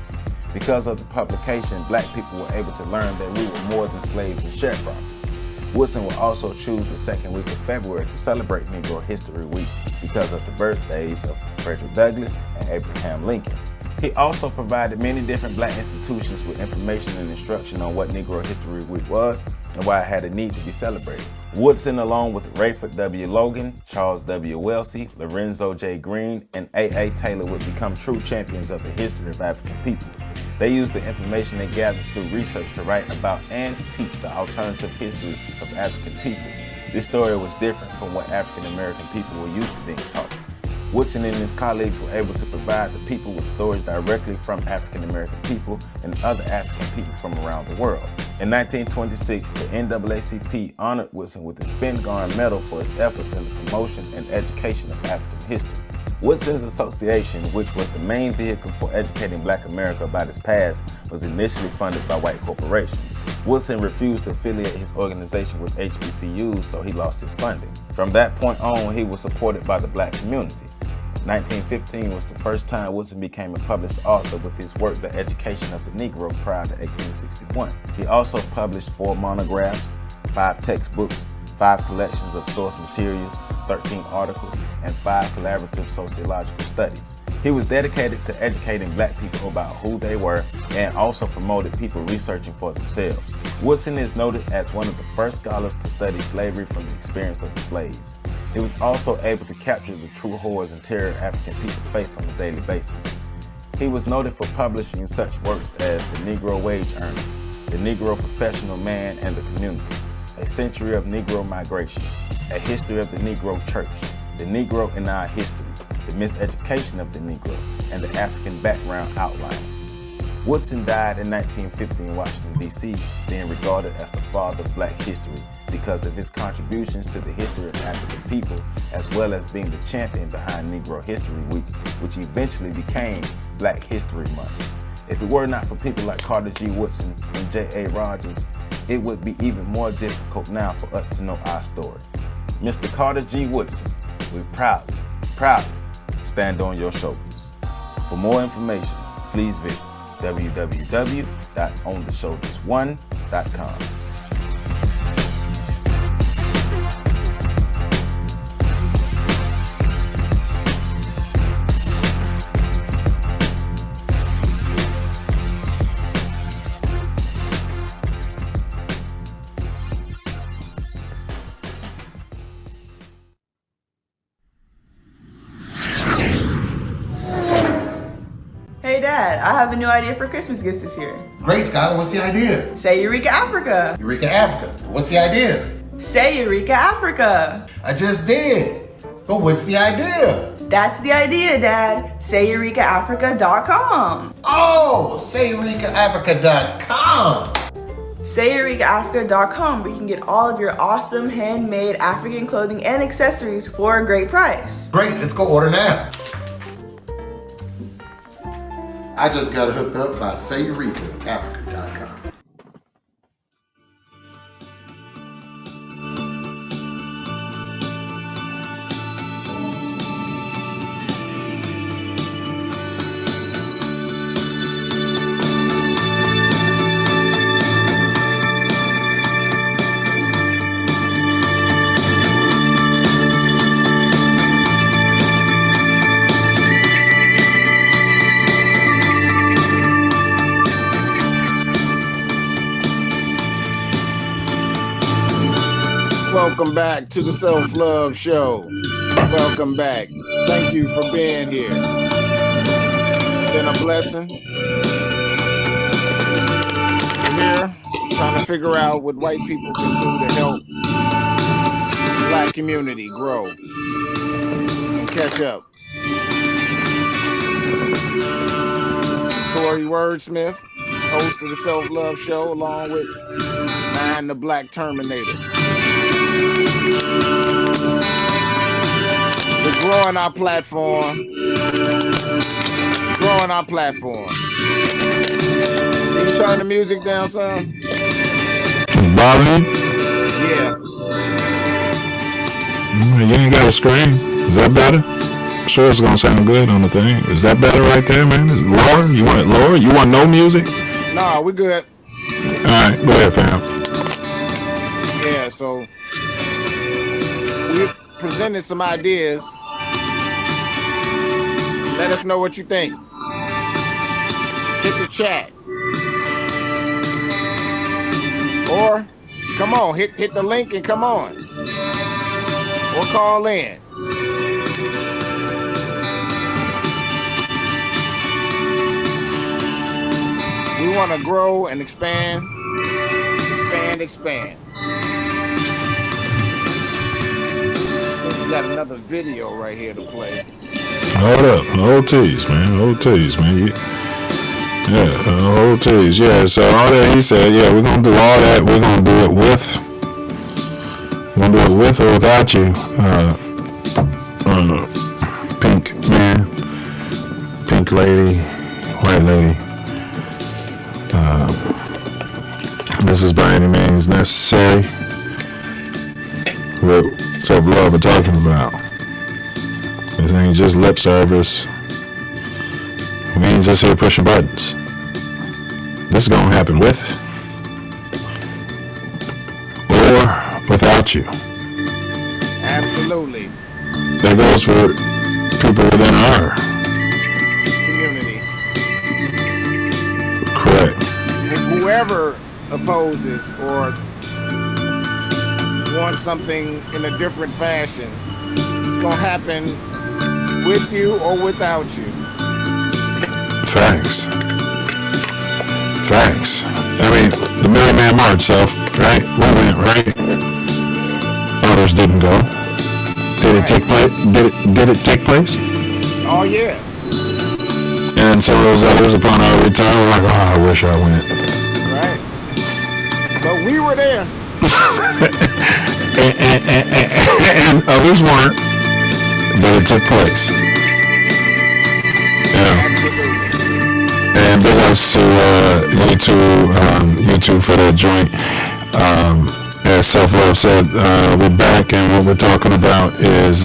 Speaker 7: Because of the publication, black people were able to learn that we were more than slaves and sharecroppers. Woodson would also choose the second week of February to celebrate Negro History Week because of the birthdays of Frederick Douglass and Abraham Lincoln. He also provided many different black institutions with information and instruction on what Negro History Week was and why it had a need to be celebrated. Woodson, along with Rayford W. Logan, Charles W. Wellesley, Lorenzo J. Green, and A.A. Taylor would become true champions of the history of African people. They used the information they gathered through research to write about and teach the alternative history of African people. This story was different from what African American people were used to being taught. Woodson and his colleagues were able to provide the people with stories directly from African American people and other African people from around the world. In 1926, the NAACP honored Woodson with the Spingarn Medal for his efforts in the promotion and education of African history. Woodson's association, which was the main vehicle for educating Black America about its past, was initially funded by white corporations. Woodson refused to affiliate his organization with HBCUs, so he lost his funding. From that point on, he was supported by the black community. 1915 was the first time Woodson became a published author with his work, The Education of the Negro, prior to 1861. He also published 4 monographs, 5 textbooks, 5 collections of source materials, 13 articles, and 5 collaborative sociological studies. He was dedicated to educating black people about who they were and also promoted people researching for themselves. Woodson is noted as one of the first scholars to study slavery from the experience of the slaves. He was also able to capture the true horrors and terror African people faced on a daily basis. He was noted for publishing such works as The Negro Wage Earner, The Negro Professional Man and the Community, A Century of Negro Migration, A History of the Negro Church, The Negro in Our History, The Miseducation of the Negro, and The African Background Outline. Woodson died in 1950 in Washington, D.C., being regarded as the father of black history because of his contributions to the history of African people, as well as being the champion behind Negro History Week, which eventually became Black History Month. If it were not for people like Carter G. Woodson and J.A. Rogers, it would be even more difficult now for us to know our story. Mr. Carter G. Woodson, we proudly stand on your shoulders. For more information, please visit www.ontheshoulders1.com.
Speaker 8: Hey Dad, I have a new idea for Christmas gifts this year.
Speaker 9: Great, Skylar. What's the idea?
Speaker 8: Say Eureka Africa.
Speaker 9: Eureka Africa. What's the idea?
Speaker 8: Say Eureka Africa.
Speaker 9: I just did. But what's the idea?
Speaker 8: That's the idea, Dad. Say EurekaAfrica.com.
Speaker 9: Oh, say EurekaAfrica.com.
Speaker 8: Say EurekaAfrica.com, where you can get all of your awesome handmade African clothing and accessories for a great price.
Speaker 9: Great, let's go order now. I just got hooked up by SayEurekaAfrica.com.
Speaker 2: Welcome back to the Self Love Show. Welcome back. Thank you for being here. It's been a blessing. We're here trying to figure out what white people can do to help the black community grow and catch up. Tori Wordsmith, host of the Self Love Show, along with Man the Black Terminator. We're growing our platform. Growing our platform. Can you turn the music down, son?
Speaker 1: Bobby?
Speaker 2: Yeah.
Speaker 1: You ain't got a screen. Is that better? I'm sure it's gonna sound good on the thing. Is that better right there, man? Is it lower? You want it lower? You want no music?
Speaker 2: No, we good.
Speaker 1: Alright, go ahead, fam.
Speaker 2: Yeah, so we presented some ideas. Let us know what you think. Hit the chat. Or come on, hit the link and come on. Or call in. We want to grow and expand. Expand. We got another video right here to play.
Speaker 1: Hold up, OTs, man. Yeah, OTs. Yeah, so all that he said, yeah, we're gonna do all that. We're gonna do it with or without you. Pink man, pink lady, white lady. This is by any means necessary. What Self Love we're talking about. This ain't just lip service. We ain't just here pushing buttons. This is gonna happen with or without you.
Speaker 2: Absolutely.
Speaker 1: That goes for people within our
Speaker 2: whoever opposes or wants something in a different fashion, it's gonna happen with you or without you.
Speaker 1: Facts. Facts. I mean, the Million Man March, Self, right? We went, right? Others didn't go. Did it take place? Did it take place?
Speaker 2: Oh yeah.
Speaker 1: And some of those others, upon our return, were like, "Oh, I wish I went."
Speaker 2: Right. But we were there.
Speaker 1: and others weren't, but it took place. Yeah. And big ups to you two for that joint. As Self Love said, we're back, and what we're talking about is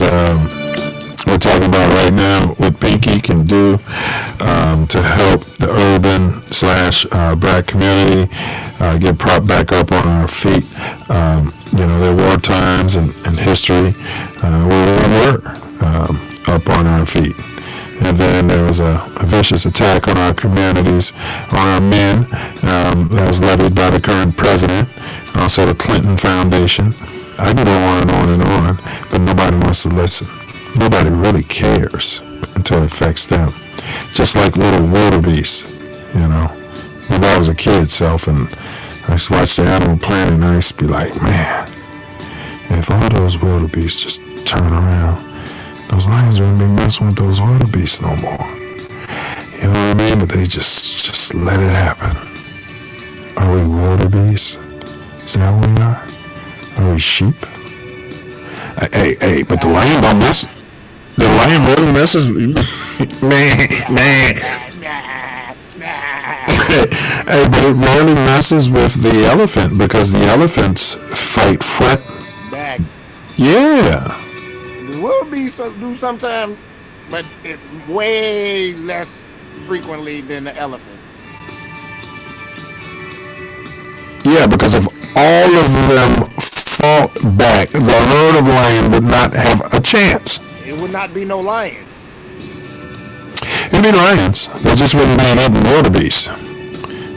Speaker 1: we're talking about right now what Pinky can do to help the urban/black community get propped back up on our feet. There were war times in history where we were up on our feet. And then there was a vicious attack on our communities, on our men, that was levied by the current president, also the Clinton Foundation. I can go on and on, but nobody wants to listen. Nobody really cares until it affects them. Just like little wildebeests, When I was a kid, Self, and I used to watch the Animal Planet, and I used to be like, man, if all those wildebeests just turn around, those lions wouldn't be messing with those wildebeests no more. You know what I mean? But they just let it happen. Are we wildebeest? Is that what we are? Are we sheep? Hey, but the lion don't mess. The lion really messes. man. Hey, but it really messes with the elephant because the elephants fight what?
Speaker 2: Back.
Speaker 1: Yeah.
Speaker 2: It will be do sometime, but way less frequently than the elephant.
Speaker 1: Yeah, because if all of them fought back, the herd of lion would not have a chance.
Speaker 2: It would not be no lions.
Speaker 1: It'd be lions. They just wouldn't be eating wildebeest.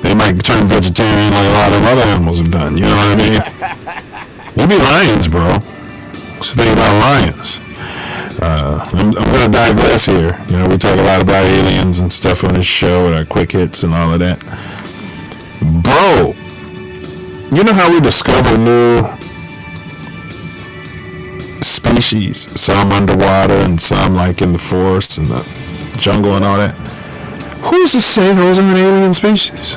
Speaker 1: They might turn vegetarian like a lot of other animals have done. You know what I mean? It'd be lions, bro. Just think about lions. I'm going to digress here. We talk a lot about aliens and stuff on this show with our quick hits and all of that. Bro, you know how we discover new species, some underwater and some like in the forest and the jungle and all that? Who's to say those are an alien species?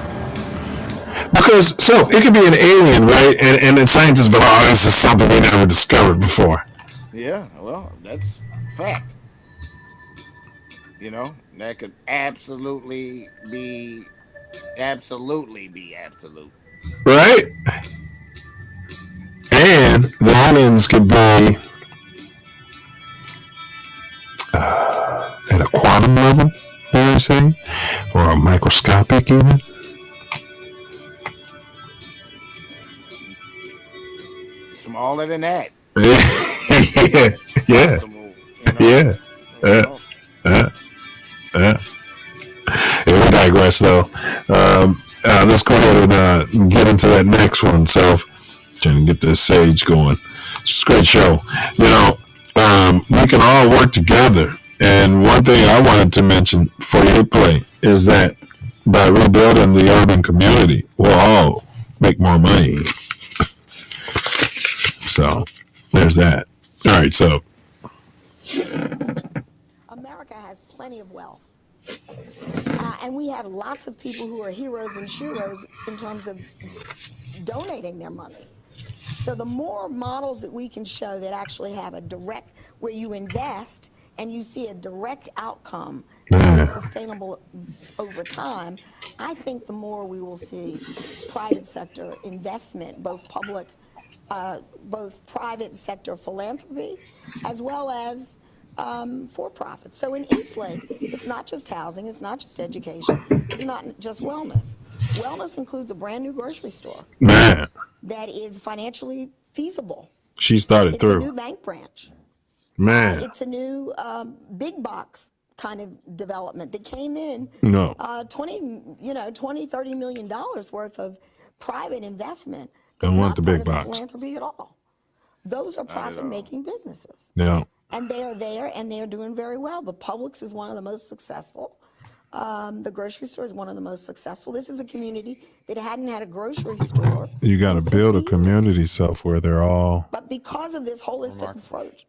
Speaker 1: Because, it could be an alien, right? And then scientists go, oh, this is something we never discovered before.
Speaker 2: Yeah, well, that's fact. That could absolutely be absolute.
Speaker 1: Right? And the aliens could be at a quantum level, dare I say, or a microscopic even.
Speaker 2: Smaller than that.
Speaker 1: Yeah. We digress, though. Let's go ahead and get into that next one. Trying to get this sage going. It's a great show. We can all work together. And one thing I wanted to mention for you to play is that by rebuilding the urban community, we'll all make more money. So, there's that. All right, so.
Speaker 10: America has plenty of wealth. And we have lots of people who are heroes and sheroes in terms of donating their money. So the more models that we can show that actually have a direct, where you invest and you see a direct outcome that is sustainable over time, I think the more we will see private sector investment, both private sector philanthropy as well as for-profit. So in Eastlake, it's not just housing, it's not just education, it's not just wellness. Wellness includes a brand new grocery store that is financially feasible.
Speaker 1: She started through.
Speaker 10: It's a new bank branch.
Speaker 1: Man.
Speaker 10: It's a new big box kind of development. They came in
Speaker 1: No.
Speaker 10: 20-30 million dollars worth of private investment.
Speaker 1: Don't
Speaker 10: It's
Speaker 1: want
Speaker 10: not
Speaker 1: the
Speaker 10: part
Speaker 1: big
Speaker 10: of the
Speaker 1: box.
Speaker 10: philanthropy at all. Those are profit-making businesses.
Speaker 1: Yeah.
Speaker 10: And they are there, and they are doing very well. The Publix is one of the most successful. The grocery store is one of the most successful. This is a community that hadn't had a grocery store.
Speaker 1: You got to build a community self where they're all
Speaker 10: But because of this holistic approach,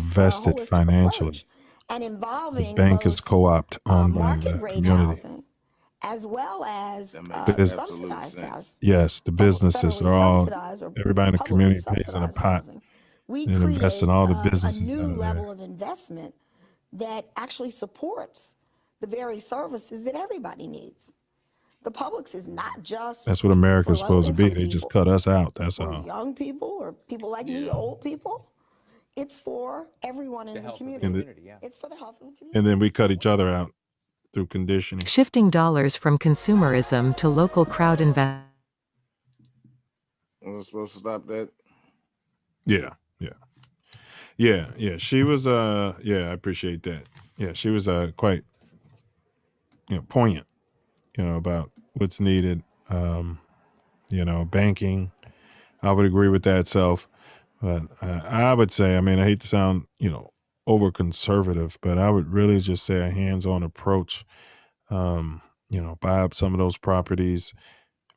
Speaker 1: vested financially.
Speaker 10: and involving
Speaker 1: Bank is co-opt owned by
Speaker 10: market
Speaker 1: the
Speaker 10: rate
Speaker 1: community.
Speaker 10: housing, as well as subsidized housing.
Speaker 1: Yes, the businesses are all,
Speaker 10: subsidized or
Speaker 1: everybody in the community pays in a
Speaker 10: subsidized
Speaker 1: pot
Speaker 10: housing. We
Speaker 1: and invests in
Speaker 10: create
Speaker 1: all the
Speaker 10: a
Speaker 1: businesses
Speaker 10: new
Speaker 1: out of there.
Speaker 10: level of investment that actually supports the very services that everybody needs. The Publix is not just
Speaker 1: That's what America's
Speaker 10: for
Speaker 1: supposed to be.
Speaker 10: low-income
Speaker 1: They just
Speaker 10: people,
Speaker 1: cut us out. That's
Speaker 10: for
Speaker 1: all.
Speaker 10: young people or people like me, old people. It's for everyone in the community. It's for the health of the community.
Speaker 1: And then we cut each other out through conditioning.
Speaker 11: Shifting dollars from consumerism to local crowd investment.
Speaker 2: Was supposed to stop that?
Speaker 1: Yeah. She was I appreciate that. Yeah, she was quite poignant, about what's needed. Banking. I would agree with that, Self. But I would say, I hate to sound, over conservative, but I would really just say a hands-on approach. Buy up some of those properties.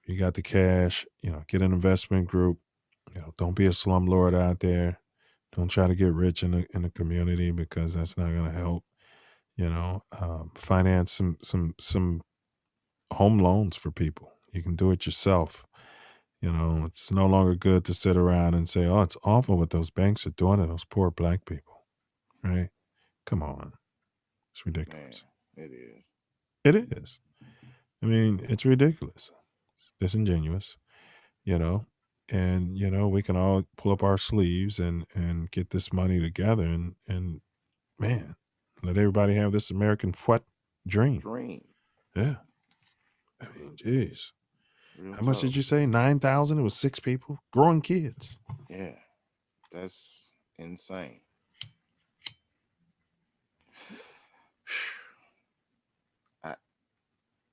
Speaker 1: You got the cash, get an investment group. Don't be a slumlord out there. Don't try to get rich in the community, because that's not going to help. Finance some home loans for people. You can do it yourself. It's no longer good to sit around and say, oh, it's awful what those banks are doing to those poor black people. Right? Come on. It's ridiculous.
Speaker 2: Man, it is.
Speaker 1: It is. It's ridiculous. It's disingenuous, and, we can all pull up our sleeves and get this money together and man, let everybody have this American dream. Yeah. Geez. How much did you say? 9,000? It was 6 people? Growing kids.
Speaker 2: Yeah. That's insane.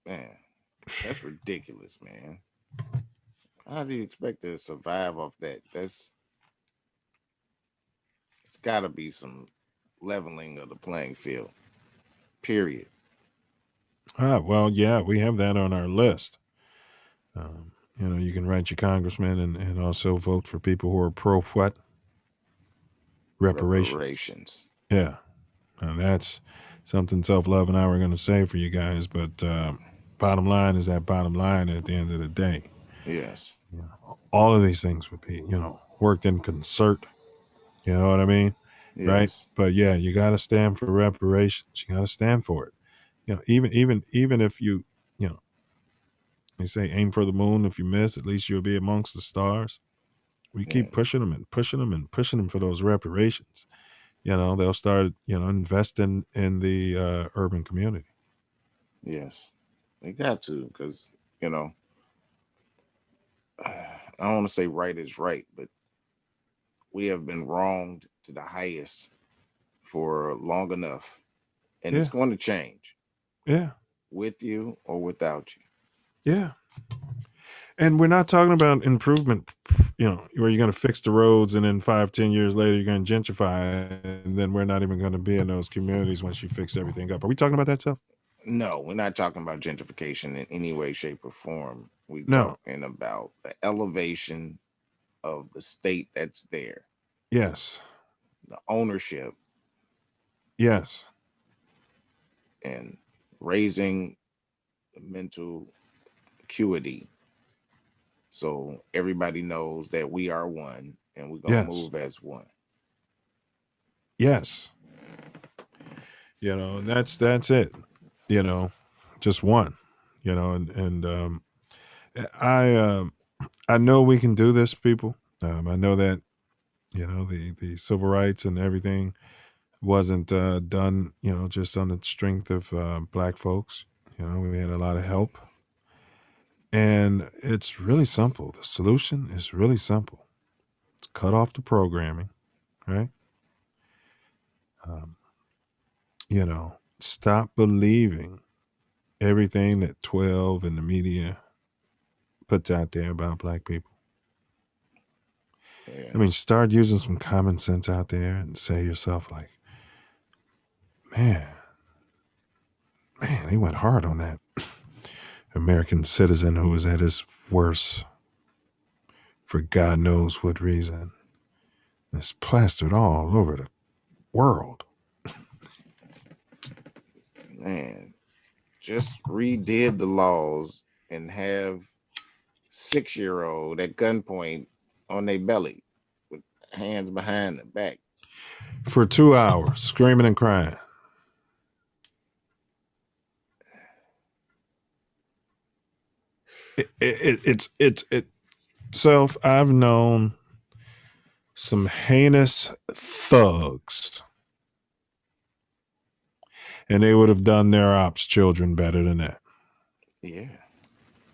Speaker 2: Man, that's ridiculous, man. How do you expect to survive off that? It's got to be some leveling of the playing field. Period.
Speaker 1: Well, yeah, we have that on our list. You can write your congressman and also vote for people who are pro what? Reparations. Yeah. And that's something Self Love and I were going to say for you guys, but bottom line is that bottom line at the end of the day.
Speaker 2: Yes.
Speaker 1: All of these things would be, worked in concert. You know what I mean?
Speaker 2: Yes.
Speaker 1: Right? But yeah, you got to stand for reparations. You got to stand for it. Even if you, they say aim for the moon. If you miss, at least you'll be amongst the stars. We keep pushing them and pushing them and pushing them for those reparations. They'll start, investing in the urban community.
Speaker 2: Yes, they got to, because, I don't want to say right is right, but we have been wronged to the highest for long enough, and it's going to change.
Speaker 1: Yeah.
Speaker 2: With you or without you.
Speaker 1: Yeah. And we're not talking about improvement, where you're going to fix the roads and then 5-10 years later you're going to gentrify, and then we're not even going to be in those communities once you fix everything up. Are we talking about that stuff?
Speaker 2: No, we're not talking about gentrification in any way, shape, or form. We're
Speaker 1: No.
Speaker 2: talking about the elevation of the state that's there.
Speaker 1: Yes.
Speaker 2: The ownership.
Speaker 1: Yes.
Speaker 2: And raising the mental acuity, so everybody knows that we are one and we're going to move as one.
Speaker 1: Yes. And that's it. Just one. And I know we can do this, people. I know that the civil rights and everything wasn't done just on the strength of black folks. We had a lot of help. And it's really simple. The solution is really simple. It's cut off the programming, right? stop believing everything that 12 and the media puts out there about black people.
Speaker 2: Yeah.
Speaker 1: I mean, start using some common sense out there and say to yourself, like, man, he went hard on that American citizen who was at his worst for God knows what reason. It's plastered all over the world.
Speaker 2: Man, just redid the laws and have 6-year-old at gunpoint on their belly with hands behind the back.
Speaker 1: For 2 hours, screaming and crying. It's Self, I've known some heinous thugs, and they would have done their ops children better than that.
Speaker 2: Yeah.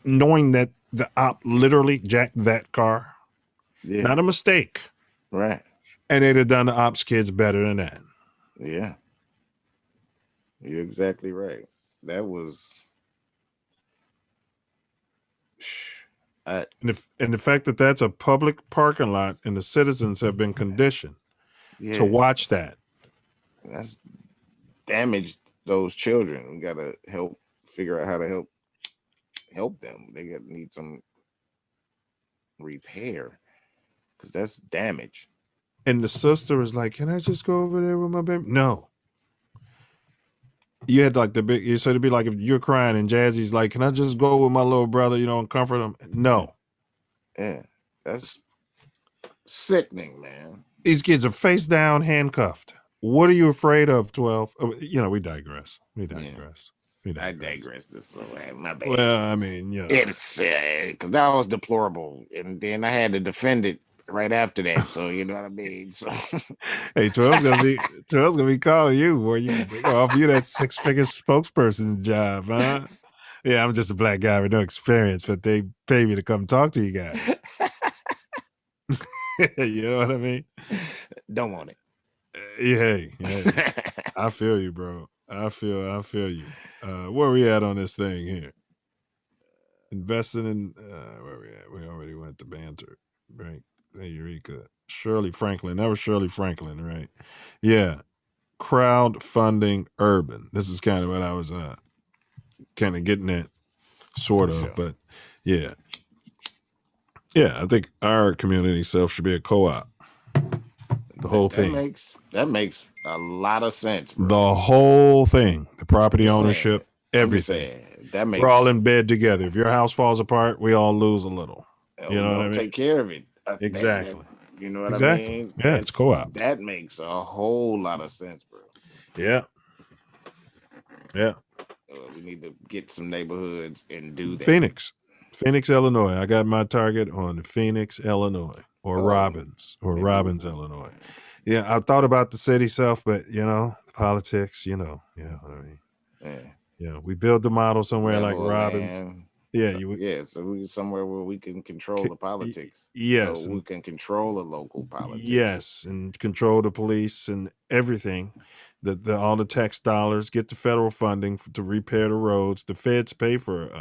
Speaker 1: Knowing that the op literally jacked that car, not a mistake.
Speaker 2: Right.
Speaker 1: And they'd have done the ops kids better than that.
Speaker 2: Yeah. You're exactly right. That was...
Speaker 1: And the fact that that's a public parking lot and the citizens have been conditioned to watch that.
Speaker 2: That's damaged those children. We got to figure out how to help them. They need some repair because that's damage.
Speaker 1: And the sister was like, "Can I just go over there with my baby?" No. You had like you said it'd be like if you're crying and Jazzy's like, "Can I just go with my little brother, and comfort him?" No.
Speaker 2: Yeah, that's sickening, man.
Speaker 1: These kids are face down, handcuffed. What are you afraid of, 12? We digress.
Speaker 2: I digress this way. My bad.
Speaker 1: Well, I mean,
Speaker 2: it's because that was deplorable, and then I had to defend it right after that. So you know what I mean. So
Speaker 1: hey, 12's gonna be calling you, boy. You offer you that 6-figure spokesperson job, huh? Yeah, I'm just a black guy with no experience, but they pay me to come talk to you guys. You know what I mean?
Speaker 2: Don't want it.
Speaker 1: Hey, I feel you, bro. I feel you. Where we at on this thing here? Investing in where we at? We already went to banter, right? Hey, Eureka. Shirley Franklin. That was Shirley Franklin, right? Yeah. Crowdfunding urban. This is kind of what I was kind of getting at, sort of, but yeah. Yeah, I think our community self should be a co-op. The whole thing.
Speaker 2: That makes a lot of sense, bro.
Speaker 1: The whole thing. The property ownership, everything. We're all in bed together. If your house falls apart, we all lose a little. You know what I mean?
Speaker 2: Take care of it.
Speaker 1: Exactly.
Speaker 2: You know what I mean?
Speaker 1: Yeah, it's co-op.
Speaker 2: That makes a whole lot of sense, bro.
Speaker 1: Yeah. Yeah.
Speaker 2: We need to get some neighborhoods and do that.
Speaker 1: Phoenix, Illinois. I got my target on Phoenix, Illinois, or Robbins, Illinois. Yeah, I thought about the city self, but the politics, you know what I mean. Yeah, we build the model somewhere like Robbins.
Speaker 2: Man.
Speaker 1: Yeah,
Speaker 2: so we somewhere where we can control the politics.
Speaker 1: Yes,
Speaker 2: so we can control the local politics.
Speaker 1: Yes, and control the police and everything. All the tax dollars, get the federal funding to repair the roads. The feds pay for.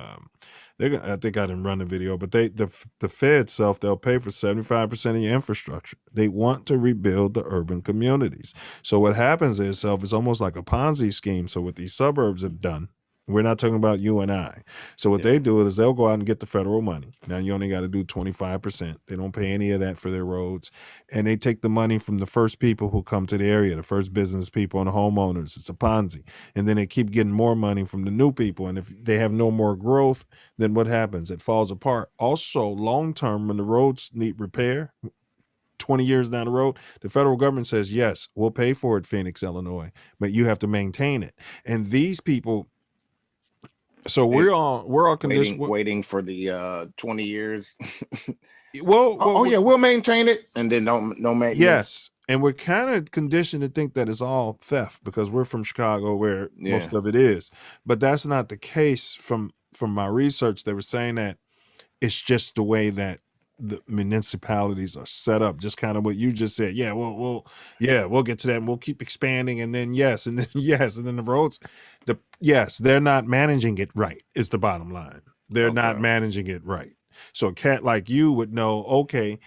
Speaker 1: I think I didn't run the video, but the Fed they'll pay for 75% of your infrastructure. They want to rebuild the urban communities. So what happens is it's almost like a Ponzi scheme. So what these suburbs have done. We're not talking about you and I. So what they do is they'll go out and get the federal money. Now you only got to do 25%. They don't pay any of that for their roads. And they take the money from the first people who come to the area, the first business people and the homeowners. It's a Ponzi. And then they keep getting more money from the new people. And if they have no more growth, then what happens? It falls apart. Also, long-term, when the roads need repair, 20 years down the road, the federal government says, yes, we'll pay for it, Phoenix, Illinois, but you have to maintain it. And these people... So we're all conditioned
Speaker 2: waiting for the 20 years.
Speaker 1: Well,
Speaker 2: we'll maintain it, and then no maintenance.
Speaker 1: Yes, and we're kind of conditioned to think that it's all theft because we're from Chicago, where most of it is. But that's not the case. From my research, they were saying that it's just the way that the municipalities are set up, just kind of what you just said. Yeah, we'll get to that, and we'll keep expanding, and then yes, and then yes, and then the roads, they're not managing it right. Is the bottom line. They're not managing it right. So a cat like you would know, okay,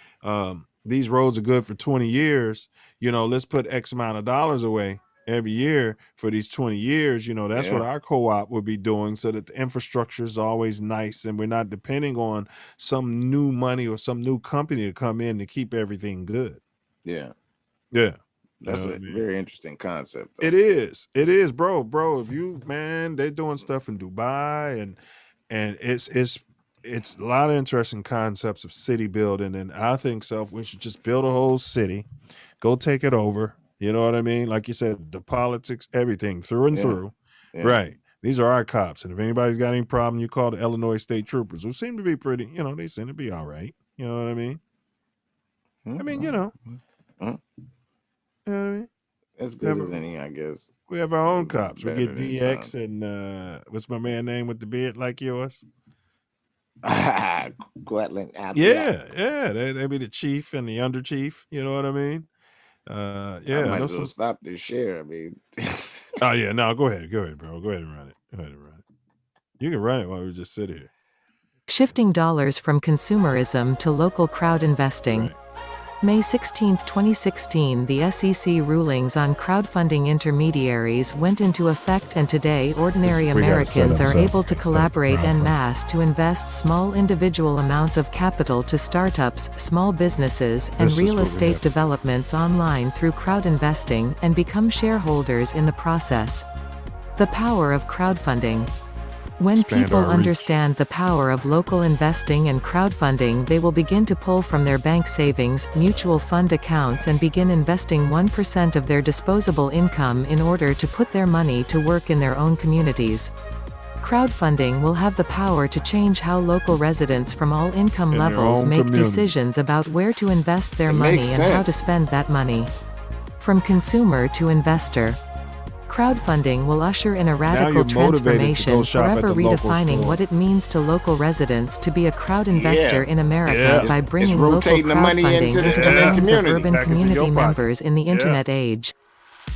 Speaker 1: these roads are good for 20 years. Let's put X amount of dollars away every year for these 20 years. That's what our co-op would be doing, so that the infrastructure is always nice and we're not depending on some new money or some new company to come in to keep everything good.
Speaker 2: Yeah.
Speaker 1: That's
Speaker 2: a very interesting concept, though.
Speaker 1: It is, bro. If you, man, they're doing stuff in Dubai and it's a lot of interesting concepts of city building. And I think we should just build a whole city, go take it over. You know what I mean? Like you said, the politics, everything through and through.
Speaker 2: Yeah.
Speaker 1: Right. These are our cops. And if anybody's got any problem, you call the Illinois State Troopers, who seem to be pretty, they seem to be all right. You know what I mean? I mean, you know what I mean?
Speaker 2: As good as any, I guess.
Speaker 1: We have our own cops. We get
Speaker 2: Better than
Speaker 1: DX
Speaker 2: some.
Speaker 1: and what's my man name with the beard like yours?
Speaker 2: Quetland.
Speaker 1: Yeah. They be the chief and the under chief. You know what I mean?
Speaker 2: I might as well stop this share. I mean,
Speaker 1: oh yeah, no, go ahead, bro. Go ahead and run it. You can run it while we just sit here.
Speaker 11: Shifting dollars from consumerism to local crowd investing.
Speaker 1: Right.
Speaker 11: May 16, 2016, the SEC rulings on crowdfunding intermediaries went into effect, and today ordinary Americans are able to collaborate en masse to invest small individual amounts of capital to startups, small businesses, and real estate developments online through crowd investing, and become shareholders in the process. The power of crowdfunding. When people understand the power of local investing and crowdfunding, they will begin to pull from their bank savings, mutual fund accounts, and begin investing 1% of their disposable income in order to put their money to work in their own communities. Crowdfunding will have the power to change how local residents from all income levels make decisions about where to invest their money and how to spend that money. From consumer to investor. Crowdfunding will usher in a radical transformation, forever redefining what it means to local residents to be a crowd investor in America by bringing local crowdfunding into the homes of urban community members in the internet age.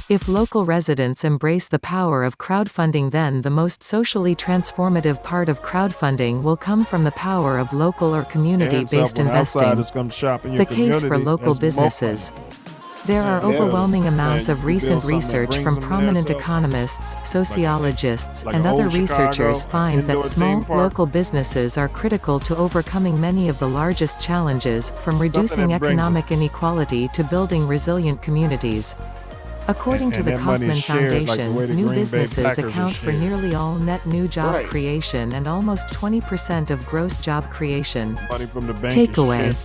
Speaker 11: If local residents embrace the power of crowdfunding, then the most socially transformative part of crowdfunding will come from the power of local or community-based investing. The case for local businesses. There are overwhelming amounts of recent research from prominent economists, sociologists, and other researchers find that small, local businesses are critical to overcoming many of the largest challenges, from reducing economic inequality to building resilient communities. According to the Kauffman Foundation, new businesses account for nearly all net new job creation and almost 20% of gross job creation. Takeaway.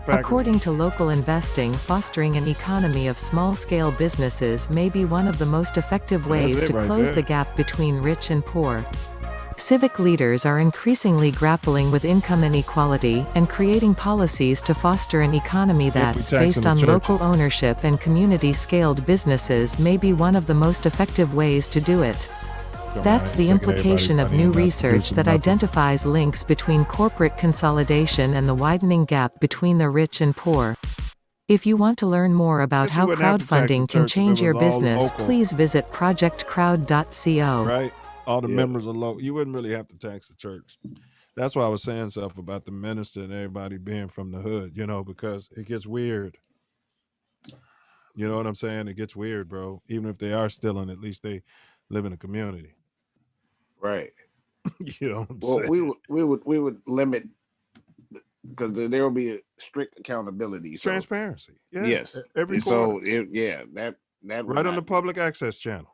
Speaker 11: According to local investing, fostering an economy of small-scale businesses may be one of the most effective ways to close the gap between rich and poor. Civic leaders are increasingly grappling with income inequality, and creating policies to foster an economy that's based on local ownership and community-scaled businesses may be one of the most effective ways to do it. That's the implication of new research that identifies links between corporate consolidation and the widening gap between the rich and poor. If you want to learn more about how crowdfunding can change your business, please visit projectcrowd.co.
Speaker 1: Right. All the members are low. You wouldn't really have to tax the church. That's why I was saying stuff about the minister and everybody being from the hood, because it gets weird. You know what I'm saying? It gets weird, bro. Even if they are stealing, at least they live in a community.
Speaker 2: Right.
Speaker 1: You know what I'm saying?
Speaker 2: We would limit, because there will be a strict accountability. So.
Speaker 1: Transparency. Yeah.
Speaker 2: Yes.
Speaker 1: Every quarter.
Speaker 2: that
Speaker 1: right on the public access channel.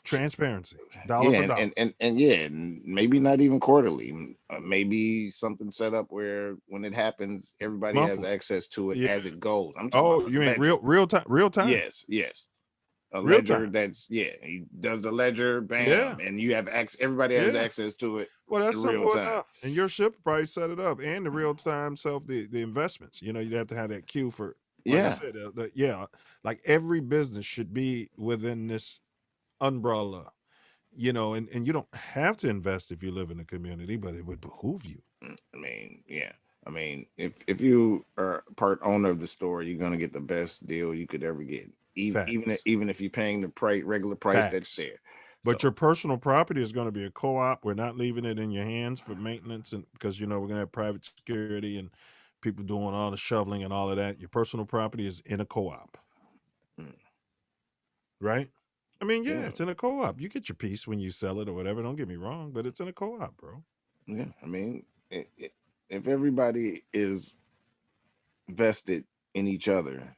Speaker 1: Transparency, dollar for dollar,
Speaker 2: and maybe not even quarterly. Maybe something set up where when it happens, everybody has access to it as it goes. I'm talking about
Speaker 1: you mean real time?
Speaker 2: Yes. A ledger that's he does the ledger, bam, and you have access. Everybody has access to it.
Speaker 1: Well, that's simple enough. And your ship probably set it up, and the real time the investments. You'd have to have that queue for. Like I said, like every business should be within this umbrella, and you don't have to invest if you live in the community, but it would behoove you.
Speaker 2: I mean, I mean, if you are part owner of the store, you're gonna get the best deal you could ever get, even if you're paying the regular price that's there.
Speaker 1: But your personal property is going to be a co-op. We're not leaving it in your hands for maintenance, and because we're going to have private security and people doing all the shoveling and all of that. Your personal property is in a co-op, right? I mean, yeah, it's in a co-op. You get your piece when you sell it or whatever. Don't get me wrong, but it's in a co-op, bro.
Speaker 2: Yeah, I mean, if everybody is vested in each other,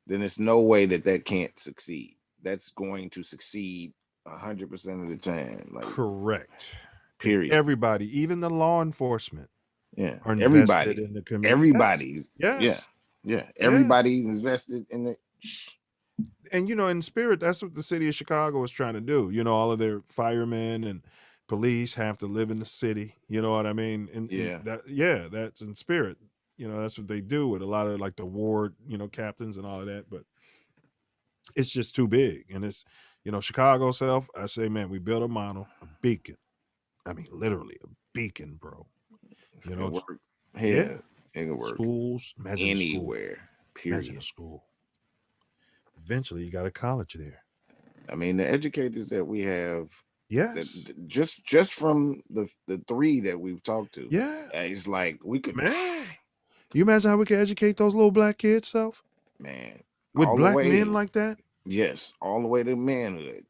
Speaker 2: then there's no way that can't succeed. That's going to succeed 100% of the time. Like,
Speaker 1: correct.
Speaker 2: Period.
Speaker 1: If everybody, even the law enforcement, are invested
Speaker 2: everybody
Speaker 1: in the community.
Speaker 2: Everybody's
Speaker 1: yes.
Speaker 2: Everybody's invested in it.
Speaker 1: And in spirit, that's what the city of Chicago is trying to do. All of their firemen and police have to live in the city. You know what I mean? And that's in spirit. That's what they do with a lot of like the ward, captains and all of that. But it's just too big. And it's, Chicago Self, I say, man, we built a model, a beacon. I mean, literally a beacon, bro.
Speaker 2: It work.
Speaker 1: Yeah.
Speaker 2: It can work.
Speaker 1: Schools, imagine
Speaker 2: anywhere.
Speaker 1: A school.
Speaker 2: Period.
Speaker 1: Imagine a school. Eventually, you got a college there.
Speaker 2: I mean, the educators that we have, just from the three that we've talked to, it's like we could.
Speaker 1: Man, you imagine how we could educate those little black kids, Self?
Speaker 2: Man,
Speaker 1: with black men like that?
Speaker 2: Yes, all the way to manhood,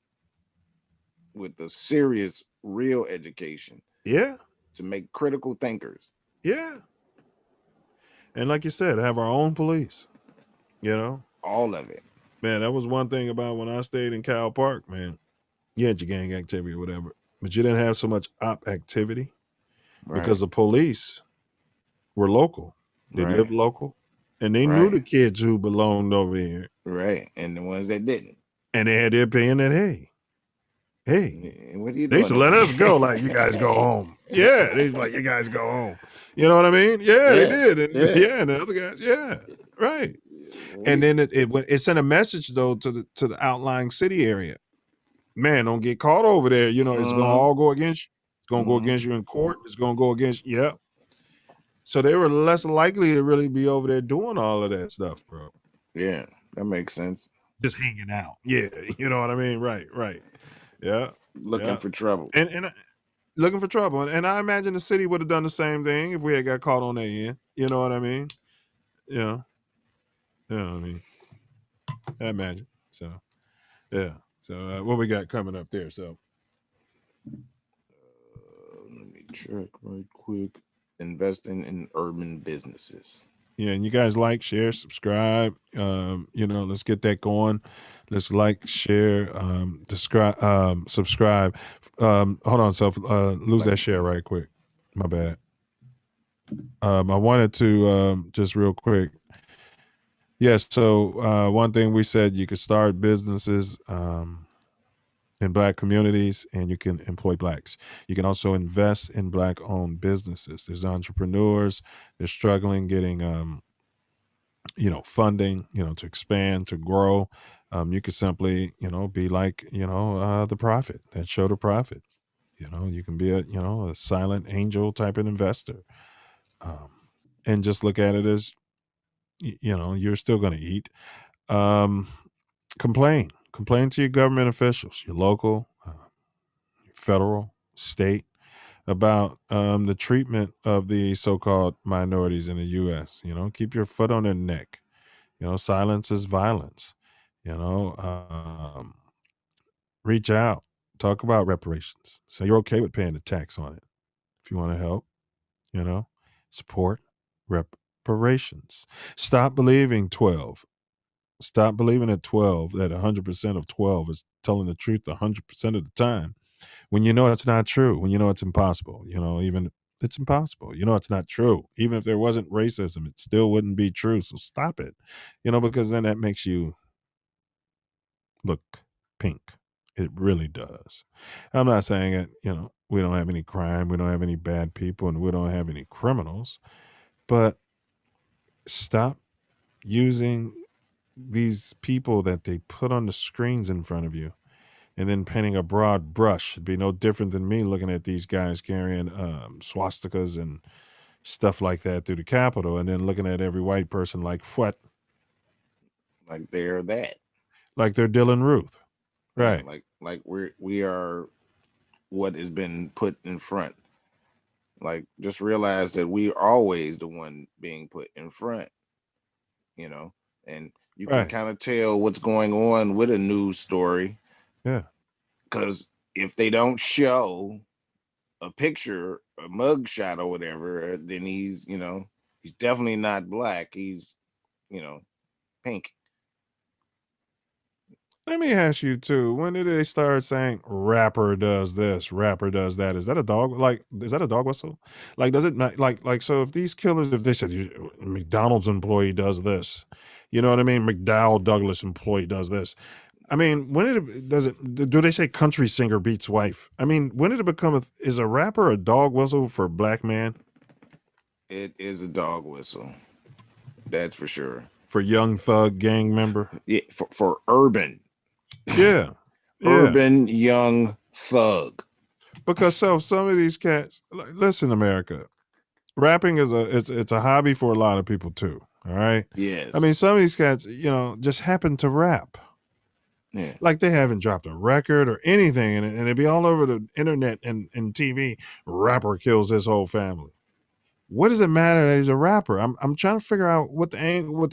Speaker 2: with the serious, real education.
Speaker 1: Yeah,
Speaker 2: to make critical thinkers.
Speaker 1: Yeah, and like you said, have our own police.
Speaker 2: All of it.
Speaker 1: Man, that was one thing about when I stayed in Cal Park, man. You had your gang activity or whatever, but you didn't have so much op activity because the police were local. They lived local, and they knew the kids who belonged over here.
Speaker 2: Right, and the ones that didn't.
Speaker 1: And they had their opinion that, hey,
Speaker 2: what are you doing?
Speaker 1: They used to let us go, like, you guys go home. Yeah, they was like, you guys go home. You know what I mean? Yeah, they did. And and the other guys, right. And then it sent a message though to the outlying city area. Man, don't get caught over there. It's gonna all go against you. It's gonna go against you in court. It's gonna go against So they were less likely to really be over there doing all of that stuff, bro.
Speaker 2: Yeah, that makes sense.
Speaker 1: Just hanging out. Yeah, you know what I mean? Right. Yeah.
Speaker 2: Looking for trouble.
Speaker 1: And looking for trouble. And I imagine the city would have done the same thing if we had got caught on their end. You know what I mean? Yeah. Yeah, I mean, I imagine. So, yeah. So, what we got coming up there? So,
Speaker 2: let me check right quick. Investing in urban businesses.
Speaker 1: Yeah, and you guys like, share, subscribe. Let's get that going. Let's like, share, subscribe. Hold on, Self. Lose that share right quick. My bad. I wanted to just real quick. Yes, so one thing we said, you could start businesses in Black communities, and you can employ Blacks. You can also invest in Black-owned businesses. There's entrepreneurs. They're struggling getting, funding, to expand, to grow. You could simply, be like, the Prophet, that show The Prophet. You can be a silent angel type of investor, and just look at it as, you're still going to eat. Complain to your government officials, your local, your federal, state, about the treatment of the so-called minorities in the U.S. Keep your foot on their neck. Silence is violence. Reach out, talk about reparations. So you're okay with paying the tax on it. If you want to help, support reparations. Stop believing 12. Stop believing at 12 that 100% of 12 is telling the truth 100% of the time, when it's not true, when it's impossible. Even it's impossible. It's not true. Even if there wasn't racism, it still wouldn't be true. So stop it. Because then that makes you look pink. It really does. I'm not saying it, we don't have any crime, we don't have any bad people, and we don't have any criminals, but stop using these people that they put on the screens in front of you and then painting a broad brush. It'd be no different than me looking at these guys carrying swastikas and stuff like that through the Capitol, and then looking at every white person like what?
Speaker 2: Like they're that.
Speaker 1: Like they're Dylan Ruth. Right.
Speaker 2: Yeah, like we are what has been put in front. Like, just realize that we are always the one being put in front, you know, and you can kind of tell what's going on with a news story.
Speaker 1: Yeah.
Speaker 2: Because if they don't show a picture, a mug shot or whatever, then he's definitely not black. He's, pink.
Speaker 1: Let me ask you too. When did they start saying rapper does this, rapper does that? Is that a dog? Like, is that a dog whistle? Like, does it not like? So if these killers, if they said McDonald's employee does this, you know what I mean? McDowell Douglas employee does this. I mean, when do they say country singer beats wife? I mean, when did it become is a rapper a dog whistle for black man?
Speaker 2: It is a dog whistle. That's for sure.
Speaker 1: For young thug gang member?
Speaker 2: Yeah, for urban.
Speaker 1: Yeah.
Speaker 2: Urban young thug.
Speaker 1: Because some of these cats, listen, America, rapping is it's a hobby for a lot of people too. All right.
Speaker 2: Yes.
Speaker 1: I mean, some of these cats, just happen to rap.
Speaker 2: Yeah.
Speaker 1: Like they haven't dropped a record or anything, and it'd be all over the internet and TV. Rapper kills his whole family. What does it matter that he's a rapper? I'm trying to figure out what the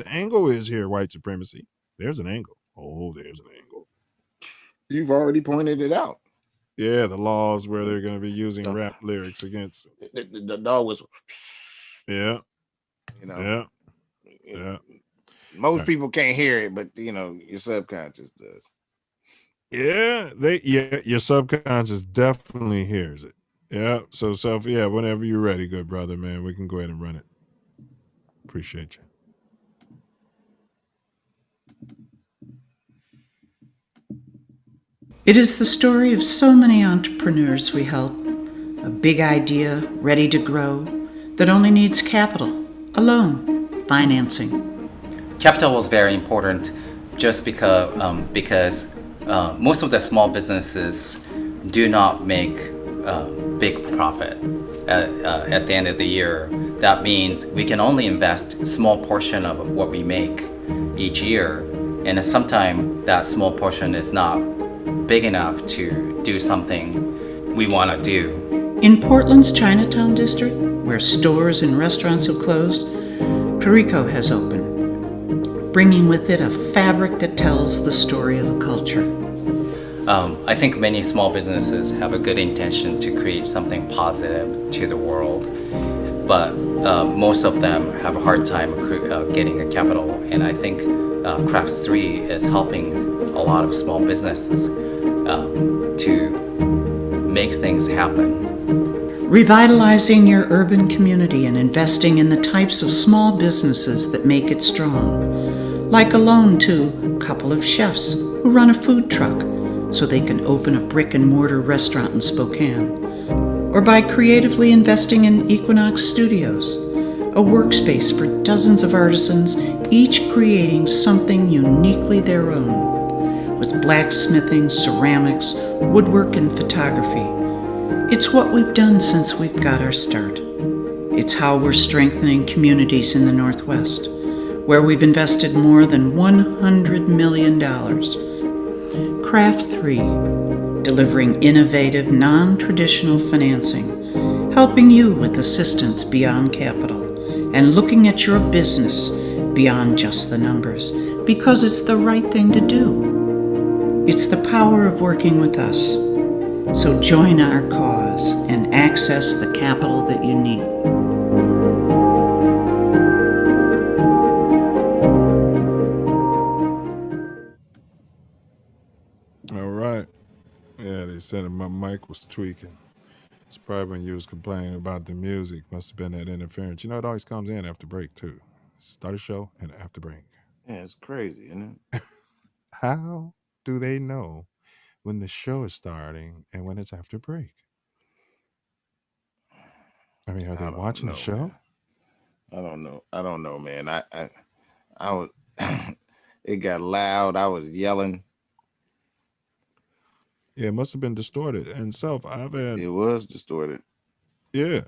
Speaker 1: angle is here. White supremacy. There's an angle. Oh, there's an angle.
Speaker 2: You've already pointed it out.
Speaker 1: Yeah, the laws where they're going to be using rap lyrics against
Speaker 2: the dog whistle.
Speaker 1: Yeah.
Speaker 2: Yeah. Most people can't hear it, but your subconscious does.
Speaker 1: Yeah, your subconscious definitely hears it. Yeah. So whenever you're ready, good brother, man, we can go ahead and run it. Appreciate you.
Speaker 12: It is the story of so many entrepreneurs we help. A big idea, ready to grow, that only needs capital, a loan, financing.
Speaker 13: Capital was very important just because most of the small businesses do not make big profit at the end of the year. That means we can only invest a small portion of what we make each year, and sometimes that small portion is not big enough to do something we want to do.
Speaker 12: In Portland's Chinatown district, where stores and restaurants have closed, Carico has opened, bringing with it a fabric that tells the story of a culture.
Speaker 13: I think many small businesses have a good intention to create something positive to the world, but most of them have a hard time getting a capital, and I think Crafts 3 is helping a lot of small businesses to make things happen.
Speaker 12: Revitalizing your urban community and investing in the types of small businesses that make it strong. Like a loan to a couple of chefs who run a food truck so they can open a brick and mortar restaurant in Spokane. Or by creatively investing in Equinox Studios, a workspace for dozens of artisans, each creating something uniquely their own, with blacksmithing, ceramics, woodwork, and photography. It's what we've done since we've got our start. It's how we're strengthening communities in the Northwest, where we've invested more than $100 million. Craft 3, delivering innovative, non-traditional financing, helping you with assistance beyond capital, and looking at your business beyond just the numbers, because it's the right thing to do. It's the power of working with us. So join our cause and access the capital that you need.
Speaker 1: All right. Yeah, they said my mic was tweaking. It's probably when you was complaining about the music. Must have been that interference. You know, it always comes in after break, too. Start a show and after break.
Speaker 2: Yeah, it's crazy, isn't it?
Speaker 1: How do they know when the show is starting and when it's after break? I mean, are they watching the show?
Speaker 2: Man. I don't know, man. I was it got loud. I was yelling.
Speaker 1: Yeah, it must have been distorted. And Self,
Speaker 2: it was distorted.
Speaker 1: Yeah.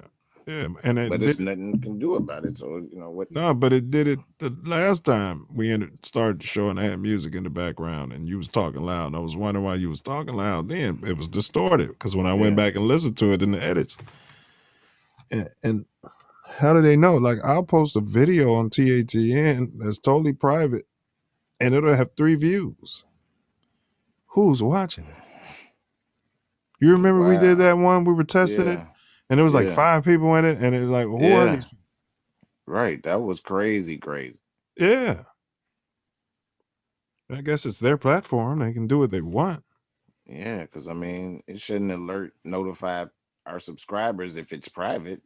Speaker 1: Yeah, and
Speaker 2: but there's nothing you can do about it. So you know what?
Speaker 1: No, but it did it the last time we started the show and I had music in the background and you was talking loud. And I was wondering why you was talking loud. Then it was distorted because when I went back and listened to it in the edits, and how do they know? Like I'll post a video on TATN that's totally private, and it'll have 3 views. Who's watching it? You remember we did that one? We were testing it, and there was like 5 people in it, and it was like, who are these people?
Speaker 2: Right, that was crazy.
Speaker 1: Yeah. I guess it's their platform. They can do what they want.
Speaker 2: Yeah, because I mean, it shouldn't notify our subscribers if it's private.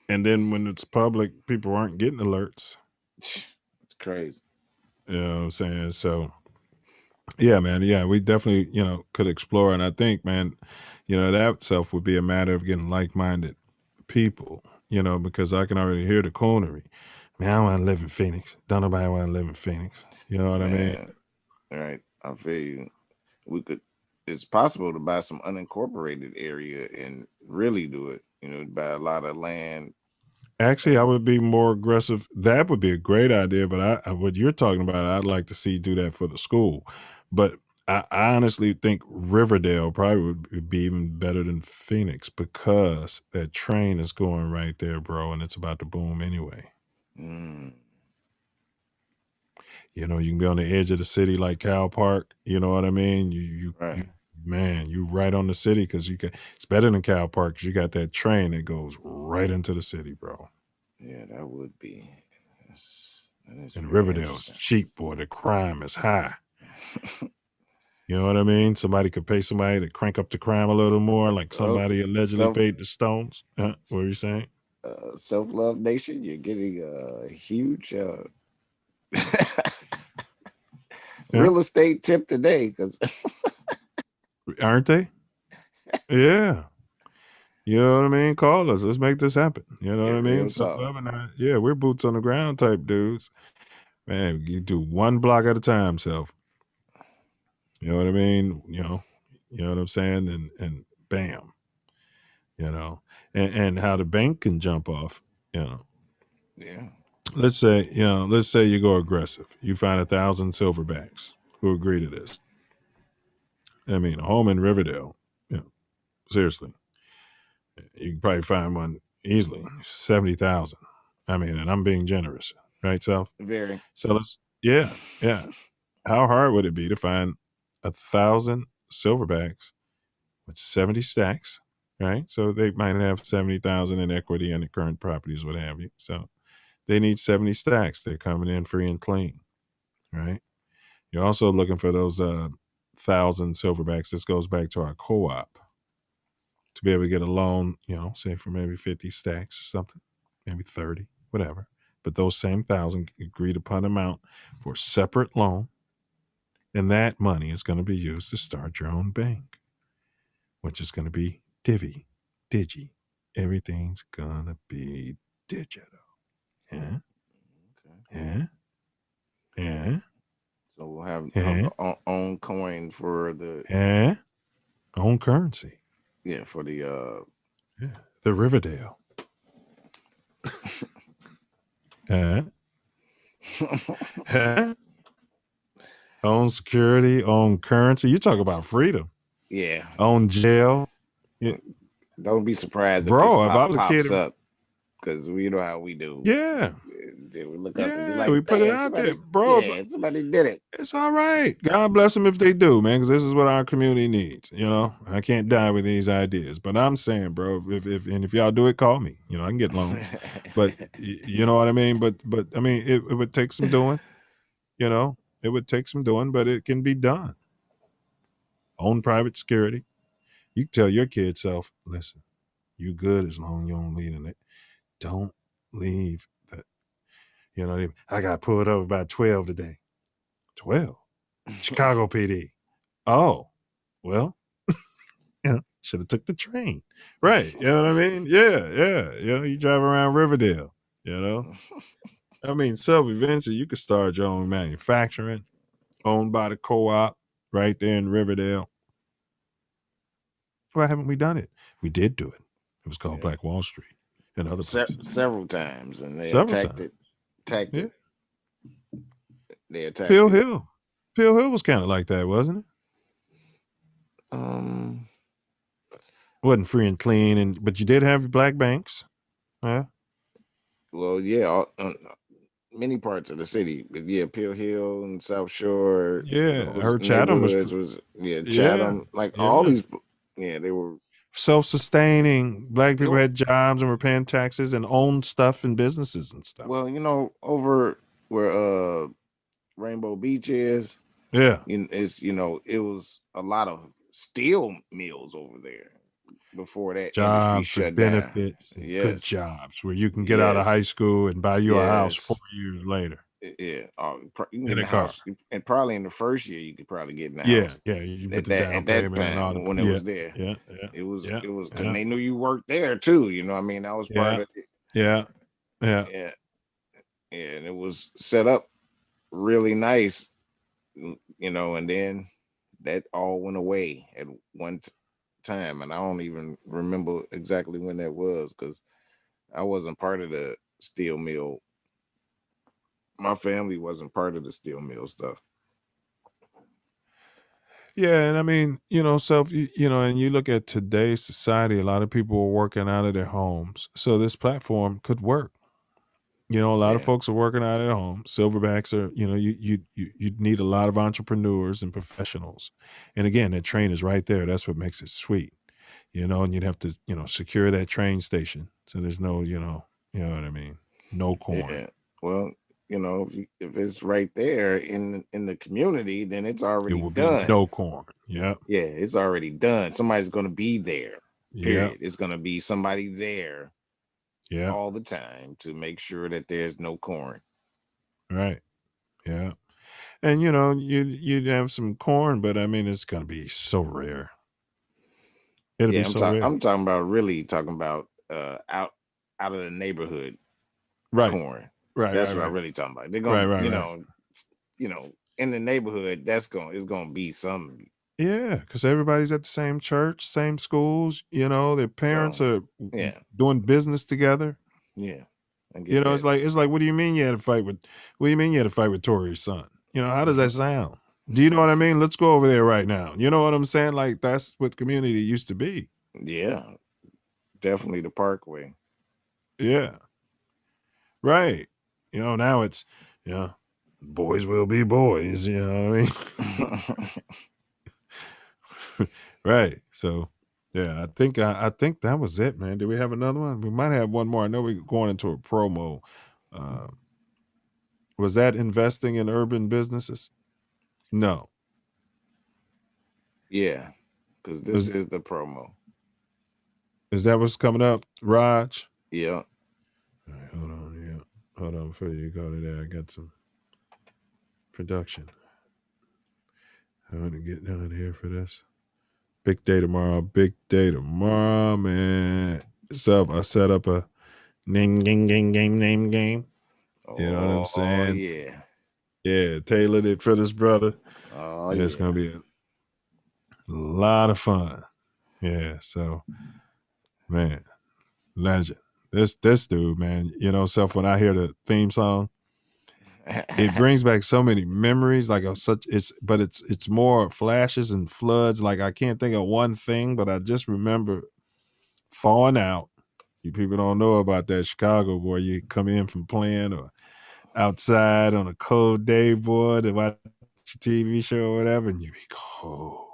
Speaker 1: And then when it's public, people aren't getting alerts.
Speaker 2: It's crazy.
Speaker 1: You know what I'm saying? So, yeah, man. Yeah, we definitely, could explore. And I think, man, that itself would be a matter of getting like-minded people, because I can already hear the coonery. Man, I want to live in Phoenix. Don't nobody want to live in Phoenix. You know what I mean?
Speaker 2: All right. I feel you. It's possible to buy some unincorporated area and really do it, buy a lot of land.
Speaker 1: Actually, I would be more aggressive. That would be a great idea, but what you're talking about, I'd like to see do that for the school. But I honestly think Riverdale probably would be even better than Phoenix because that train is going right there, bro, and it's about to boom anyway. You can be on the edge of the city like Cal Park. You know what I mean? You right on the city because it's better than Cal Park because you got that train that goes right into the city, bro.
Speaker 2: Yeah, that would be.
Speaker 1: And Riverdale's cheap, boy. The crime is high. You know what I mean? Somebody could pay somebody to crank up the crime a little more, like somebody allegedly paid the Stones. What are you saying?
Speaker 2: Self Love Nation, you're getting a huge real estate tip today, because
Speaker 1: aren't they? Yeah. You know what I mean? Call us. Let's make this happen. You know what I mean? Self Love and I, we're boots on the ground type dudes. Man, you do one block at a time, Self. You know what I mean? You know what I'm saying? And bam. And how the bank can jump off,
Speaker 2: Yeah.
Speaker 1: Let's say you go aggressive. You find 1,000 silverbacks who agree to this. I mean, a home in Riverdale, seriously. You can probably find one easily, 70,000. I mean, and I'm being generous, right, Self?
Speaker 2: Very.
Speaker 1: So yeah. How hard would it be to find 1,000 silverbacks with 70 stacks, right? So they might have 70,000 in equity in the current properties, what have you. So they need 70 stacks. They're coming in free and clean, right? You're also looking for those 1,000 silverbacks. This goes back to our co-op to be able to get a loan, say for maybe 50 stacks or something, maybe 30, whatever. But those same 1,000 agreed upon amount for a separate loan. And that money is going to be used to start your own bank, which is going to be Digi. Everything's going to be digital. Yeah. Yeah.
Speaker 2: So we'll have our own coin for the
Speaker 1: own currency.
Speaker 2: Yeah, for the
Speaker 1: the Riverdale. Own security, own currency. You talk about freedom.
Speaker 2: Yeah.
Speaker 1: Own jail.
Speaker 2: Don't be surprised,
Speaker 1: bro.
Speaker 2: If
Speaker 1: I was a
Speaker 2: pops
Speaker 1: kid,
Speaker 2: up, because we know how we do.
Speaker 1: Yeah.
Speaker 2: We look up and be like,
Speaker 1: we put it out there, bro.
Speaker 2: Yeah, somebody did it.
Speaker 1: It's all right. God bless them if they do, man, because this is what our community needs. I can't die with these ideas, but I'm saying, bro, if y'all do it, call me. I can get loans, but you know what I mean. But I mean, it would take some doing. It would take some doing, but it can be done. Own private security. You can tell your kid self, listen, you good as long as you don't leave in it. Don't leave that. I got pulled over by 12 today. 12? Chicago PD. Oh, well, should have took the train. Right. You know what I mean? Yeah. You drive around Riverdale, I mean, eventually you could start your own manufacturing, owned by the co-op right there in Riverdale. why haven't we done it? We did do it. It was called Black Wall Street and other places.
Speaker 2: Several times, and they
Speaker 1: Several
Speaker 2: attacked
Speaker 1: times.
Speaker 2: it. They attacked
Speaker 1: Pill
Speaker 2: it.
Speaker 1: Hill. Pill Hill was kind of like that, wasn't it? Wasn't free and clean, but you did have black banks. Yeah.
Speaker 2: Well, yeah, many parts of the city, but yeah, Pill Hill and South Shore.
Speaker 1: Yeah, I heard Chatham was
Speaker 2: Chatham, all these. Yeah, they were
Speaker 1: self-sustaining. Black people had jobs and were paying taxes and owned stuff and businesses and stuff.
Speaker 2: Well, over where Rainbow Beach is, it was a lot of steel mills over there before that industry
Speaker 1: Jobs
Speaker 2: shut
Speaker 1: and
Speaker 2: down.
Speaker 1: benefits, and good jobs where you can get out of high school and buy you a house 4 years later.
Speaker 2: Yeah, you can get in the house, and probably in the first year you could probably get in the house.
Speaker 1: Yeah, you put
Speaker 2: At
Speaker 1: the
Speaker 2: that,
Speaker 1: down
Speaker 2: at that
Speaker 1: payment and all
Speaker 2: time
Speaker 1: the,
Speaker 2: when it was there. It was because they knew you worked there too. You know what I mean? That was part of it.
Speaker 1: Yeah.
Speaker 2: And it was set up really nice, and then that all went away at one time, and I don't even remember exactly when that was because I wasn't part of the steel mill. My family wasn't part of the steel mill stuff.
Speaker 1: Yeah, and I mean, and you look at today's society, a lot of people are working out of their homes. So this platform could work. A lot of folks are working out at home. Silverbacks are, you need a lot of entrepreneurs and professionals. And again, that train is right there. That's what makes it sweet. And you'd have to, secure that train station. So there's no, you know what I mean? No corn.
Speaker 2: Yeah. Well, if it's right there in the community, then it's already done.
Speaker 1: No corn. Yeah.
Speaker 2: Yeah, it's already done. Somebody's going to be there. Period.
Speaker 1: Yeah.
Speaker 2: It's going to be somebody there.
Speaker 1: Yeah.
Speaker 2: All the time to make sure that there's no corn.
Speaker 1: Right. Yeah. And you'd have some corn, but I mean it's gonna be so rare. It'll be so rare.
Speaker 2: I'm talking about out of the neighborhood corn.
Speaker 1: Right.
Speaker 2: That's
Speaker 1: right,
Speaker 2: what
Speaker 1: right.
Speaker 2: I'm really talking about. They're gonna
Speaker 1: Right.
Speaker 2: In the neighborhood, it's gonna be some.
Speaker 1: Yeah, because everybody's at the same church, same schools. Their parents are doing business together.
Speaker 2: Yeah,
Speaker 1: it's like, what do you mean you had a fight with? What do you mean you had a fight with Tori's son? How does that sound? Do you know what I mean? Let's go over there right now. You know what I'm saying? Like that's what community used to be.
Speaker 2: Yeah, definitely the Parkway.
Speaker 1: Yeah, right. Now it's boys will be boys. You know what I mean? Right. So, yeah, I think that was it, man. Do we have another one? We might have one more. I know we're going into a promo. Was that investing in urban businesses? No.
Speaker 2: Yeah, because this is the promo.
Speaker 1: Is that what's coming up, Raj?
Speaker 2: Yeah.
Speaker 1: All right, hold on. Yeah. Hold on before you go to there. I got some production. I want to get down here for this. Big day tomorrow, man. So I set up a name game. You know what I'm saying?
Speaker 2: Oh, yeah.
Speaker 1: Yeah, tailored it for this brother.
Speaker 2: Oh,
Speaker 1: It's going to be a lot of fun. Yeah, so, man, legend. This dude, man, Self, when I hear the theme song, it brings back so many memories. Like it's more flashes and floods. Like I can't think of one thing, but I just remember thawing out. You people don't know about that Chicago, boy. You come in from playing or outside on a cold day, boy, to watch a TV show or whatever, and you be cold.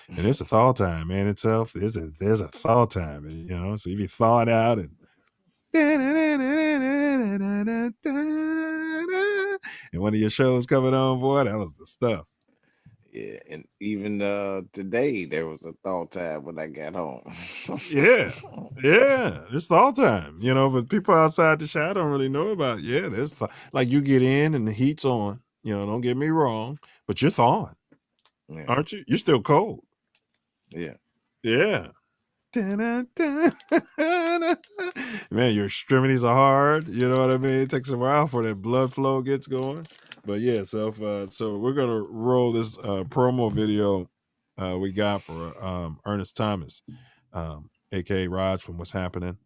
Speaker 1: And it's a thaw time, man. Itself, there's a thaw time, So you be thawing out and. And one of your shows coming on, boy, that was the stuff.
Speaker 2: Yeah, and even today there was a thaw time when I got home.
Speaker 1: yeah, it's thaw time, but people outside the show don't really know about it. Yeah, there's like you get in and the heat's on, don't get me wrong, but you're thawing, aren't you? You're still cold.
Speaker 2: Yeah.
Speaker 1: Man, your extremities are hard. You know what I mean? It takes a while for that blood flow gets going. But yeah, so we're gonna roll this promo video we got for Ernest Thomas. A.K.A. Raj from What's Happening,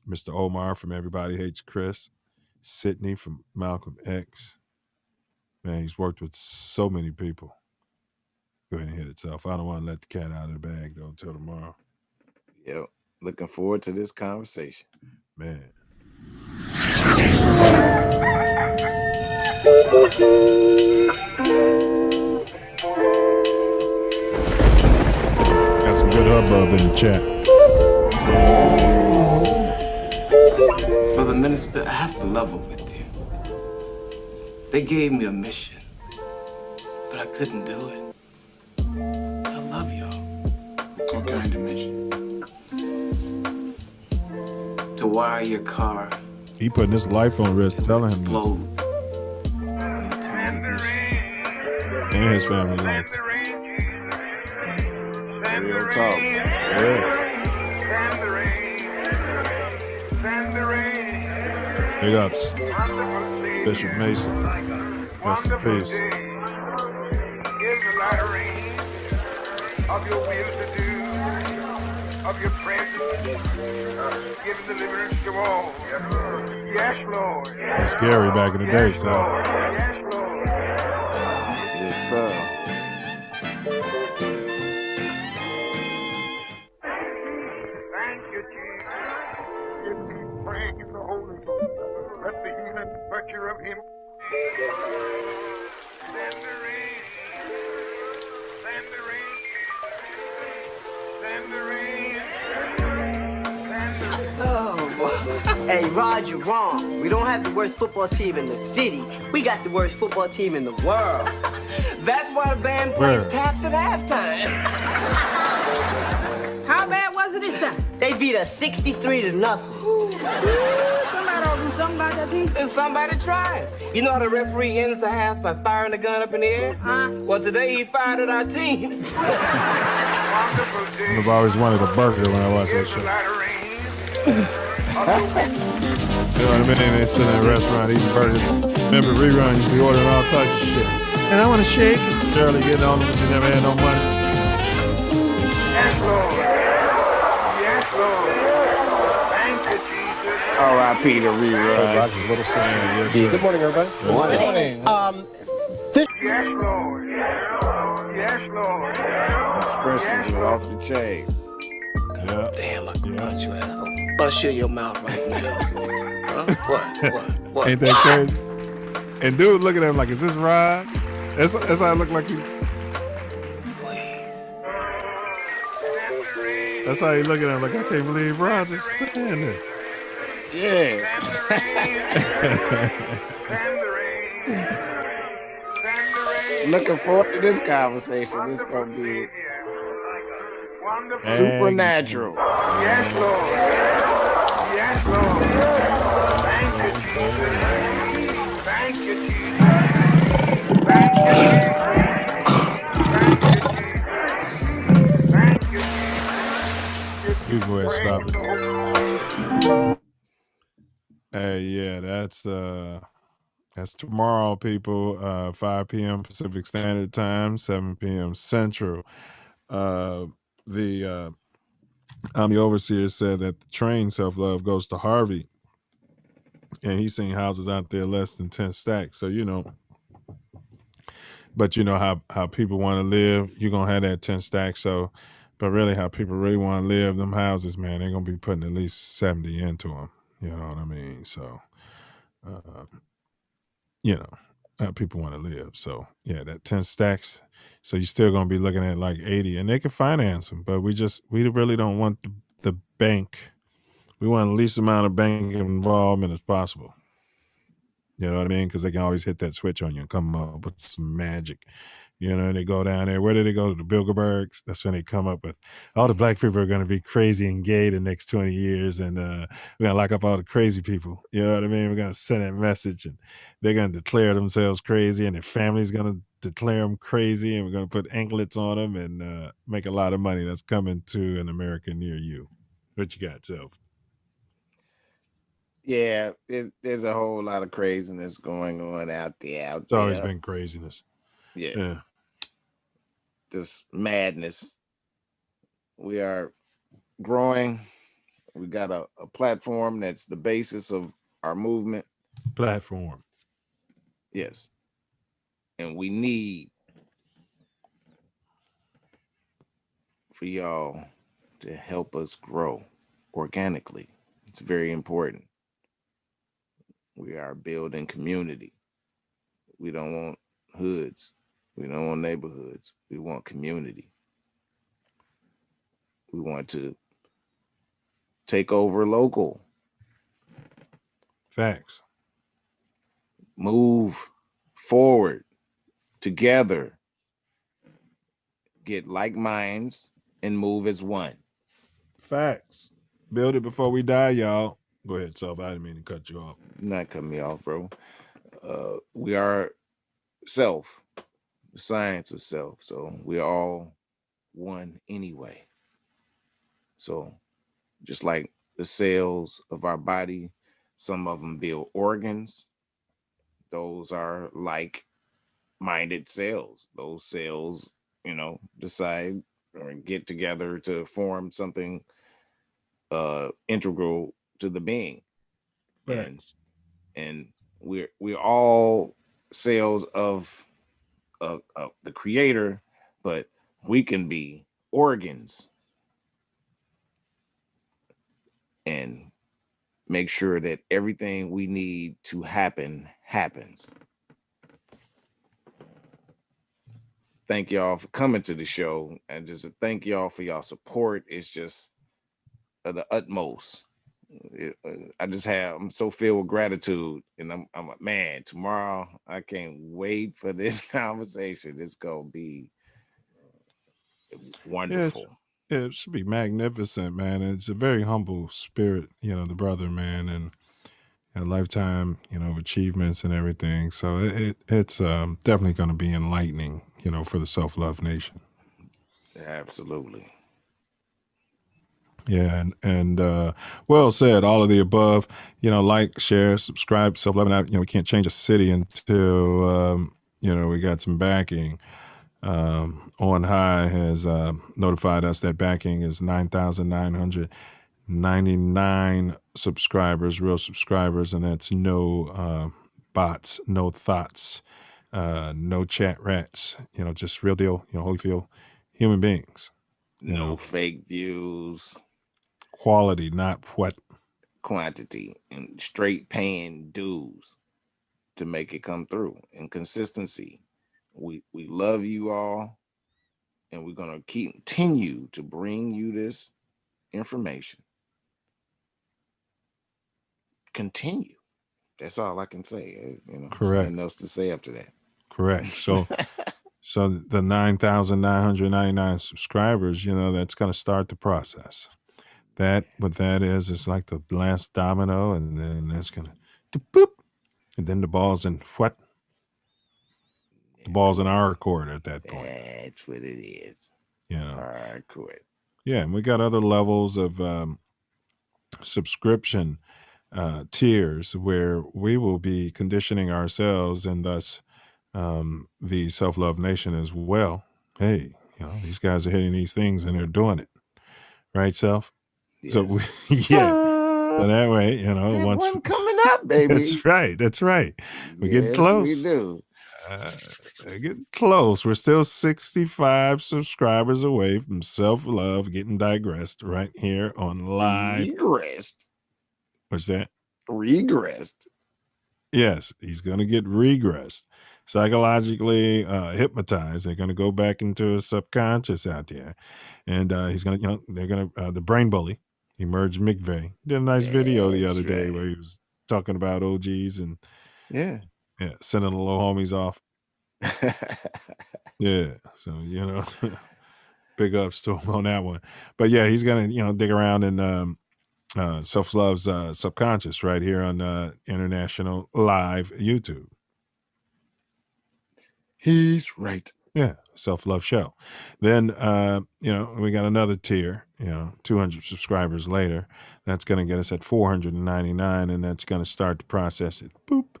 Speaker 1: Mr. Omar from Everybody Hates Chris, Sydney from Malcolm X. Man, he's worked with so many people. Go ahead and hit itself. I don't want to let the cat out of the bag, though, until tomorrow.
Speaker 2: Yep. Looking forward to this conversation.
Speaker 1: Man. Got some good hubbub in the chat.
Speaker 14: Brother Minister, I have to level with you. They gave me a mission, but I couldn't do it. I love y'all.
Speaker 16: What kind of mission?
Speaker 14: To wire your car.
Speaker 1: He putting his life on risk, telling him
Speaker 14: explode.
Speaker 1: And his family life.
Speaker 2: Real talk.
Speaker 1: Yeah. Big ups. Bishop Mason. Rest in peace.
Speaker 17: Of your will to do, of your presence, giving deliverance to all. Yes, Lord.
Speaker 1: It's scary back in the day, so.
Speaker 17: Yes, Lord.
Speaker 2: Yes, sir.
Speaker 17: Thank you, Jesus. Give me praise the Holy Ghost. Let the healing virtue of Him. Send the rain. Send the rain. Send the rain.
Speaker 3: Oh, boy. Hey, Rod, you're wrong. We don't have the worst football team in the city. We got the worst football team in the world. That's why the band plays taps at halftime.
Speaker 18: How bad was it this time?
Speaker 3: They beat us 63-0.
Speaker 18: Somebody ought to do something about that team.
Speaker 3: And somebody tried. You know how the referee ends the half by firing the gun up in the air? Well, today he fired at our team.
Speaker 1: I've always wanted a burger when I watch that show. You know what I mean? They sit in a restaurant eating burgers. Remember reruns, used to be ordering all types of shit. And I want a shake. Barely getting on because you never had no money.
Speaker 17: Yes, Lord. Yes, Lord. Thank you, Jesus.
Speaker 2: R.I.P. to rerun.
Speaker 19: Roger's little sister.
Speaker 1: Yes,
Speaker 19: Good morning, everybody.
Speaker 2: Good morning.
Speaker 17: Yes, Lord. Yes, Lord.
Speaker 2: Expressions were off the chain.
Speaker 1: Yeah.
Speaker 3: Damn, I can punch you out. Bust you in your mouth right now. What?
Speaker 1: Ain't that crazy? And dude looking at him like, is this Rod? That's how it looked like you. That's how he look at him like, I can't believe Rod's just standing there.
Speaker 2: Yeah. Looking forward to this conversation. This is going to be supernatural.
Speaker 17: Yes, Lord. Yes, Lord. Thank you, Jesus. Thank you, Jesus. Thank you, Jesus. Thank you, Jesus.
Speaker 1: You go ahead and stop it. Hey, yeah, that's tomorrow, people. 5 p.m. Pacific Standard Time, 7 p.m. Central. The overseer said that the train Self Love goes to Harvey, and he's seen houses out there less than 10 stacks. So but you know how people want to live, you're gonna have that 10 stacks. So, but really, how people really want to live, them houses, man, they're gonna be putting at least 70 into them. You know what I mean? So, how people want to live. So yeah, that 10 stacks. So you're still going to be looking at like 80, and they can finance them, but we really don't want the bank. We want the least amount of bank involvement as possible. You know what I mean? Because they can always hit that switch on you and come up with some magic. You know, they go down there. Where do they go? To the Bilderbergs. That's when they come up with, all the black people are going to be crazy and gay the next 20 years. And we're going to lock up all the crazy people. You know what I mean? We're going to send that message, and they're going to declare themselves crazy, and their family's going to declare them crazy. And we're going to put anklets on them and make a lot of money. That's coming to an America near you. What you got, Self?
Speaker 2: Yeah, there's a whole lot of craziness going on out there.
Speaker 1: It's always been craziness.
Speaker 2: Yeah. Just madness. We are growing. We got a platform that's the basis of our movement.
Speaker 1: Platform.
Speaker 2: Yes. And we need for y'all to help us grow organically. It's very important. We are building community. We don't want hoods. We don't want neighborhoods. We want community. We want to take over local.
Speaker 1: Facts.
Speaker 2: Move forward together. Get like minds and move as one.
Speaker 1: Facts. Build it before we die, y'all. Go ahead, Self. I didn't mean to cut you off.
Speaker 2: Not cut me off, bro. We are self, the science of self. So we're all one anyway. So just like the cells of our body, some of them build organs. Those are like-minded cells. Those cells, decide or get together to form something integral to the being. And we're all cells of the creator, but we can be organs and make sure that everything we need to happen happens. Thank y'all for coming to the show, and just thank y'all for y'all support. It's just the utmost. I'm so filled with gratitude, and I'm like, man, tomorrow I can't wait for this conversation. It's gonna be wonderful.
Speaker 1: Yeah, it should be magnificent, man. It's a very humble spirit, the brother, man, and a lifetime, of achievements and everything. So it's definitely going to be enlightening, for the Self Love Nation.
Speaker 2: Absolutely.
Speaker 1: Yeah, and well said. All of the above. Like, share, subscribe, Self Love. We can't change a city until we got some backing. On High has notified us that backing is 9,999 subscribers, real subscribers, and that's no bots, no thoughts, no chat rats. Just real deal. Holyfield human beings.
Speaker 2: No fake views.
Speaker 1: Quality, not what
Speaker 2: quantity, and straight paying dues to make it come through, and consistency. We love you all, and we're gonna continue to bring you this information. Continue. That's all I can say.
Speaker 1: Correct.
Speaker 2: There's nothing else to say after that.
Speaker 1: Correct. So the 9,999 subscribers, that's going to start the process. What that is, it's like the last domino, and then that's going to boop, and then the ball's in what? The ball's in our court at that point.
Speaker 2: That's what it is.
Speaker 1: Our
Speaker 2: court.
Speaker 1: Yeah, and we got other levels of subscription tiers where we will be conditioning ourselves, and thus the Self Love Nation as well. Hey, these guys are hitting these things and they're doing it, right, Self?
Speaker 2: Yes.
Speaker 1: So so that way, once
Speaker 2: one coming up, baby.
Speaker 1: That's right. We're getting close.
Speaker 2: We do.
Speaker 1: We're getting close. We're still 65 subscribers away from Self Love getting digressed right here on live.
Speaker 2: Regressed.
Speaker 1: What's that?
Speaker 2: Regressed.
Speaker 1: Yes, he's going to get regressed. Psychologically hypnotized. They're going to go back into his subconscious out there, and he's going to, they're going to the brain bully, Emerge McVeigh, did a nice video the other day where he was talking about OGs and sending the little homies off. Yeah, so big ups to him on that one. But yeah, he's going to dig around in Self Love's subconscious right here on International Live YouTube.
Speaker 2: He's right.
Speaker 1: Yeah, Self Love Show. Then, we got another tier, 200 subscribers later. That's going to get us at 499, and that's going to start to process it. Boop.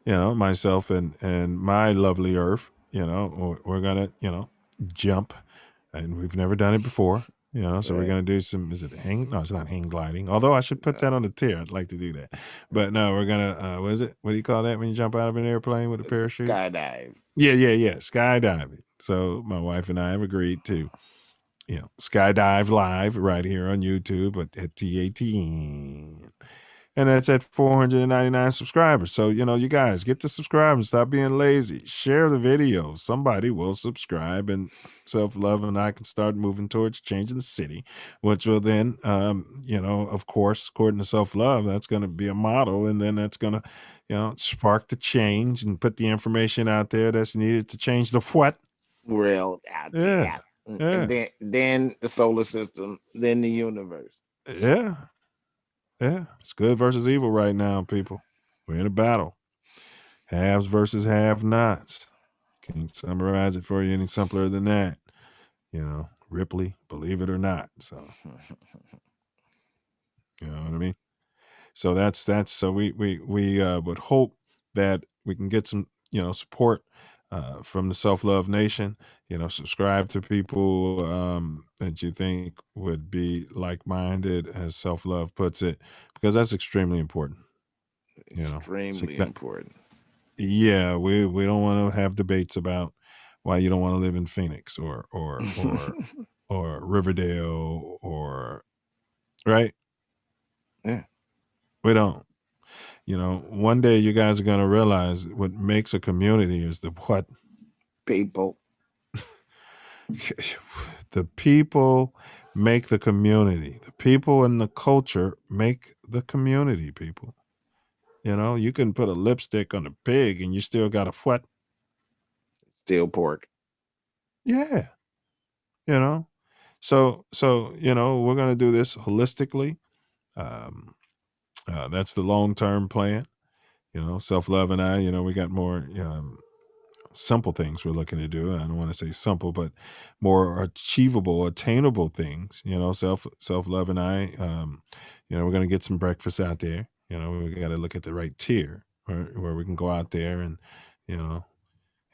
Speaker 1: Myself and my lovely Earth, we're going to, jump, and we've never done it before. You know, so we're gonna do some. Is it hang? No, it's not hang gliding. Although I should put that on the tier. I'd like to do that. But no, we're gonna. What is it? What do you call that when you jump out of an airplane with a parachute?
Speaker 2: Skydive.
Speaker 1: Yeah, skydiving. So my wife and I have agreed to, skydive live right here on YouTube at TATN. And that's at 499 subscribers. So, you guys get to subscribe and stop being lazy. Share the video. Somebody will subscribe, and Self Love and I can start moving towards changing the city, which will then, of course, according to Self Love, that's going to be a model. And then that's going to, spark the change and put the information out there that's needed to change the what?
Speaker 2: World out there. And then the solar system, then the universe.
Speaker 1: Yeah. Yeah, it's good versus evil right now, people. We're in a battle. Haves versus have-nots. Can't summarize it for you any simpler than that. Ripley, believe it or not. So, you know what I mean? So that's so we would hope that we can get some, support from the Self Love Nation. Subscribe to people that you think would be like-minded, as Self Love puts it, because that's extremely important.
Speaker 2: Extremely important.
Speaker 1: Yeah, we don't want to have debates about why you don't want to live in Phoenix or or Riverdale or right.
Speaker 2: Yeah,
Speaker 1: we don't. One day you guys are going to realize what makes a community is the what?
Speaker 2: People.
Speaker 1: The people make the community. The people and the culture make the community, people. You can put a lipstick on a pig and you still got a what?
Speaker 2: Still pork.
Speaker 1: Yeah. So we're going to do this holistically. That's the long-term plan. Self Love and I, we got more simple things we're looking to do. I don't want to say simple, but more achievable, attainable things. Self Love and I, we're going to get some breakfast out there. We got to look at the right tier where we can go out there and,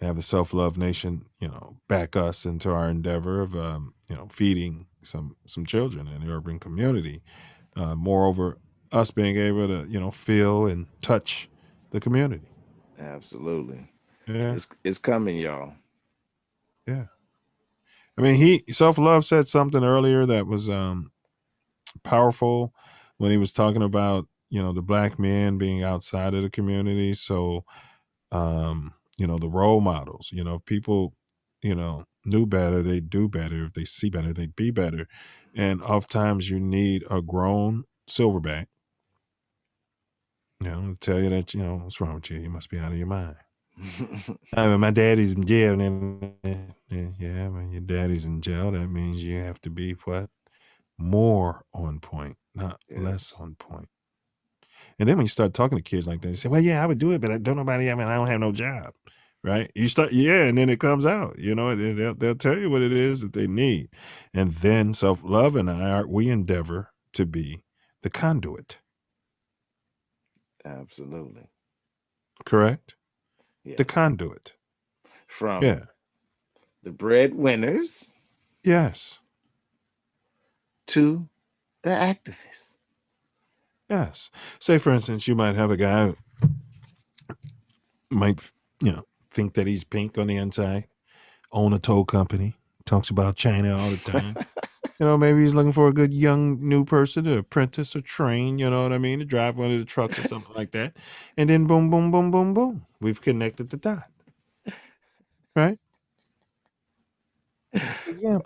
Speaker 1: have the Self Love Nation, back us into our endeavor of, feeding some children in the urban community. Moreover, us being able to, feel and touch the community.
Speaker 2: Absolutely.
Speaker 1: Yeah.
Speaker 2: It's coming, y'all.
Speaker 1: Yeah. I mean, Self Love said something earlier that was powerful when he was talking about, the black man being outside of the community. So, the role models, people, knew better, they do better. If they see better, they be better. And oftentimes you need a grown silverback, to tell you that, what's wrong with you? You must be out of your mind. My daddy's in jail. Yeah, when your daddy's in jail, that means you have to be what? More on point, not less on point. And then when you start talking to kids like that, you say, well, yeah, I would do it, but I don't have no job. Right? You start, and then it comes out, they'll tell you what it is that they need. And then Self Love and we endeavor to be the conduit.
Speaker 2: Absolutely.
Speaker 1: Correct?
Speaker 2: Yes.
Speaker 1: The conduit.
Speaker 2: From the breadwinners.
Speaker 1: Yes.
Speaker 2: To the activists.
Speaker 1: Yes. Say, for instance, you might have a guy who might, think that he's pink on the inside, own a tow company, talks about China all the time. Maybe he's looking for a good young new person to apprentice or train, to drive one of the trucks or something like that. And then boom, boom, boom, boom, boom. We've connected the dot. Right?
Speaker 2: Yeah.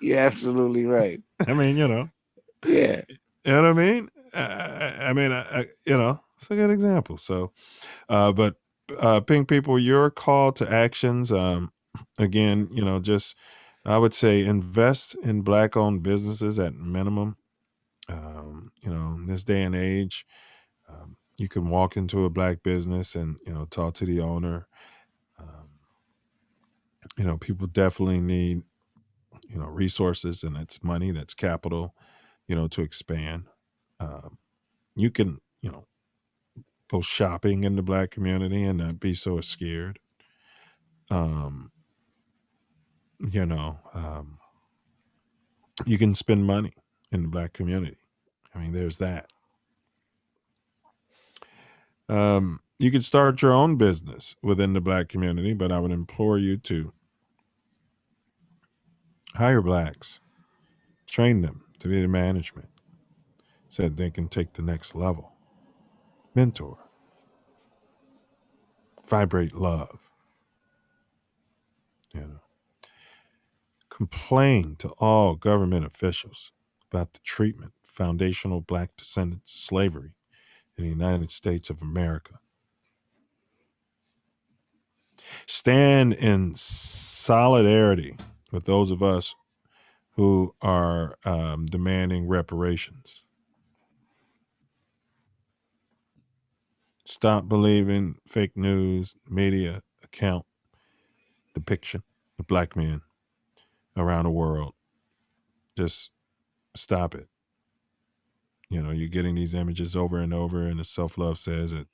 Speaker 2: You're absolutely right.
Speaker 1: I mean,
Speaker 2: Yeah.
Speaker 1: You know what I mean? It's a good example. So, but pink people, your call to actions, again, just, I would say invest in Black-owned businesses at minimum. In this day and age, you can walk into a Black business and, talk to the owner. People definitely need, resources, and that's money, that's capital, to expand. You can, go shopping in the Black community and not be so scared. you can spend money in the black community. I mean, there's that. You could start your own business within the black community, but I would implore you to hire blacks, train them to be the management so that they can take the next level. Mentor. Vibrate love. You know. Complain to all government officials about the treatment of foundational black descendants of slavery in the United States of America. Stand in solidarity with those of us who are demanding reparations. Stop believing fake news, media account depiction of black men around the world. Just stop it. You know, you're getting these images over and over, and as Self Love says, it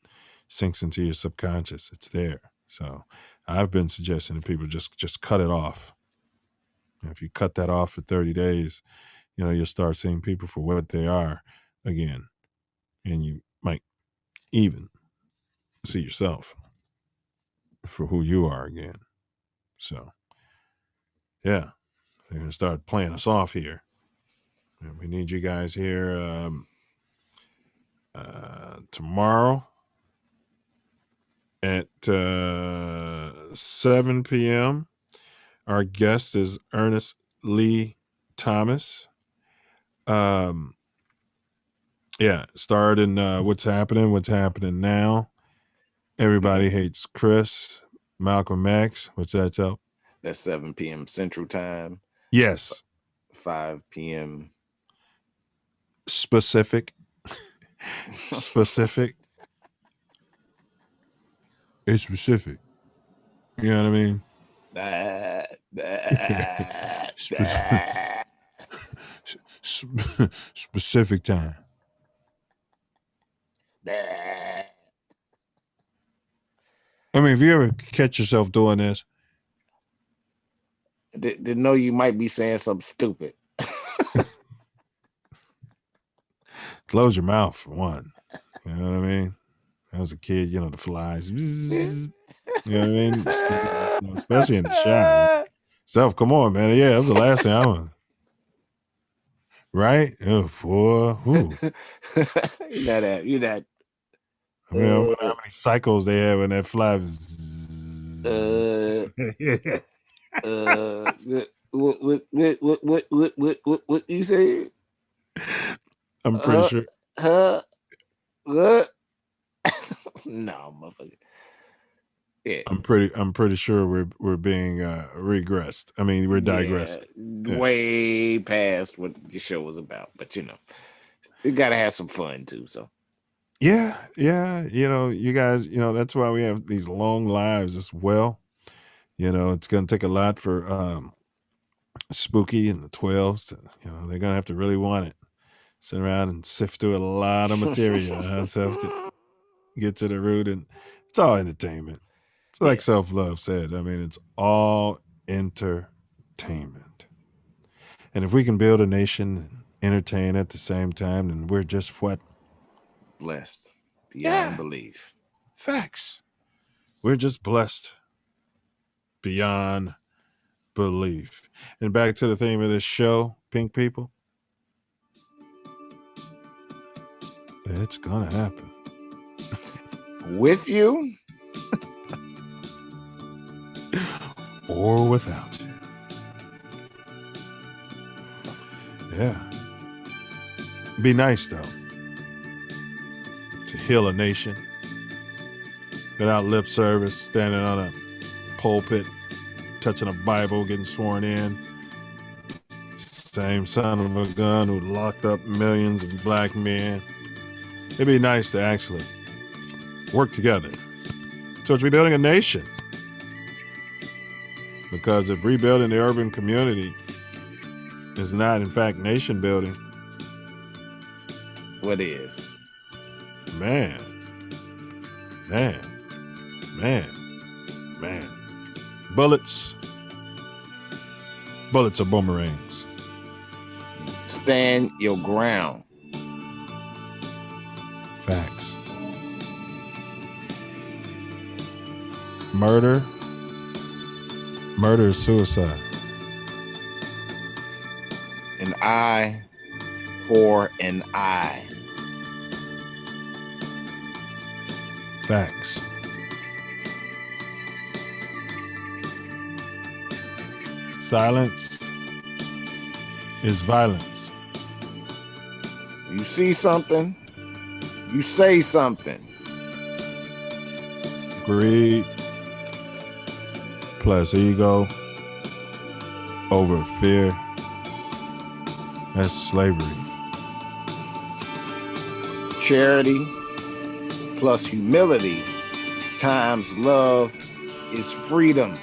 Speaker 1: sinks into your subconscious. It's there. So I've been suggesting to people just cut it off. And if you cut that off for 30 days, you know, you'll start seeing people for what they are again. And you might even see yourself for who you are again. So, yeah, they're going to start playing us off here. And we need you guys here tomorrow at 7 p.m. Our guest is Ernest Lee Thomas. Starring What's Happening Now. Everybody Hates Chris. Malcolm X. What's that, Self?
Speaker 2: That's 7 p.m. Central Time.
Speaker 1: Yes.
Speaker 2: 5 p.m.
Speaker 1: Specific. Specific. It's specific. You know what I mean? Specific time. I mean, if you ever catch yourself doing this,
Speaker 2: to know you might be saying something stupid.
Speaker 1: Close your mouth for one. You know what I mean? I was a kid, you know, the flies. You know what I mean? Especially in the shower. Self, come on, man. Yeah, that was the last thing I was. Right? Oh, boy.
Speaker 2: You're that.
Speaker 1: I mean, I wonder how many cycles they have in that fly.
Speaker 2: What you say?
Speaker 1: I'm pretty sure.
Speaker 2: What? No, motherfucker. Yeah.
Speaker 1: I'm pretty sure we're being regressed. I mean, we're digressing.
Speaker 2: Way past what the show was about, but you know, you gotta have some fun too. So
Speaker 1: yeah, you know, you guys, you know, that's why we have these long lives as well. You know, it's gonna take a lot for Spooky and the 12s to, you know, they're gonna have to really want it. Sit around and sift through a lot of material. So have to get to the root, and it's all entertainment. It's like Self Love said. I mean, it's all entertainment. And if we can build a nation and entertain at the same time, then we're just what?
Speaker 2: Blessed beyond belief.
Speaker 1: Facts. We're just blessed beyond belief. And back to the theme of this show, Pink People. It's gonna happen.
Speaker 2: With you
Speaker 1: or without you. Yeah. Be nice though. To heal a nation without lip service, standing on a pulpit, touching a Bible, getting sworn in. Same son of a gun who locked up millions of black men. It'd be nice to actually work together towards rebuilding a nation. Because if rebuilding the urban community is not, in fact, nation building,
Speaker 2: what is?
Speaker 1: Man. Bullets are boomerangs.
Speaker 2: stand your ground.
Speaker 1: Facts. Murder is suicide.
Speaker 2: An eye for an eye.
Speaker 1: Facts. Silence is violence.
Speaker 2: You see something, you say something.
Speaker 1: Greed plus ego over fear. That's slavery.
Speaker 2: Charity plus humility times love is freedom.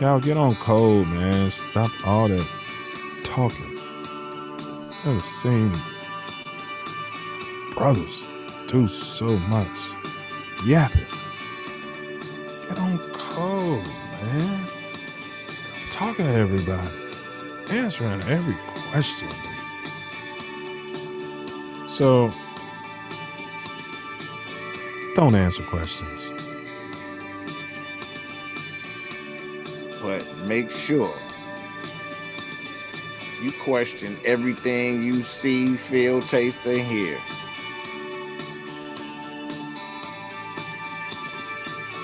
Speaker 1: Y'all get on code, man. Stop all that talking. I've seen brothers do so much yapping. Get on code, man. Stop talking to everybody. Answering every question. So, don't answer questions.
Speaker 2: But make sure you question everything you see, feel, taste, and hear.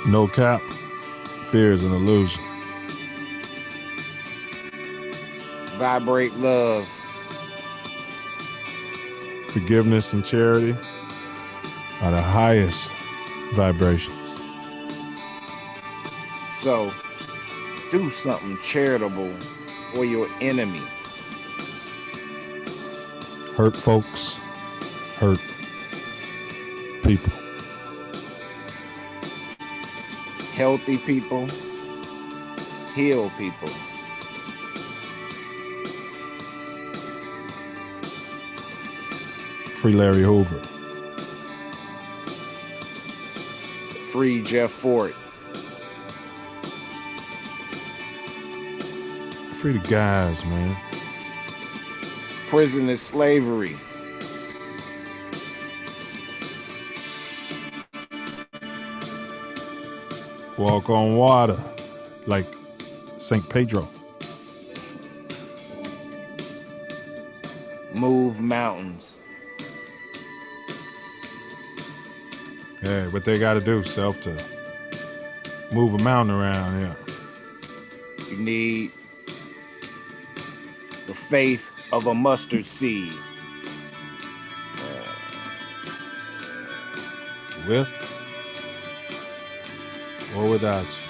Speaker 1: No cap, fear is an illusion.
Speaker 2: Vibrate love.
Speaker 1: Forgiveness and charity are the highest vibrations.
Speaker 2: So, do something charitable for your enemy.
Speaker 1: Hurt folks, hurt people.
Speaker 2: Healthy people, heal people.
Speaker 1: Free Larry Hoover.
Speaker 2: Free Jeff Ford.
Speaker 1: Free the guys, man.
Speaker 2: Prison is slavery.
Speaker 1: Walk on water like St. Pedro.
Speaker 2: Move mountains.
Speaker 1: Yeah, what they got to do, Self, to move a mountain around here.
Speaker 2: You need the faith of a mustard seed.
Speaker 1: With or without you.